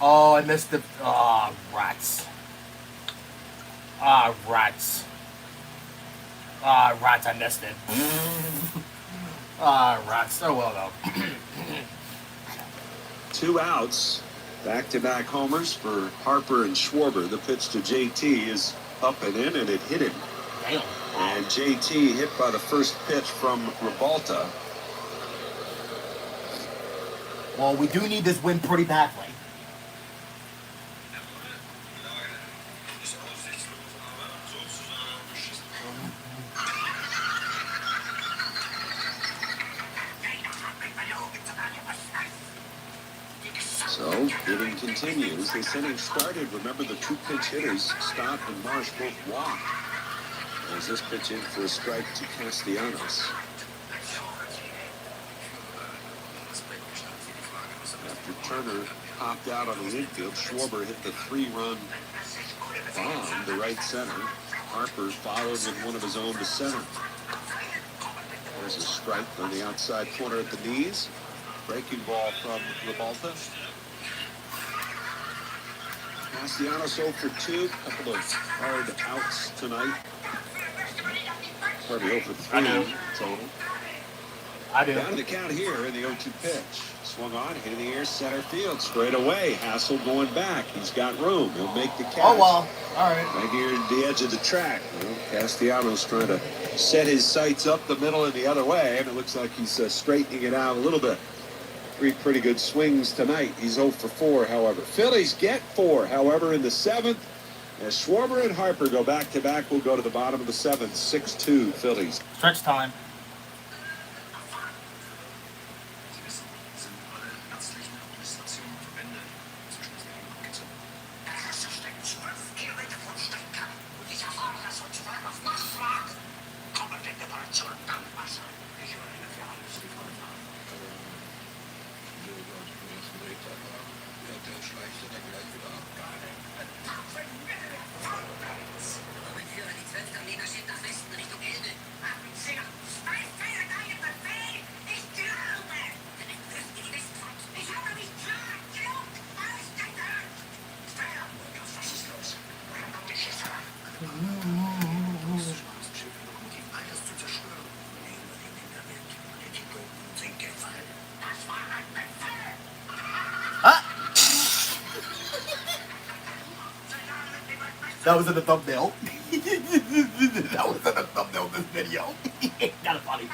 Oh, I missed the... Ah, rats. Ah, rats. Ah, rats, I missed it. Rats. Oh, well, though. 2 outs. Back-to-back homers for Harper and Schwarber. The pitch to JT is up and in, and it hit him. Damn. And JT hit by the first pitch from Rebalta. Well, we do need this win pretty badly. So, hitting continues. This inning started. Remember, the 2 pinch hitters, Stott and Marsh, both walked. As this pitch in for a strike to Castellanos. After Turner popped out on the infield, Schwarber hit the 3-run bomb to right center. Harper followed with one of his own to center. There's a strike on the outside corner at the knees. Breaking ball from Rebalta. Castellanos 0 for 2. Couple of hard outs tonight. Probably 0 for 3 total. I do. Down to the count here in the 0-2 pitch. Swung on, hit in the air, center field, straight away. Hassel going back. He's got room. He'll make the catch. Oh, well. All right. Right here at the edge of the track. Well, Castellanos trying to set his sights up the middle and the other way, and it looks like he's straightening it out a little bit. 3 pretty good swings tonight. He's 0 for 4, however. Phillies get 4, however, in the 7th. As Schwarber and Harper go back-to-back, we'll go to the bottom of the 7th. 6-2 Phillies. Stretch time. That was in the thumbnail. That was in the thumbnail of this video. Kind of funny.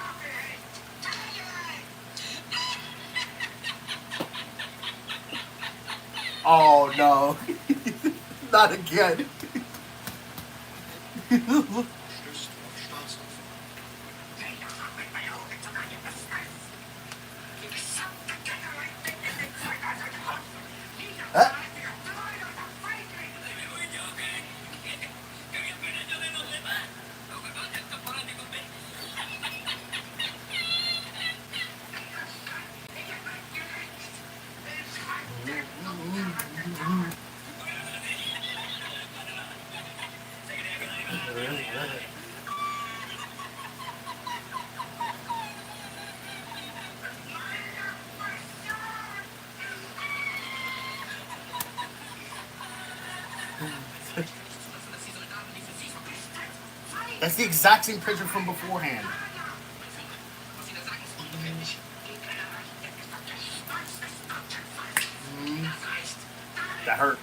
Oh no. Not again. That's the exact same picture from beforehand. That hurt.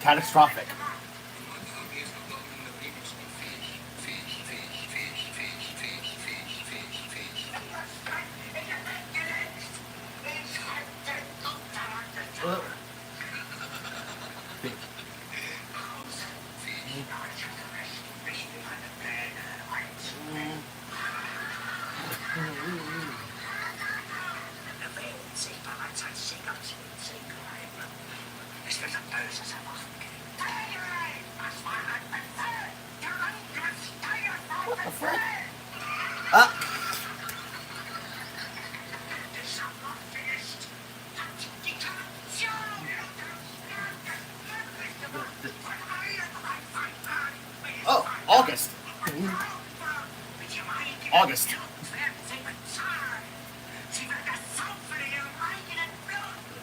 Catastrophic.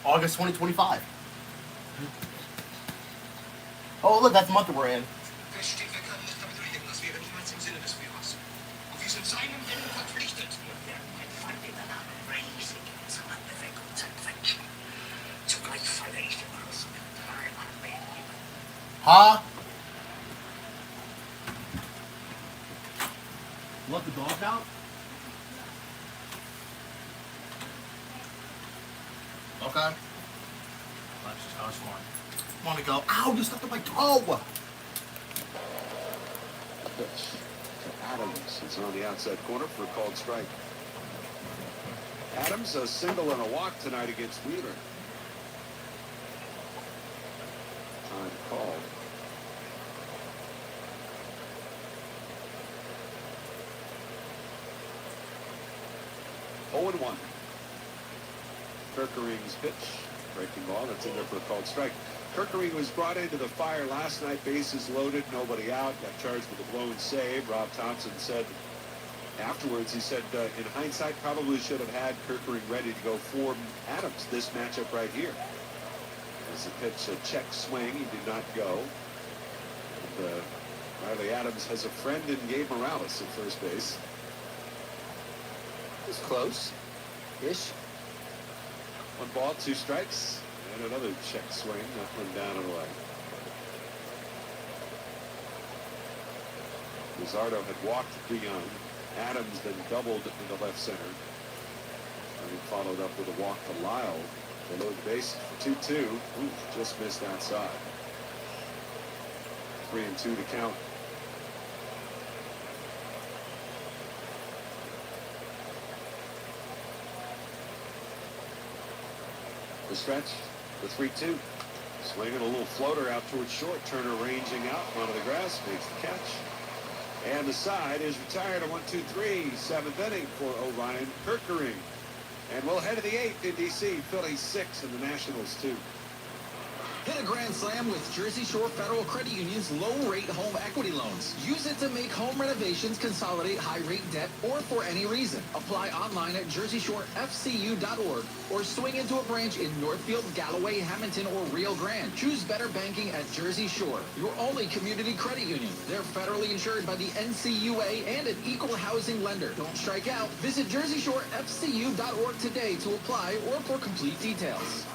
August 2025. Oh, look, that's the month that we're in. Versteht, wir können nicht damit reden, das wäre niemals im Sinne des Führers. Und wir sind seinem Willen verpflichtet. Wir werden ein Feind in der Name riesig zur Bewegung zerquetschen. Zugleich falle ich den großen Teil an Berlin. Huh? Let the dog out? Okay. That's just how it's fun. Want to go? Ow, you stepped on my toe! Pitch to Adams. It's on the outside corner for a called strike. Adams, a single and a walk tonight against Wheeler. Time called. Oh and 1. Kirkering's pitch. Breaking ball. That's in there for a called strike. Kirkering was brought into the fire last night. Bases loaded. Nobody out. Got charged with a blown save. Rob Thompson said afterwards, he said, in hindsight, probably should have had Kirkering ready to go for Adams. This matchup right here. As the pitch, a check swing. He did not go. And, Riley Adams has a friend in Gabe Morales at first base. It's close. Ish. 1 ball, 2 strikes. And another check swing. That one down and away. Luzardo had walked DeYoung. Adams then doubled into left center. And he followed up with a walk to Lyle. Below the base for 2-2. Just missed outside. 3-2 to count. The stretch, the 3-2. Swinging a little floater out towards short. Turner ranging out onto the grass, makes the catch. And the side is retired. A 1-2-3, 7th inning for Orion Kirkering. And we'll head to the 8th in D.C. Phillies 6 and the Nationals 2. Hit a grand slam with Jersey Shore Federal Credit Union's low-rate home equity loans. Use it to make home renovations, consolidate high-rate debt, or for any reason. Apply online at jerseyshorefcu.org or swing into a branch in Northfield, Galloway, Hamilton, or Rio Grande. Choose better banking at Jersey Shore, your only community credit union. They're federally insured by the NCUA and an equal housing lender. Don't strike out. Visit jerseyshorefcu.org today to apply or for complete details.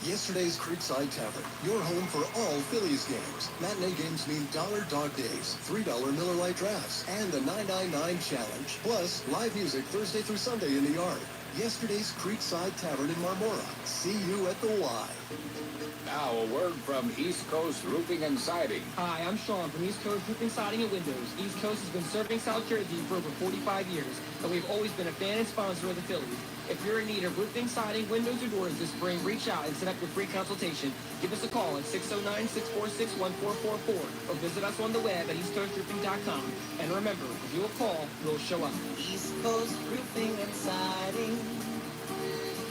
Yesterday's Creekside Tavern, your home for all Phillies games. Matinee games mean $1 dog days, $3 Miller Lite drafts, and the 999 challenge. Plus, live music Thursday through Sunday in the yard. Yesterday's Creekside Tavern in Marmora. See you at the Y. Now a word from East Coast Roofing and Siding. Hi, I'm Sean from East Coast Roofing, Siding, and Windows. East Coast has been serving South Jersey for over 45 years, and we've always been a fan and sponsor of the Phillies. If you're in need of roofing, siding, windows, or doors this spring, reach out and set up your free consultation. Give us a call at 609-646-1444 or visit us on the web at eastcoastroofing.com. And remember, if you'll call, we'll show up. East Coast Roofing and Siding.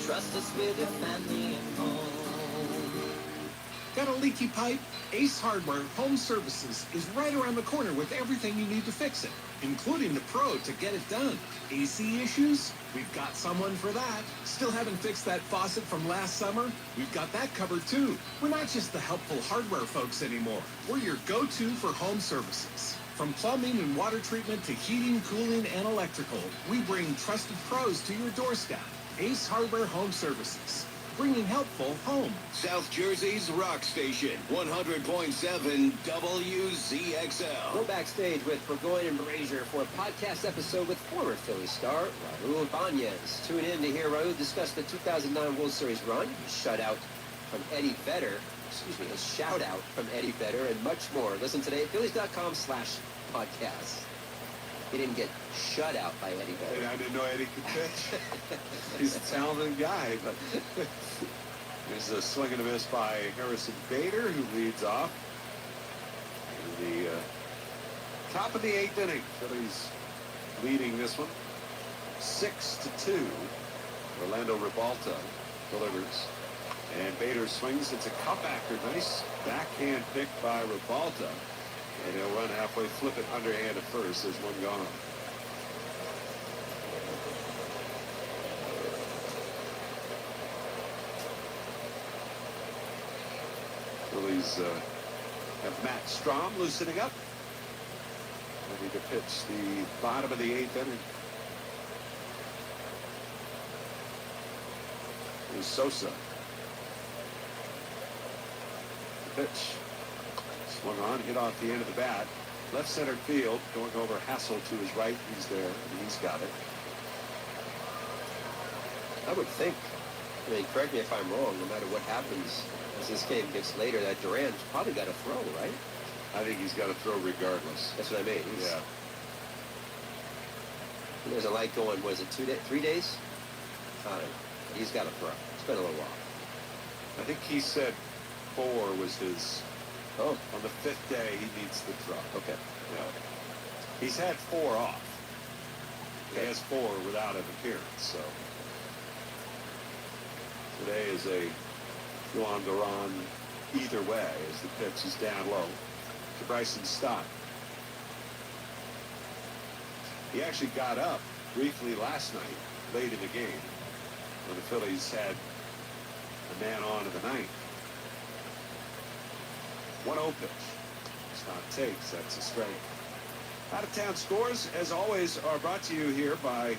Trust us with your family and home. Got a leaky pipe? Ace Hardware Home Services is right around the corner with everything you need to fix it, including the pro to get it done. AC issues? We've got someone for that. Still haven't fixed that faucet from last summer? We've got that covered too. We're not just the helpful hardware folks anymore. We're your go-to for home services. From plumbing and water treatment to heating, cooling, and electrical, we bring trusted pros to your doorstep. Ace Hardware Home Services. Bringing helpful home. South Jersey's rock station, 100.7 WZXL. We're backstage with Burgoyne and Brazier for a podcast episode with former Phillies star Raul Ibanez. Tune in to hear Raul discuss the 2009 World Series run, a shutout from Eddie Vedder, a shout out from Eddie Vedder, and much more. Listen today at Phillies.com/podcast. He didn't get shut out by Eddie Vedder. I didn't know Eddie could pitch. He's a talented guy, but there's a swing and a miss by Harrison Bader, who leads off. In the top of the 8th inning, Phillies leading this one 6-2. Orlando Ribalta delivers. And Bader swings. It's a cutbacker. Nice backhand pick by Ribalta. And he'll run halfway, flip it underhand at first. There's one gone. Phillies have Matt Strom loosening up. Ready to pitch the bottom of the 8th inning. Here's Sosa. The pitch. Swung on, hit off the end of the bat. Left center field, going over Hassel to his right. He's there, and he's got it. I would think, I mean, correct me if I'm wrong, no matter what happens as this game gets later, that Duran's probably got to throw, right? I think he's got to throw regardless. That's what I mean. Yeah. There's a light going, was it 3 days? He's got to throw. It's been a little while. I think he said 4 was his. Oh. On the 5th day, he needs to throw. Okay. Yeah. He's had 4 off. He has 4 without an appearance, so. Today is a Juan Duran either way as the pitch is down low to Bryson Stott. He actually got up briefly last night, late in the game, when the Phillies had a man on in the 9th. 1-0 pitch. Stott takes. That's a strike. Out-of-town scores, as always, are brought to you here by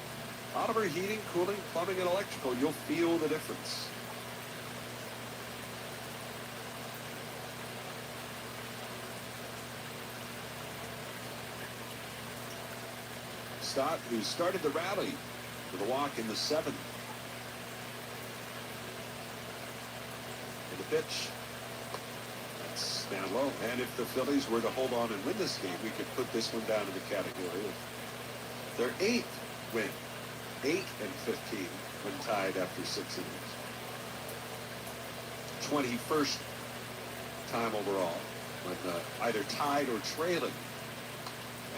Oliver Heating, Cooling, Plumbing, and Electrical. You'll feel the difference. Stott, who started the rally with a walk in the 7th. And the pitch. That's down low. And if the Phillies were to hold on and win this game, we could put this one down in the category of their 8th win. 8-15 when tied after 6 innings. 21st time overall when either tied or trailing.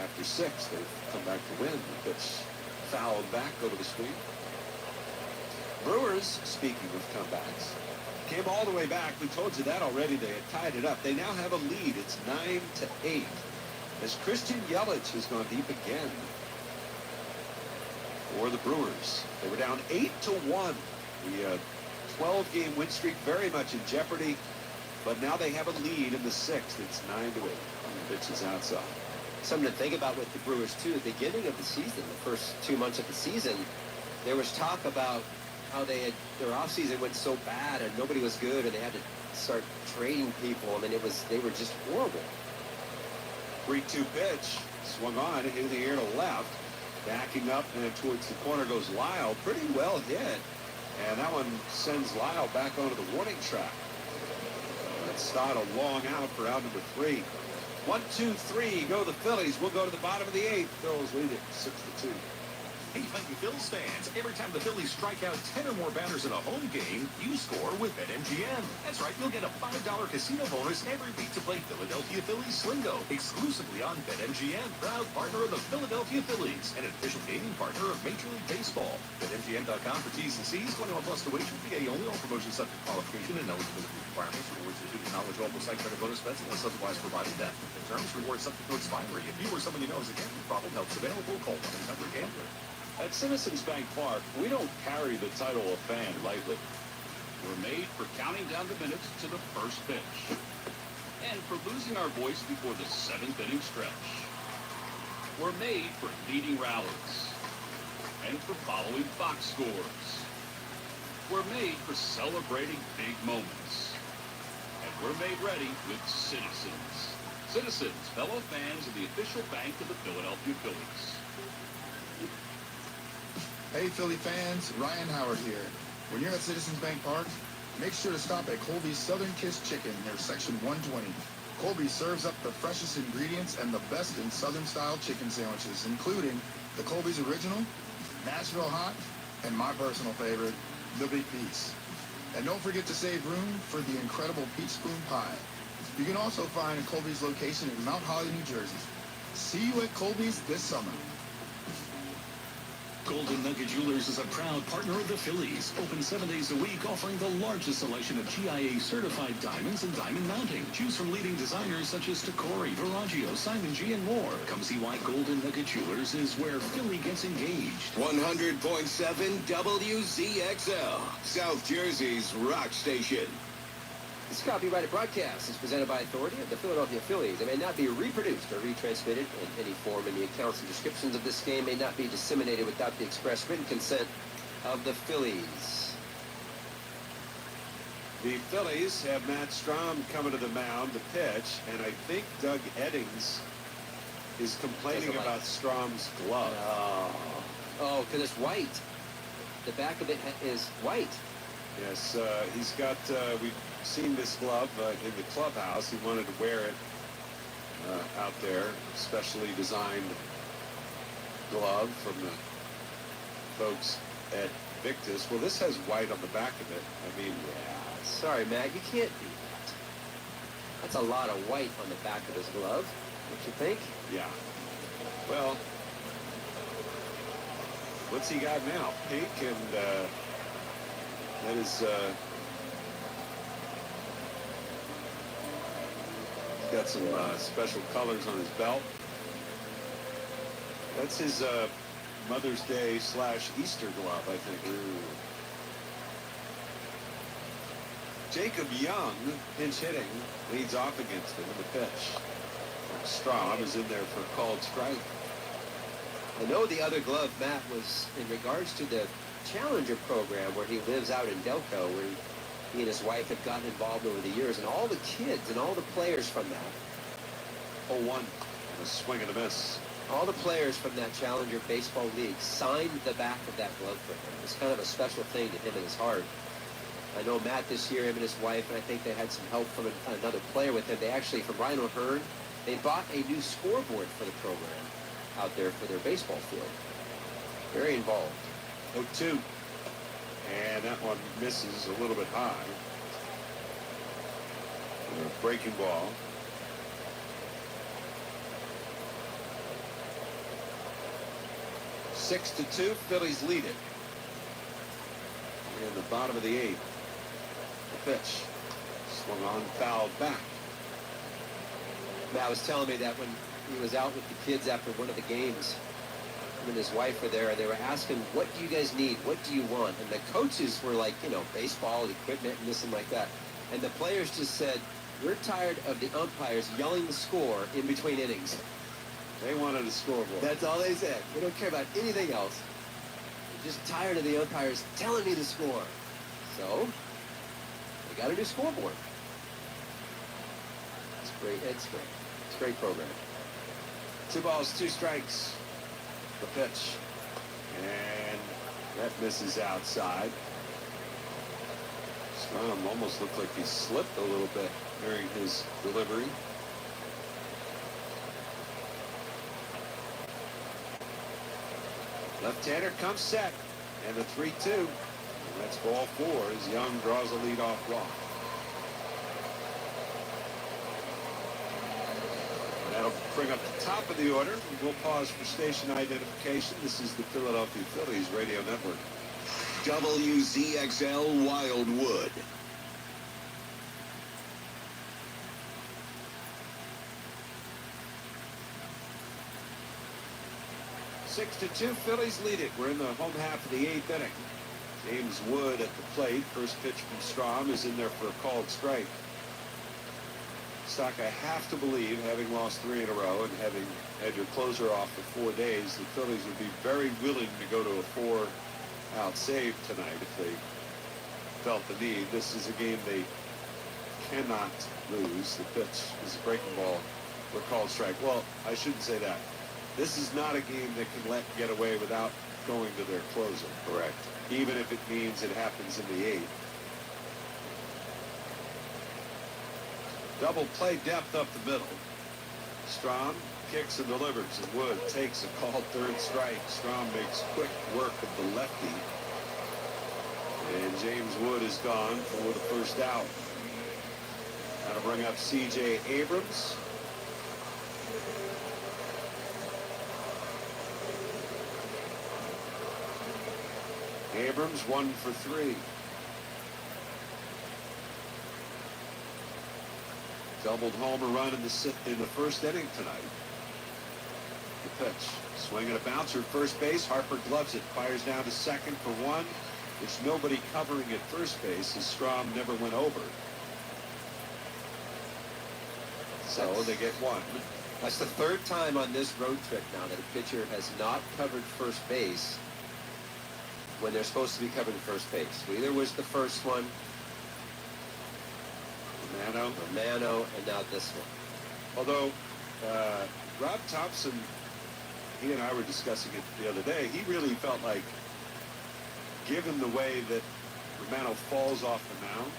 After 6, they've come back to win. The pitch fouled back, go to the screen. Brewers, speaking of comebacks, came all the way back. We told you that already. They had tied it up. They now have a lead. It's 9-8. As Christian Yelich has gone deep again for the Brewers. They were down 8-1. The 12-game win streak very much in jeopardy. But now they have a lead in the 6th. It's 9-8. The pitch is outside. Something to think about with the Brewers, too. At the beginning of the season, the first 2 months of the season, there was talk about how their offseason went so bad and nobody was good and they had to start trading people. I mean, they were just horrible. 3-2 pitch. Swung on, hit the air to left. Backing up and towards the corner goes Lyle. Pretty well hit. And that one sends Lyle back onto the warning track. That's Stott a long out for out number 3. 1-2-3, go the Phillies. We'll go to the bottom of the 8th. Phillies lead it 6-2. Hey, thank you, Phillies fans. Every time the Phillies strike out 10 or more batters in a home game, you score with BetMGM. That's right, you'll get a $5 casino bonus every week to play Philadelphia Phillies Slingo, exclusively on BetMGM, proud partner of the Philadelphia Phillies, and an official gaming partner of Major League Baseball. BetMGM.com for T's and C's, 21 plus to wager, PA only, all promotions subject to qualification and eligibility requirements. Rewards issued in knowledge all site credit bonus bets unless otherwise provided that. In terms, rewards subject to expiry. If you or someone you know has a gambling problem, help's available. Call 1-800-GAMBLER. At Citizens Bank Park, we don't carry the title of fan lightly. We're made for counting down the minutes to the first pitch. And for losing our voice before the 7th inning stretch. We're made for leading rallies. And for following box scores. We're made for celebrating big moments. And we're made ready with Citizens. Citizens, fellow fans of the official bank of the Philadelphia Phillies. Hey, Philly fans, Ryan Howard here. When you're at Citizens Bank Park, make sure to stop at Colby's Southern Kiss Chicken near Section 120. Colby serves up the freshest ingredients and the best in Southern-style chicken sandwiches, including the Colby's Original, Nashville Hot, and my personal favorite, the Big Piece. And don't forget to save room for the incredible Peach Spoon Pie. You can also find a Colby's location in Mount Holly, New Jersey. See you at Colby's this summer. Golden Nugget Jewelers is a proud partner of the Phillies. Open 7 days a week, offering the largest selection of GIA-certified diamonds and diamond mounting. Choose from leading designers such as Tacori, Verragio, Simon G, and more. Come see why Golden Nugget Jewelers is where Philly gets engaged. 100.7 WZXL, South Jersey's rock station. This copyrighted broadcast is presented by authority of the Philadelphia Phillies. It may not be reproduced or retransmitted in any form, and the accounts and descriptions of this game may not be disseminated without the express written consent of the Phillies. The Phillies have Matt Strom coming to the mound to pitch, and I think Doug Eddings is complaining about Strom's glove. Oh, because it's white. The back of it is white. Yes, he's got, we've seen this glove in the clubhouse. He wanted to wear it out there, specially designed glove from the folks at Victus. Well, this has white on the back of it. I mean, yeah, sorry, Matt, you can't do that. That's a lot of white on the back of his glove, don't you think? Yeah. Well, what's he got now? Pink and that is he's got some special colors on his belt. That's his Mother's Day / Easter glove, I think. Ooh. Jacob Young, pinch hitting, leads off against him in the pitch. Strom is in there for a called strike. I know the other glove, Matt, was in regards to the Challenger program where he lives out in Delco, where he and his wife have gotten involved over the years, and all the kids and all the players from that. 0-1, a swing and a miss. All the players from that Challenger Baseball League signed the back of that glove for him. It's kind of a special thing to him and his heart. I know Matt this year, him and his wife, and I think they had some help from another player with him. They actually, from Ryan O'Hearn, they bought a new scoreboard for the program out there for their baseball field. Very involved. 0-2. And that one misses a little bit high. Breaking ball. Six to 2, Phillies lead it. In the bottom of the 8th. The pitch. Swung on, fouled back. Matt was telling me that when he was out with the kids after one of the games, him and his wife were there, and they were asking, what do you guys need? What do you want? And the coaches were like, you know, baseball, equipment, and this and like that. And the players just said, we're tired of the umpires yelling the score in between innings. They wanted a scoreboard. That's all they said. We don't care about anything else. We're just tired of the umpires telling me the score. So, they got a new scoreboard. It's great. It's great. It's a great program. 2 balls, 2 strikes. The pitch. And that misses outside. Strom almost looked like he slipped a little bit during his delivery. Left-hander comes set. And the 3-2. And that's ball 4 as Young draws a leadoff walk. That'll bring up the top of the order. We'll pause for station identification. This is the Philadelphia Phillies Radio Network. WZXL Wildwood. Six to 2, Phillies lead it. We're in the home half of the 8th inning. James Wood at the plate. First pitch from Strom is in there for a called strike. Stock, I have to believe, having lost 3 in a row and having had your closer off for 4 days, the Phillies would be very willing to go to a 4-out save tonight if they felt the need. This is a game they cannot lose. The pitch is a breaking ball for a called strike. Well, I shouldn't say that. This is not a game they can let get away without going to their closer. Correct. Even if it means it happens in the 8th. Double play depth up the middle. Strom kicks and delivers, and Wood takes a called 3rd strike. Strom makes quick work of the lefty. And James Wood is gone for the first out. That'll bring up C.J. Abrams. Abrams 1 for 3. Doubled homer run in the first inning tonight. The pitch. Swing and a bouncer at first base. Harper gloves it. Fires down to second for 1. There's nobody covering at first base as Strom never went over. So they get one. That's the third time on this road trip now that a pitcher has not covered first base when they're supposed to be covering first base. Either was the first one, Romano, and now this one. Although Rob Thompson, he and I were discussing it the other day, he really felt like, given the way that Romano falls off the mound,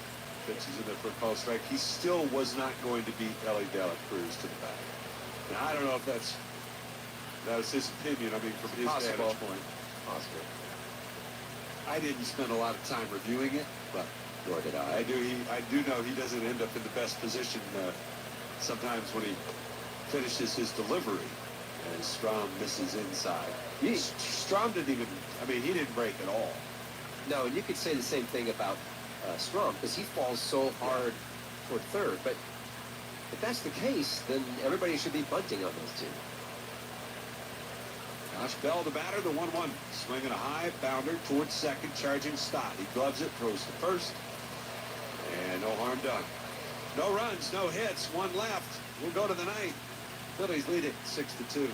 pitches in there for a call strike, he still was not going to beat Ellie De La Cruz to the bag. Now, I don't know if that was his opinion. I mean, from his vantage point. Possible. I didn't spend a lot of time reviewing it, but nor did I. I do know he doesn't end up in the best position sometimes when he finishes his delivery and Strom misses inside. Strom didn't even, he didn't break at all. No, and you could say the same thing about Strom, because he falls so hard toward third. But if that's the case, then everybody should be bunting on those two. Josh Bell, the batter, the 1-1. Swinging a high bounder towards second, charging Stott. He gloves it, throws to first, and no harm done. No runs, no hits, one left. We'll go to the ninth. Phillies lead it 6-2.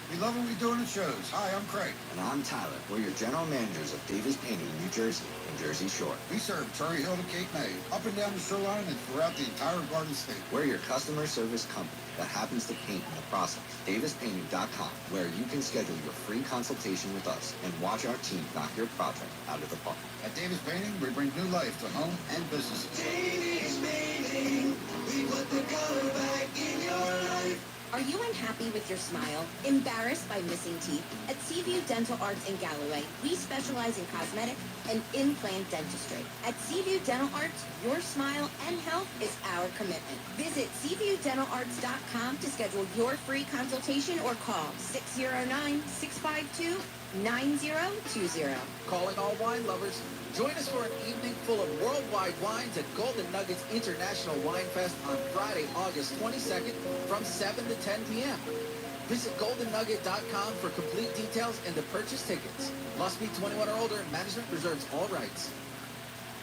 We love what we do in the shows. Hi, I'm Craig. And I'm Tyler. We're your general managers of Davis Painting, New Jersey, and Jersey Shore. We serve Cherry Hill to Cape May, up and down the shoreline and throughout the entire Garden State. We're your customer service company that happens to paint in the process. DavisPainting.com, where you can schedule your free consultation with us and watch our team knock your project out of the park. At Davis Painting, we bring new life to home and businesses. Davis Painting, we put the color back in your life. Are you unhappy with your smile? Embarrassed by missing teeth? At Seaview Dental Arts in Galloway, we specialize in cosmetic and implant dentistry. At Seaview Dental Arts, your smile and health is our commitment. Visit SeaviewDentalArts.com to schedule your free consultation or call 609-652-9020. Calling all wine lovers. Join us for an evening full of worldwide wines at Golden Nuggets International Wine Fest on Friday, August 22nd from 7 to 10 p.m. Visit GoldenNugget.com for complete details and to purchase tickets. Must be 21 or older. Management reserves all rights.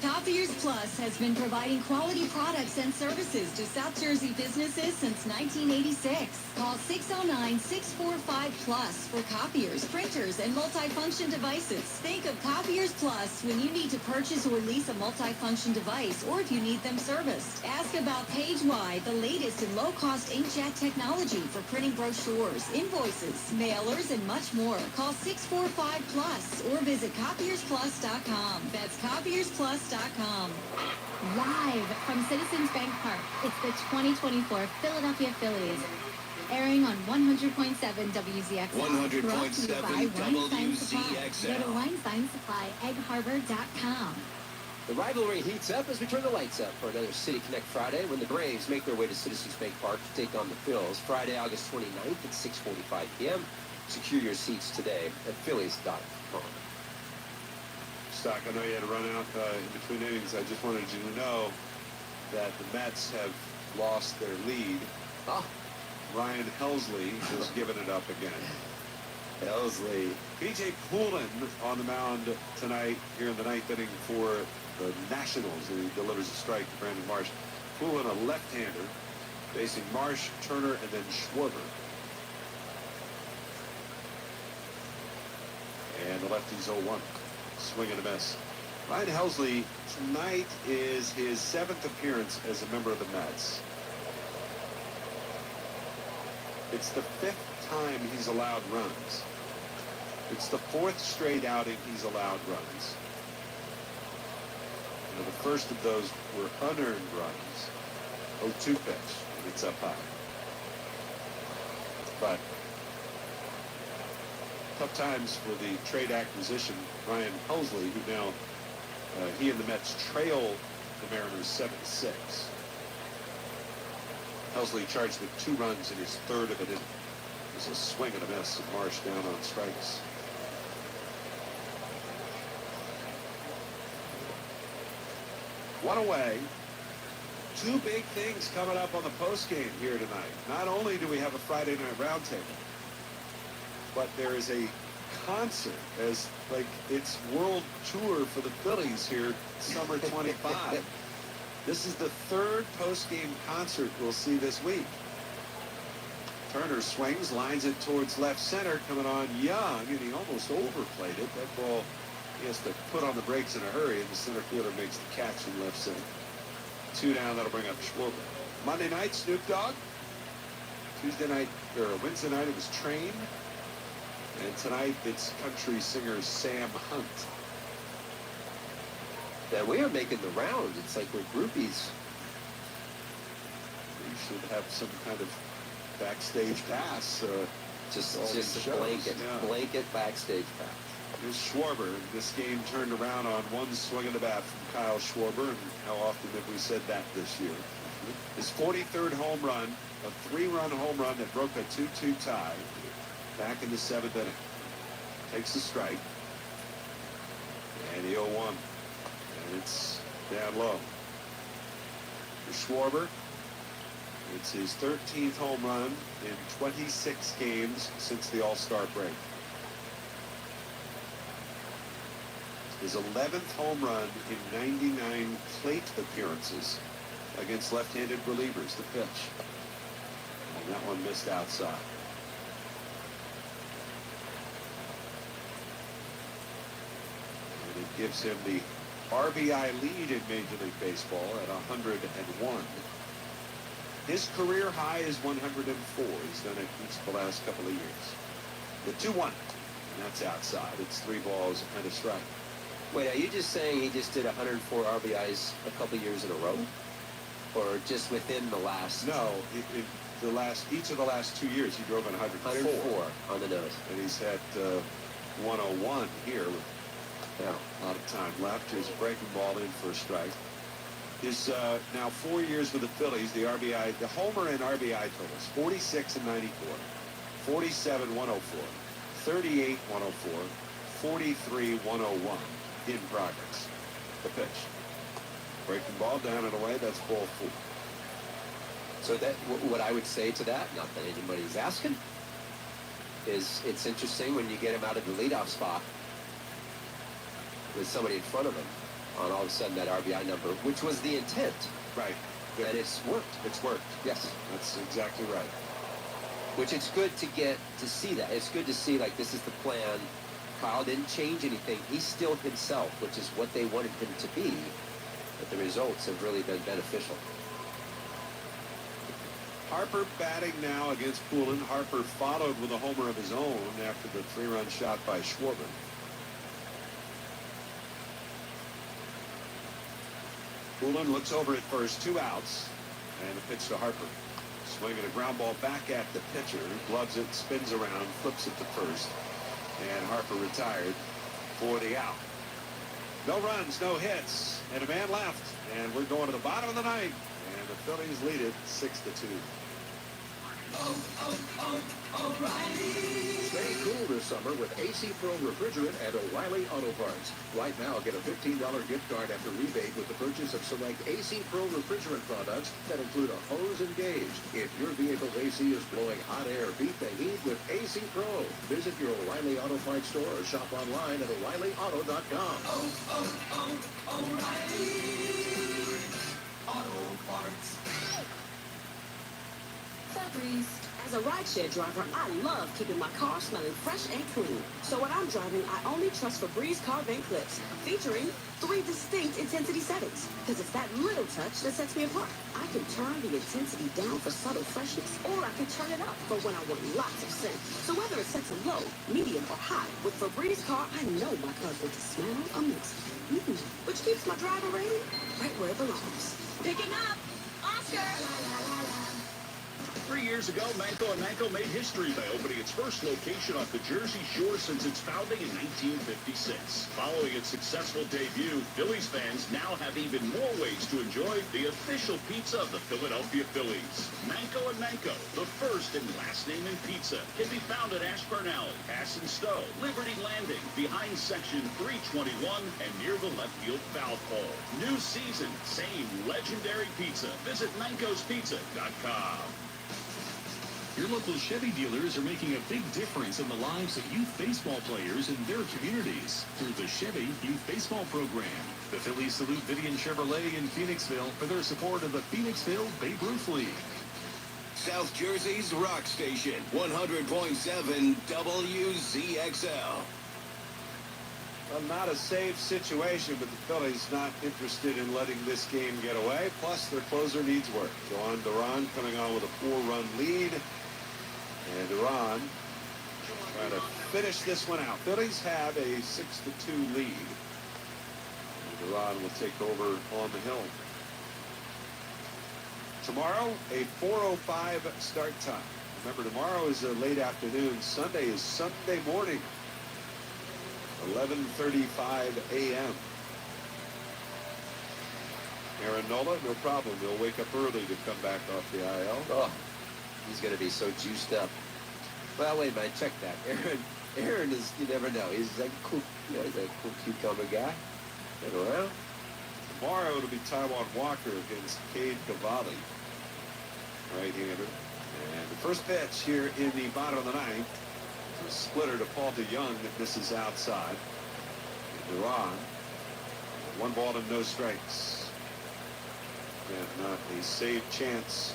Copiers Plus has been providing quality products and services to South Jersey businesses since 1986. Call 609-645-PLUS for copiers, printers, and multifunction devices. Think of Copiers Plus when you need to purchase or lease a multifunction device or if you need them serviced. Ask about PageWide, the latest in low-cost inkjet technology for printing brochures, invoices, mailers, and much more. Call 645-PLUS or visit copiersplus.com. That's copiersplus.com. Live from Citizens Bank Park, it's the 2024 Philadelphia Phillies. Airing on 100.7 WZXL. 100.7 WZXL. Go to WeinsteinSupply.EggHarbor.com. The rivalry heats up as we turn the lights up for another City Connect Friday when the Braves make their way to Citizens Bank Park to take on the Phils Friday, August 29th at 6:45 p.m. Secure your seats today at Phillies.com. Stock, I know you had to run out in between innings. I just wanted you to know that the Mets have lost their lead. Ryan Helsley has given it up again. Helsley. B.J. Poulin on the mound tonight here in the ninth inning for the Nationals. He delivers a strike to Brandon Marsh. Poulin, a left-hander, facing Marsh, Turner, and then Schwarber. And the lefty's 0-1. Swing and a miss. Ryan Helsley, tonight is his 7th appearance as a member of the Mets. It's the 5th time he's allowed runs. It's the 4th straight outing he's allowed runs. The first of those were unearned runs. 0-2 pitch. It's up high. But tough times for the trade acquisition. Ryan Helsley, who now, he and the Mets trail the Mariners 7-6. Helsley charged with 2 runs in his 3rd of it. It was a swing and a miss, and Marsh down on strikes. One away. 2 big things coming up on the postgame here tonight. Not only do we have a Friday night roundtable, but there is a concert as like it's world tour for the Phillies here summer 25. This is the 3rd post-game concert we'll see this week. Turner swings, lines it towards left center, coming on Young, and he almost overplayed it. That ball, he has to put on the brakes in a hurry, and the center fielder makes the catch from left center. 2 down, that'll bring up Schwarber. Monday night, Snoop Dogg. Tuesday night, or Wednesday night, it was Train. And tonight, it's country singer Sam Hunt. Yeah, we are making the rounds. It's like we're groupies. We should have some kind of backstage pass. Just a blanket backstage pass. Here's Schwarber. This game turned around on one swing of the bat from Kyle Schwarber. And how often have we said that this year? His 43rd home run, a 3-run home run that broke a 2-2 tie back in the 7th inning. Takes a strike. And the 0-1. And it's down low. For Schwarber, it's his 13th home run in 26 games since the All-Star break. His 11th home run in 99 plate appearances against left-handed relievers. The pitch. And that one missed outside. And it gives him the RBI lead in Major League Baseball at 101. His career high is 104. He's done it each of the last couple of years. The 2-1. And that's outside. It's 3 balls and a strike. Wait, are you just saying he just did 104 RBIs a couple years in a row? Or just within the last... No, each of the last 2 years he drove in 104 on the nose. And he's had 101 here with a lot of time left. Here's a breaking ball in for a strike. His now 4 years with the Phillies, the RBI, the homer and RBI totals, 46 and 94, 47, 104, 38, 104, 43, 101 in progress. The pitch. Breaking ball down and away, that's ball 4. So that what I would say to that, not that anybody's asking, is it's interesting when you get him out of the leadoff spot with somebody in front of him, on all of a sudden that RBI number, which was the intent. Right. And it's worked. It's worked. Yes. That's exactly right. Which it's good to get to see that. It's good to see, like, this is the plan. Kyle didn't change anything. He's still himself, which is what they wanted him to be. But the results have really been beneficial. Harper batting now against Poulin. Harper followed with a homer of his own after the 3-run shot by Schwarber. Poulin looks over at first, 2 outs, and a pitch to Harper. Swinging a ground ball back at the pitcher, gloves it, spins around, flips it to first, and Harper retired for the out. No runs, no hits, and a man left, and we're going to the bottom of the 9th, and the Phillies lead it 6-2. O'Reilly. Stay cool this summer with AC Pro refrigerant at O'Reilly Auto Parts. Right now, get a $15 gift card after rebate with the purchase of select AC Pro refrigerant products that include a hose and gauge. If your vehicle's AC is blowing hot air, beat the heat with AC Pro. Visit your O'Reilly Auto Parts store or shop online at O'ReillyAuto.com. O'Reilly Auto Parts. As a rideshare driver, I love keeping my car smelling fresh and clean. So when I'm driving, I only trust Febreze car vent clips, featuring 3 distinct intensity settings. Because it's that little touch that sets me apart. I can turn the intensity down for subtle freshness, or I can turn it up for when I want lots of scent. So whether it's set to low, medium, or high, with Febreze car, I know my car's going to smell amazing. Which keeps my driver rating right where it belongs. Picking up Oscar! 3 years ago, Manco & Manco made history by opening its first location off the Jersey Shore since its founding in 1956. Following its successful debut, Phillies fans now have even more ways to enjoy the official pizza of the Philadelphia Phillies. Manco & Manco, the first and last name in pizza, can be found at Ashburn Alley, Pass and Stowe, Liberty Landing, behind Section 321, and near the left field foul pole. New season, same legendary pizza. Visit mancospizza.com. Your local Chevy dealers are making a big difference in the lives of youth baseball players in their communities through the Chevy Youth Baseball Program. The Phillies salute Vivian Chevrolet in Phoenixville for their support of the Phoenixville Babe Ruth League. South Jersey's rock station, 100.7 WZXL. Well, not a safe situation, but the Phillies not interested in letting this game get away. Plus, their closer needs work. Joan Duran coming on with a 4-run lead. And Duran trying to finish this one out. Phillies have a 6-2 lead. And Duran will take over on the hill. Tomorrow, a 4:05 start time. Remember, tomorrow is a late afternoon. Sunday is Sunday morning. 11:35 a.m. Aaron Nola, no problem. He'll wake up early to come back off the IL. Oh, he's going to be so juiced up. Well, wait a minute. Check that. Aaron is, you never know. He's like cool, he's a cool cucumber guy. Get around. Tomorrow it'll be Taiwan Walker against Cade Cavalli, right-hander. And the first pitch here in the bottom of the ninth, a splitter to Paul DeYoung that misses outside. And Duran, 1 ball and no strikes. And not a saved chance.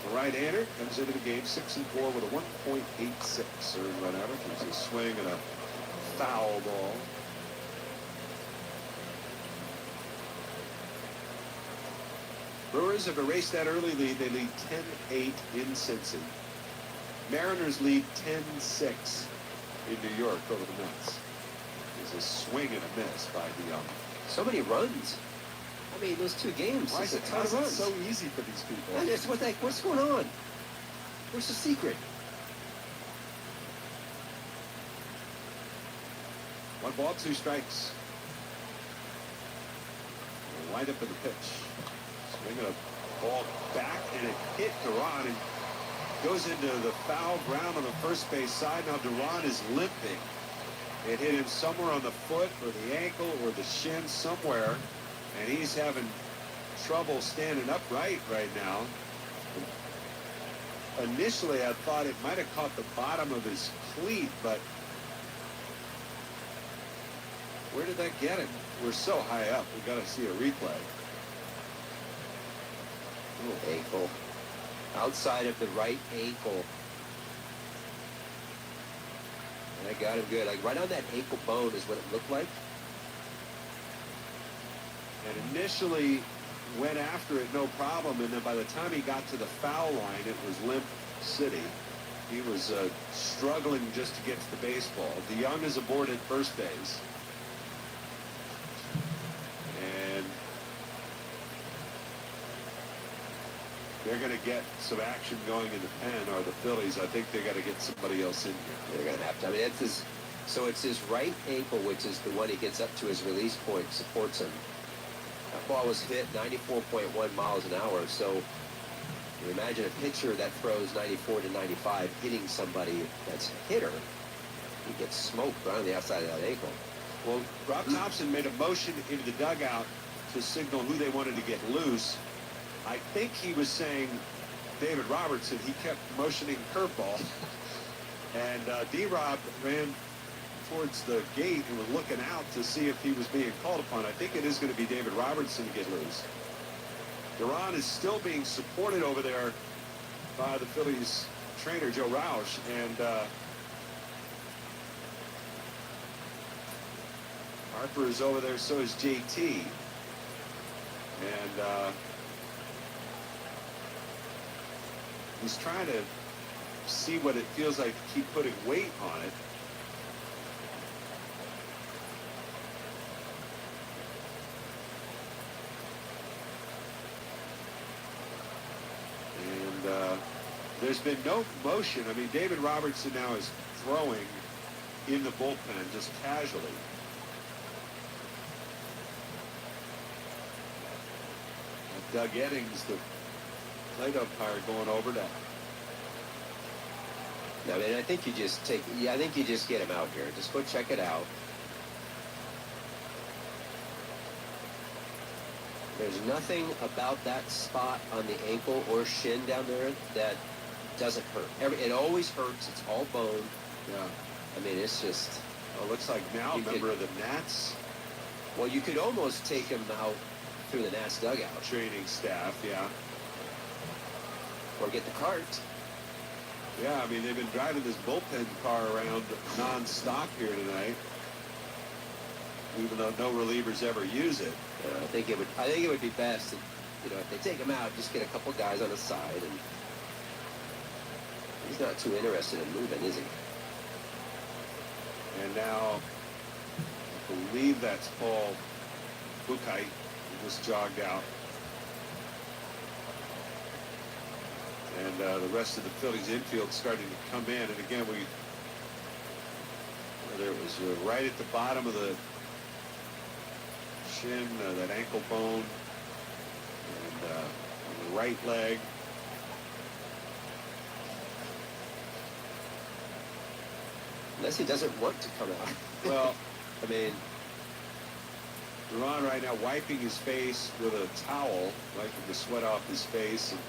The right-hander comes into the game 6-4 with a 1.86 earned run average. There's a swing and a foul ball. Brewers have erased that early lead. They lead 10-8 in Cincy. Mariners lead 10-6 in New York over the Mets. There's a swing and a miss by DeYoung. So many runs. I mean, those 2 games. Why is it so easy for these people? And it's what's going on? Where's the secret? 1 ball, 2 strikes. Wind up in the pitch. Swinging a ball back, and it hit Duran and goes into the foul ground on the first base side. Now Duran is limping. It hit him somewhere on the foot or the ankle or the shin somewhere, and he's having trouble standing upright right now. Initially, I thought it might have caught the bottom of his cleat, but where did that get him? We're so high up. We got to see a replay. Oh, ankle. Outside of the right ankle. And I got him good. Like right on that ankle bone is what it looked like. And initially went after it no problem, and then by the time he got to the foul line, it was limp city. He was struggling just to get to the baseball. DeYoung is aboard at first base. And they're going to get some action going in the pen, or the Phillies. I think they got to get somebody else in here. They're going to have to. I mean, it's his, so it's his right ankle, which is the one he gets up to his release point, supports him. That ball was hit 94.1 miles an hour. So you imagine a pitcher that throws 94 to 95 hitting somebody that's a hitter. He gets smoked right on the outside of that ankle. Well, Rob Thompson made a motion into the dugout to signal who they wanted to get loose. I think he was saying David Robertson. He kept motioning curveball. And D-Rob ran towards the gate and was looking out to see if he was being called upon. I think it is going to be David Robertson to get loose. Duran is still being supported over there by the Phillies trainer, Joe Roush. And Harper is over there, so is JT. And he's trying to see what it feels like to keep putting weight on it. And there's been no motion. I mean, David Robertson now is throwing in the bullpen just casually. And Doug Eddings, the plate umpire, going over that. I mean, I think you just take. Yeah, I think you just get him out here. Just go check it out. There's nothing about that spot on the ankle or shin down there that doesn't hurt. It always hurts. It's all bone. Yeah. I mean, it's just. Oh, looks like now a member of the Nats. Well, you could almost take him out through the Nats dugout. Training staff, yeah. Or get the cart. Yeah, I mean, they've been driving this bullpen car around non-stop here tonight, even though no relievers ever use it. I think it would be best, to, if they take him out, just get a couple guys on the side, and he's not too interested in moving, is he? And now, I believe that's Paul Buchheit, who just jogged out. And the rest of the Phillies infield starting to come in. And again, there was right at the bottom of the shin, that ankle bone, and on the right leg. Unless he doesn't want to come out. Well, I mean, Duran right now wiping his face with a towel, wiping the sweat off his face and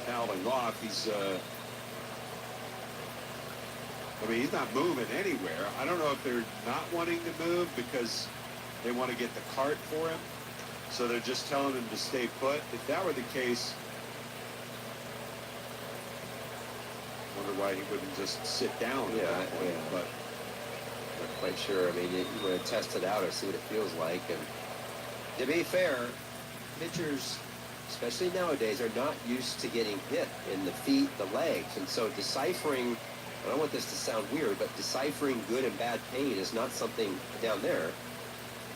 toweling off. He's I mean, he's not moving anywhere. I don't know if they're not wanting to move because they want to get the cart for him, so they're just telling him to stay put. If that were the case, I wonder why he wouldn't just sit down. Yeah, at that point, yeah. But not quite sure. I mean, you want to test it out or see what it feels like. And to be fair, pitchers, especially nowadays, are not used to getting hit in the feet, the legs. And so deciphering, I don't want this to sound weird, but deciphering good and bad pain is not something down there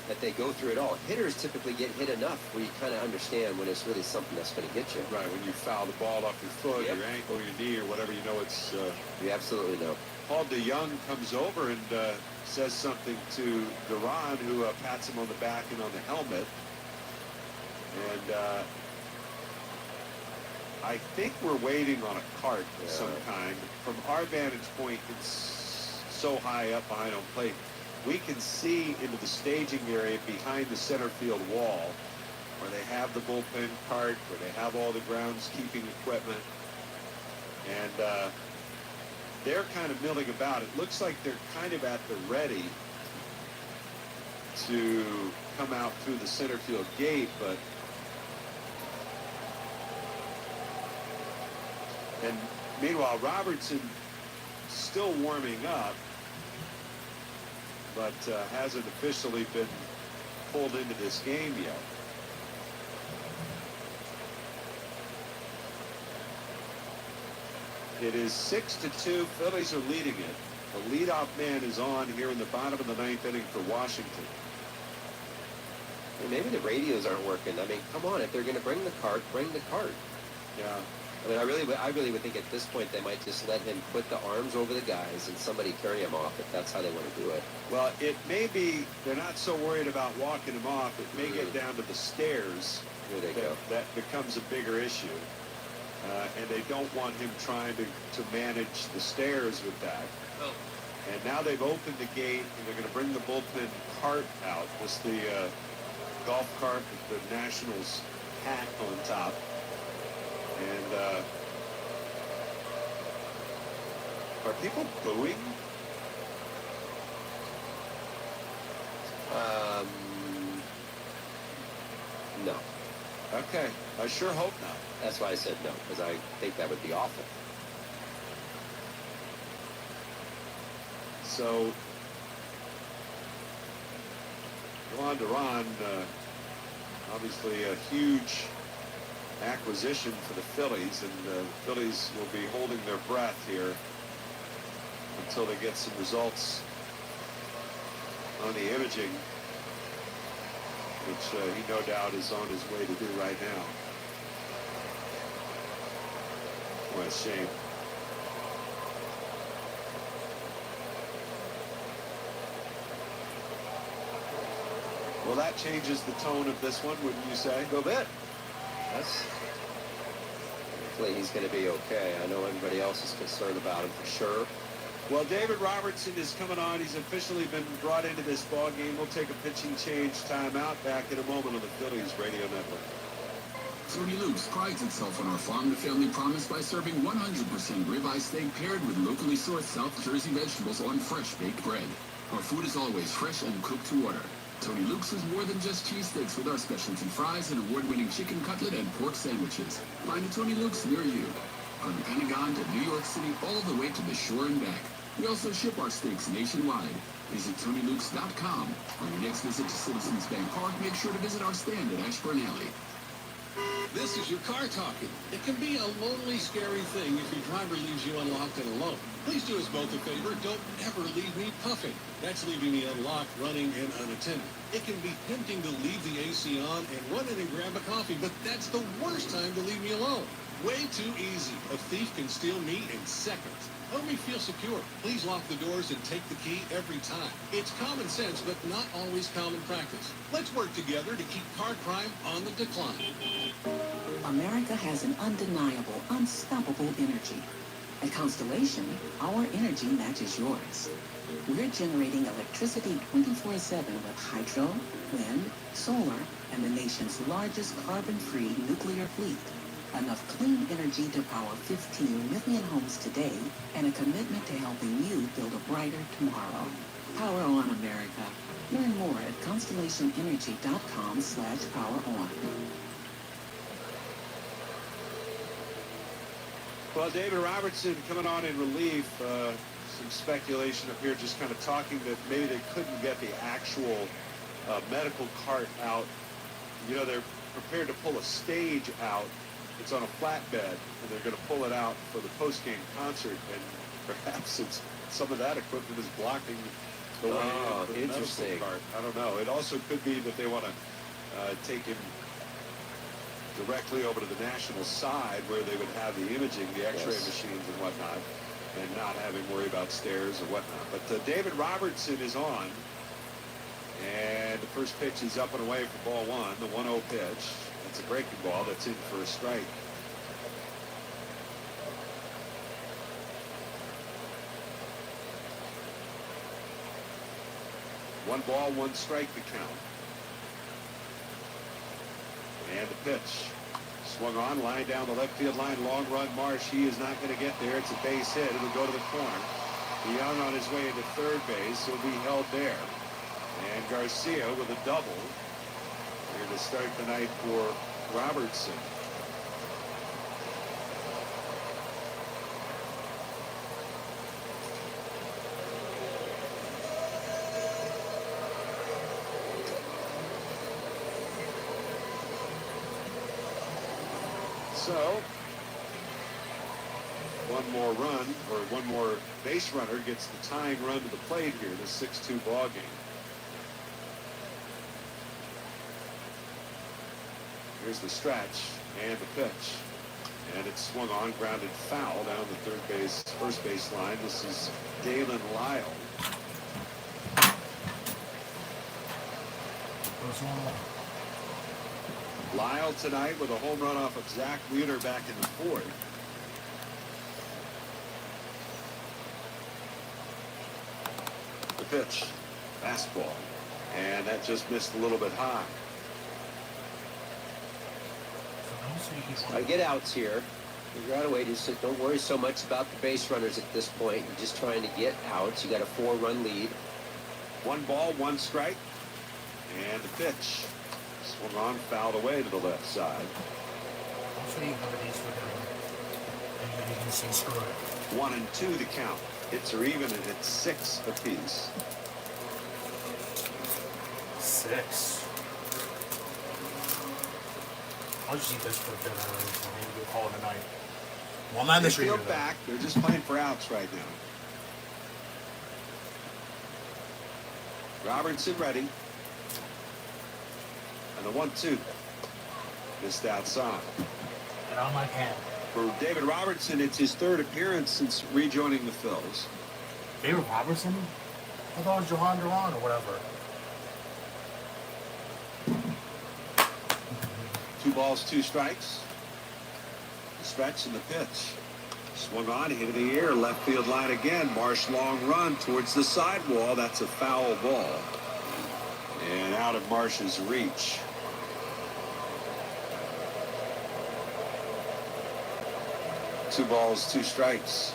that they go through at all. Hitters typically get hit enough where you kind of understand when it's really something that's going to get you. right, when you foul the ball off your foot, Yep. your ankle, your knee, or whatever, you know it's... You absolutely know. Paul DeYoung comes over and says something to Duran, who pats him on the back and on the helmet. And I think we're waiting on a cart of some kind. From our vantage point, it's so high up behind home plate. We can see into the staging area behind the center field wall where they have the bullpen cart, where they have all the groundskeeping equipment. And they're kind of milling about. It looks like they're kind of at the ready to come out through the center field gate, but and meanwhile Robertson still warming up, but hasn't officially been pulled into this game yet. It is 6-2. Phillies are leading it. The leadoff man is on here in the bottom of the ninth inning for Washington. Well, maybe the radios aren't working. I mean, come on, if they're going to bring the cart, bring the cart. Yeah. I mean, I really would think at this point they might just let him put the arms over the guys and somebody carry him off if that's how they want to do it. Well, it may be they're not so worried about walking him off. It may get down to the stairs. Here they go. That becomes a bigger issue. And they don't want him trying to manage the stairs with that. Oh. And now they've opened the gate, and they're going to bring the bullpen cart out. This the golf cart with the Nationals hat on top. And are people booing? No. Okay. I sure hope not. That's why I said no, because I think that would be awful. So, Duran, obviously a huge acquisition for the Phillies, and the Phillies will be holding their breath here until they get some results on the imaging, which he no doubt is on his way to do right now. What a shame. Well, that changes the tone of this one, wouldn't you say? Go bit. Hopefully he's going to be okay. I know everybody else is concerned about him for sure. Well, David Robertson is coming on. He's officially been brought into this ball game. We'll take a pitching change timeout. Back in a moment on the Phillies Radio Network. 30 Luke's prides itself on our farm-to-family promise by serving 100% ribeye steak paired with locally sourced South Jersey vegetables on fresh baked bread. Our food is always fresh and cooked to order. Tony Luke's is more than just cheese sticks with our specialty fries and award-winning chicken cutlet and pork sandwiches. Find a Tony Luke's near you. From the Pentagon to New York City, all the way to the shore and back. We also ship our steaks nationwide. Visit TonyLukes.com. On your next visit to Citizens Bank Park, make sure to visit our stand at Ashburn Alley. This is your car talking. It can be a lonely, scary thing if your driver leaves you unlocked and alone. Please do us both a favor. Don't ever leave me puffing. That's leaving me unlocked, running, and unattended. It can be tempting to leave the AC on and run in and grab a coffee, but that's the worst time to leave me alone. Way too easy. A thief can steal me in seconds. Help me feel secure. Please lock the doors and take the key every time. It's common sense, but not always common practice. Let's work together to keep car crime on the decline. America has an undeniable, unstoppable energy. At Constellation, our energy matches yours. We're generating electricity 24/7 with hydro, wind, solar, and the nation's largest carbon-free nuclear fleet. Enough clean energy to power 15 million homes today, and a commitment to helping you build a brighter tomorrow. Power on, America. Learn more at constellationenergy.com/poweron. Well, David Robertson coming on in relief. Some speculation up here, just kind of talking that maybe they couldn't get the actual medical cart out. You know, they're prepared to pull a stage out. It's on a flatbed, and they're going to pull it out for the post-game concert, and perhaps some of that equipment is blocking the way in for the medical cart. I don't know. It also could be that they want to take him directly over to the national side where they would have the imaging, the x-ray machines and whatnot, and not have him worry about stairs or whatnot. But David Robertson is on, and the first pitch is up and away for ball one, the 1-0 pitch. It's a breaking ball that's in for a strike. One ball, one strike to count. And the pitch. Swung on, line down the left field line, long run. Marsh, he is not going to get there. It's a base hit. It'll go to the corner. Young on his way into third base. He'll be held there. And Garcia with a double here to start the night for Robertson. So, one more run, or one more base runner gets the tying run to the plate here, the 6-2 ball game. Here's the stretch and the pitch. And it's swung on, grounded foul down the first base line. This is Galen Lyle. Lyle tonight with a home run off of Zach Wheeler back in the fourth. The pitch, fastball, and that just missed a little bit high. I get outs here. You got to wait. Just don't worry so much about the base runners at this point. You're just trying to get outs. You got a 4-run lead. One ball, one strike, and the pitch. Swung on, fouled away to the left side. 1-2 to count. Hits are even, and it's 6 apiece. 6. I'll just eat this for dinner and maybe call it a night. Well, I'm not in the street. They feel back. They're just playing for outs right now. Robertson ready. And the 1-2 missed outside. And on my hand. For David Robertson, it's his third appearance since rejoining the Phillies. David Robertson? I thought it was Johan Duran or whatever. 2 balls, 2 strikes. The stretch and the pitch. Swung on, hit in the air, left field line again. Marsh long run towards the sidewall. That's a foul ball. And out of Marsh's reach. Two balls, 2 strikes.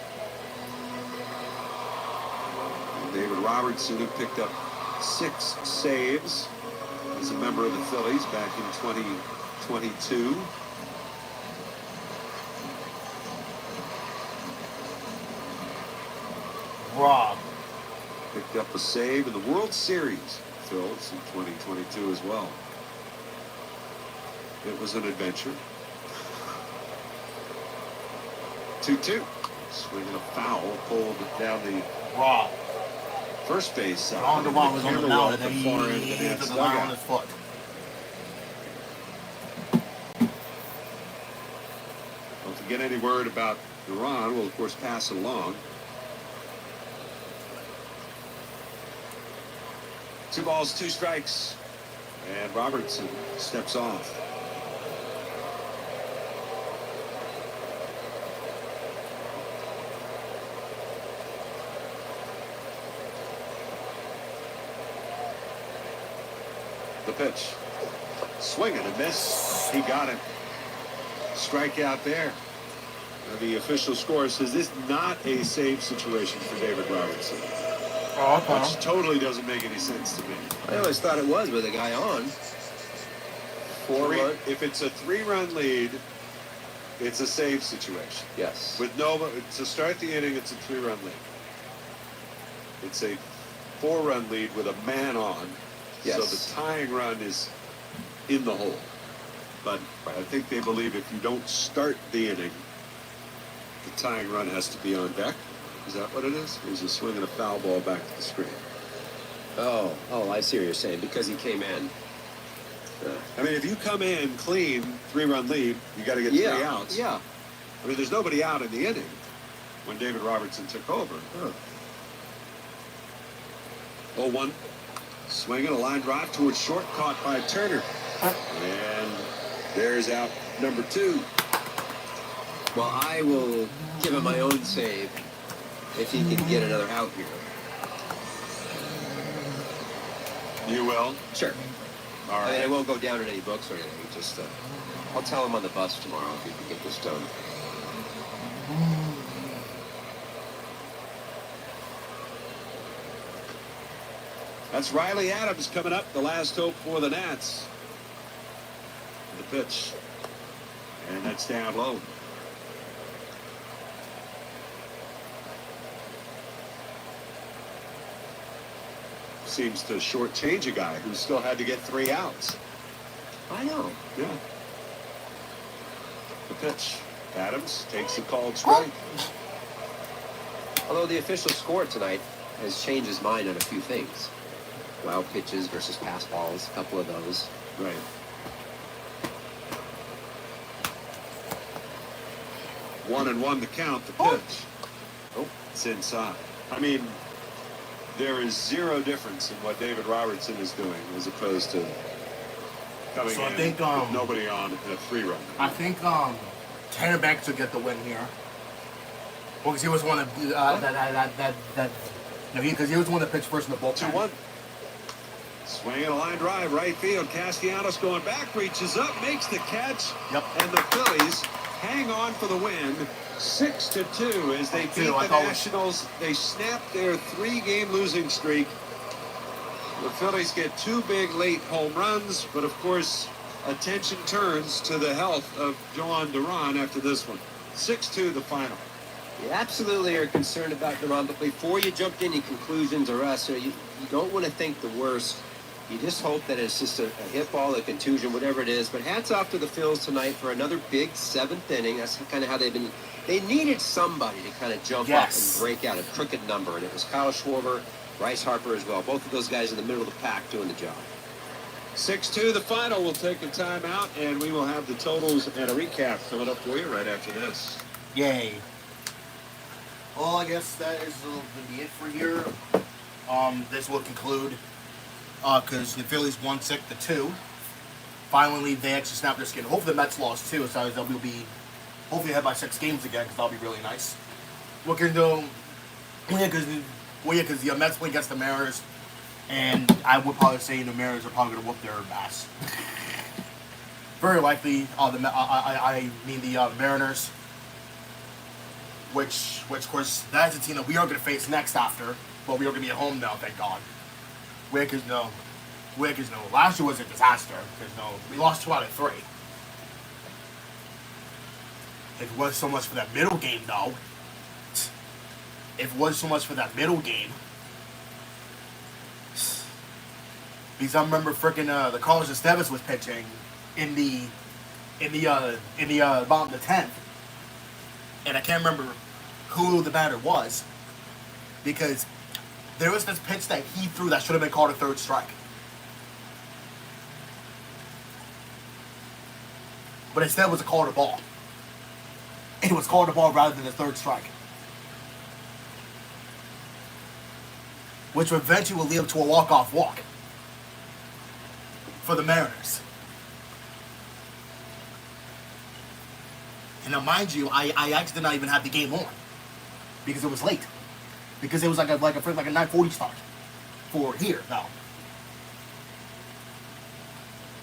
David Robertson, who picked up 6 saves as a member of the Phillies back in 2022. Rob. Picked up a save in the World Series, Phillies, in 2022 as well. It was an adventure. 2-2. Swinging a foul, pulled down the Rob. first base side. On the wall was on the mound, at and the he far end of the hit Nats the line on dugout. his foot. Well, if you get any word about Duran, we'll of course pass it along. 2 balls, 2 strikes, and Robertson steps off. The pitch. Swing and a miss. He got it. Strikeout there. The official score says this is not a save situation for David Robertson. Oh, okay. Which totally doesn't make any sense to me. I always thought it was with a guy on. If it's a 3-run lead, it's a save situation. Yes. With no, to start the inning, it's a 3-run lead. It's a 4-run lead with a man on. Yes. So the tying run is in the hole. But I think they believe if you don't start the inning, the tying run has to be on deck. Is that what it is? Or is he swinging a foul ball back to the screen? Oh, I see what you're saying. Because he came in. I mean, if you come in clean, 3-run lead, you got to get 3 outs. Yeah. I mean, there's nobody out in the inning when David Robertson took over. 0-1. Swinging a line drive towards short, caught by Turner. And there's out number 2. Well, I will give him my own save if he can get another out here. You will? Sure. All right. I mean, I won't go down in any books or anything. Just, I'll tell him on the bus tomorrow if he can get this done. That's Riley Adams coming up, the last hope for the Nats. The pitch. And that's down low. Seems to shortchange a guy who still had to get 3 outs. I know. Yeah. The pitch. Adams takes a called strike. Although the official score tonight has changed his mind on a few things. Wild pitches versus pass balls, a couple of those. Right. One and one to count, the pitch. Oh, it's inside. I mean, there is zero difference in what David Robertson is doing as opposed to coming So I in think, with nobody on in a 3-run. I think Tanner Banks will get the win here. Well, because he was one of because he was the one that pitched first in the bullpen. 2-1. Swinging a line drive, right field. Castellanos going back, reaches up, makes the catch. Yep. And the Phillies hang on for the win, 6-2 as they beat the Nationals. They snap their 3-game losing streak. The Phillies get 2 big late home runs, but of course, attention turns to the health of Joan Duran after this one. 6-2 the final. You absolutely are concerned about Duran, but before you jump to any conclusions or us, you don't want to think the worst. You just hope that it's just a hit ball, a contusion, whatever it is. But hats off to the Phils tonight for another big 7th inning. That's kind of how they've been. They needed somebody to kind of jump up and break out a crooked number, and it was Kyle Schwarber, Bryce Harper as well. Both of those guys in the middle of the pack doing the job. 6-2 the final. We'll take a timeout, and we will have the totals and a recap coming up for you right after this. Yay. Well, I guess that is going to be it for here. This will conclude because the Phillies won 6-2. Finally, they actually snapped their skin. Hopefully, the Mets lost too, so they'll be hopefully ahead by 6 games again, because that'll be really nice. What can do? Because the Mets play against the Mariners, and I would probably say the Mariners are probably going to whoop their ass. Very likely, the Mariners. Which of course, that is a team that we are going to face next after, but we are going to be at home now, thank God. Because Because last year was a disaster. Because we lost 2 out of 3. If it was so much for that middle game, though. If it was so much for that middle game. Because I remember freaking the Carlos Esteves was pitching in the bottom of the 10th, and I can't remember who the batter was, because there was this pitch that he threw that should have been called a third strike, but instead it was a called a ball. It was called a ball rather than a third strike, which eventually will lead up to a walk-off walk for the Mariners. And now, mind you, I actually did not even have the game on because it was late. Because it was like a 9:40 start for here now.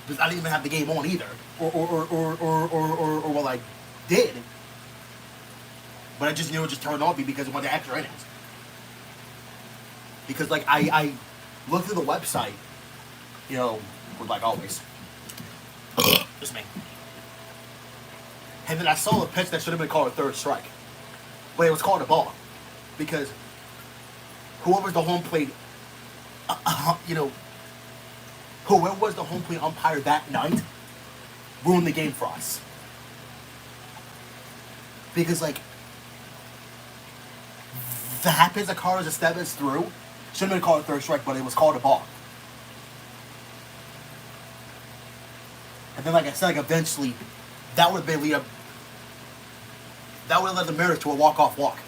Because I didn't even have the game on either, or well, I did, but I just just turned off because it went to extra innings. Because like I looked through the website, with like always, just me. And then I saw a pitch that should have been called a third strike. But it was called a ball. Because whoever's the home plate, whoever was the home plate umpire that night ruined the game for us. Because, like, that pitch that Carlos Esteves threw should have been called a third strike, but it was called a ball. And then, like I said, eventually, that would have led the Mariners to a walk-off walk,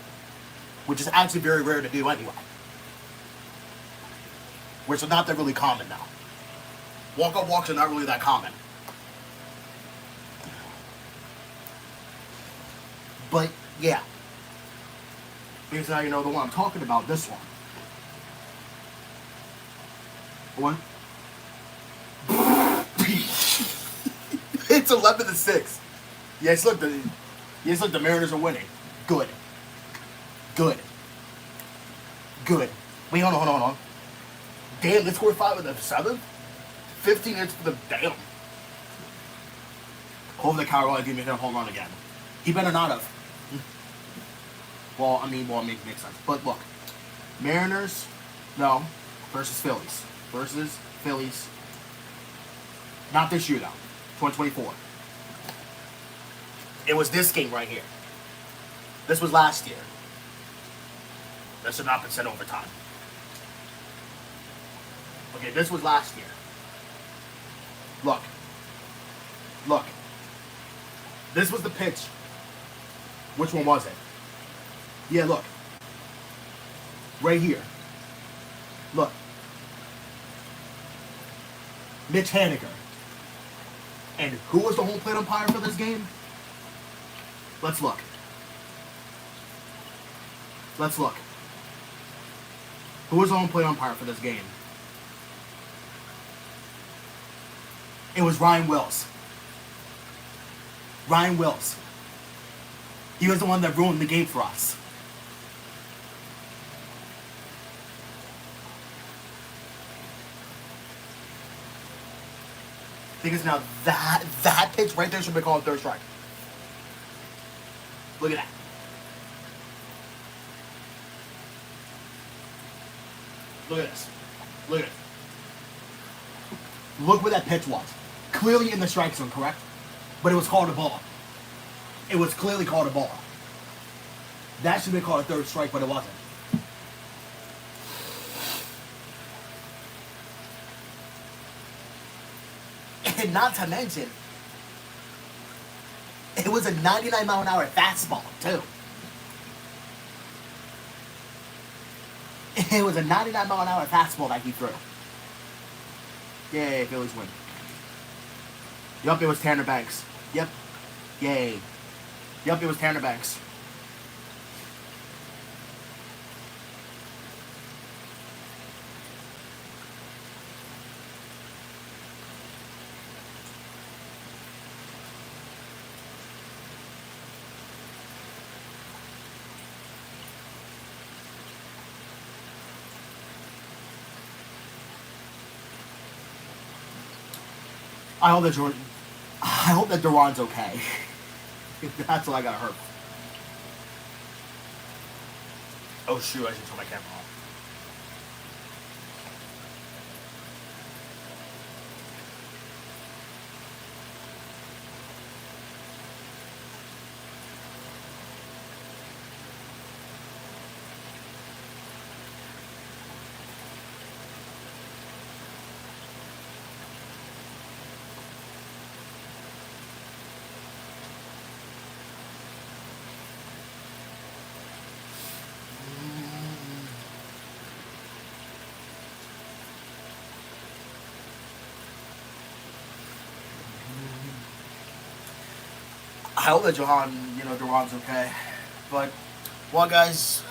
which is actually very rare to do anyway. Which is not that really common now. Walk-off walks are not really that common. But, yeah. Because now you know the one I'm talking about, this one. What? It's 11-6. Yes, look, the Mariners are winning. Good. Wait, hold on. Damn, they scored 5 in the 7th? 15 hits for the damn. Hopefully Carolina didn't hit a home run again. He better not have. Well, it makes sense. But look, Mariners, no, versus Phillies. Not this year, though. 2024. It was this game right here. This was last year. That should not have been sent overtime. Okay, this was last year. Look. This was the pitch. Which one was it? Yeah, look. Right here. Look. Mitch Haniger. And who was the home plate umpire for this game? Let's look. Who was the home plate umpire for this game? It was Ryan Wills. He was the one that ruined the game for us. Because now that pitch right there should be called third strike. Look at that. Look at this. Look where that pitch was. Clearly in the strike zone, correct? But it was called a ball. It was clearly called a ball. That should be called a third strike, but it wasn't. And not to mention, it was a 99-mile-an-hour fastball, too. It was a 99-mile-an-hour fastball that he threw. Yay, Phillies win. Yup, it was Tanner Banks. Yep. Yay. Yup, it was Tanner Banks. I hope that Jordan. I hope that Duran's okay. That's all I got hurt. Oh shoot! I should turn my camera off. I hope that Duran's okay. But, well, guys,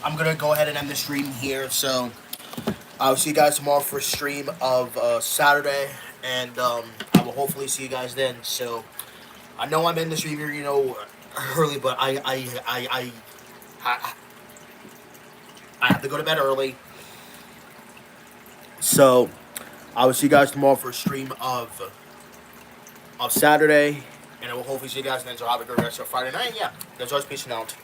I'm gonna go ahead and end the stream here. So, I'll see you guys tomorrow for a stream of Saturday, and I will hopefully see you guys then. So, I know I'm in the stream here, early, but I, I have to go to bed early. So, I will see you guys tomorrow for a stream of Saturday, and I will hopefully see you guys then. So have a good rest of Friday night. Yeah, that's always peace and out.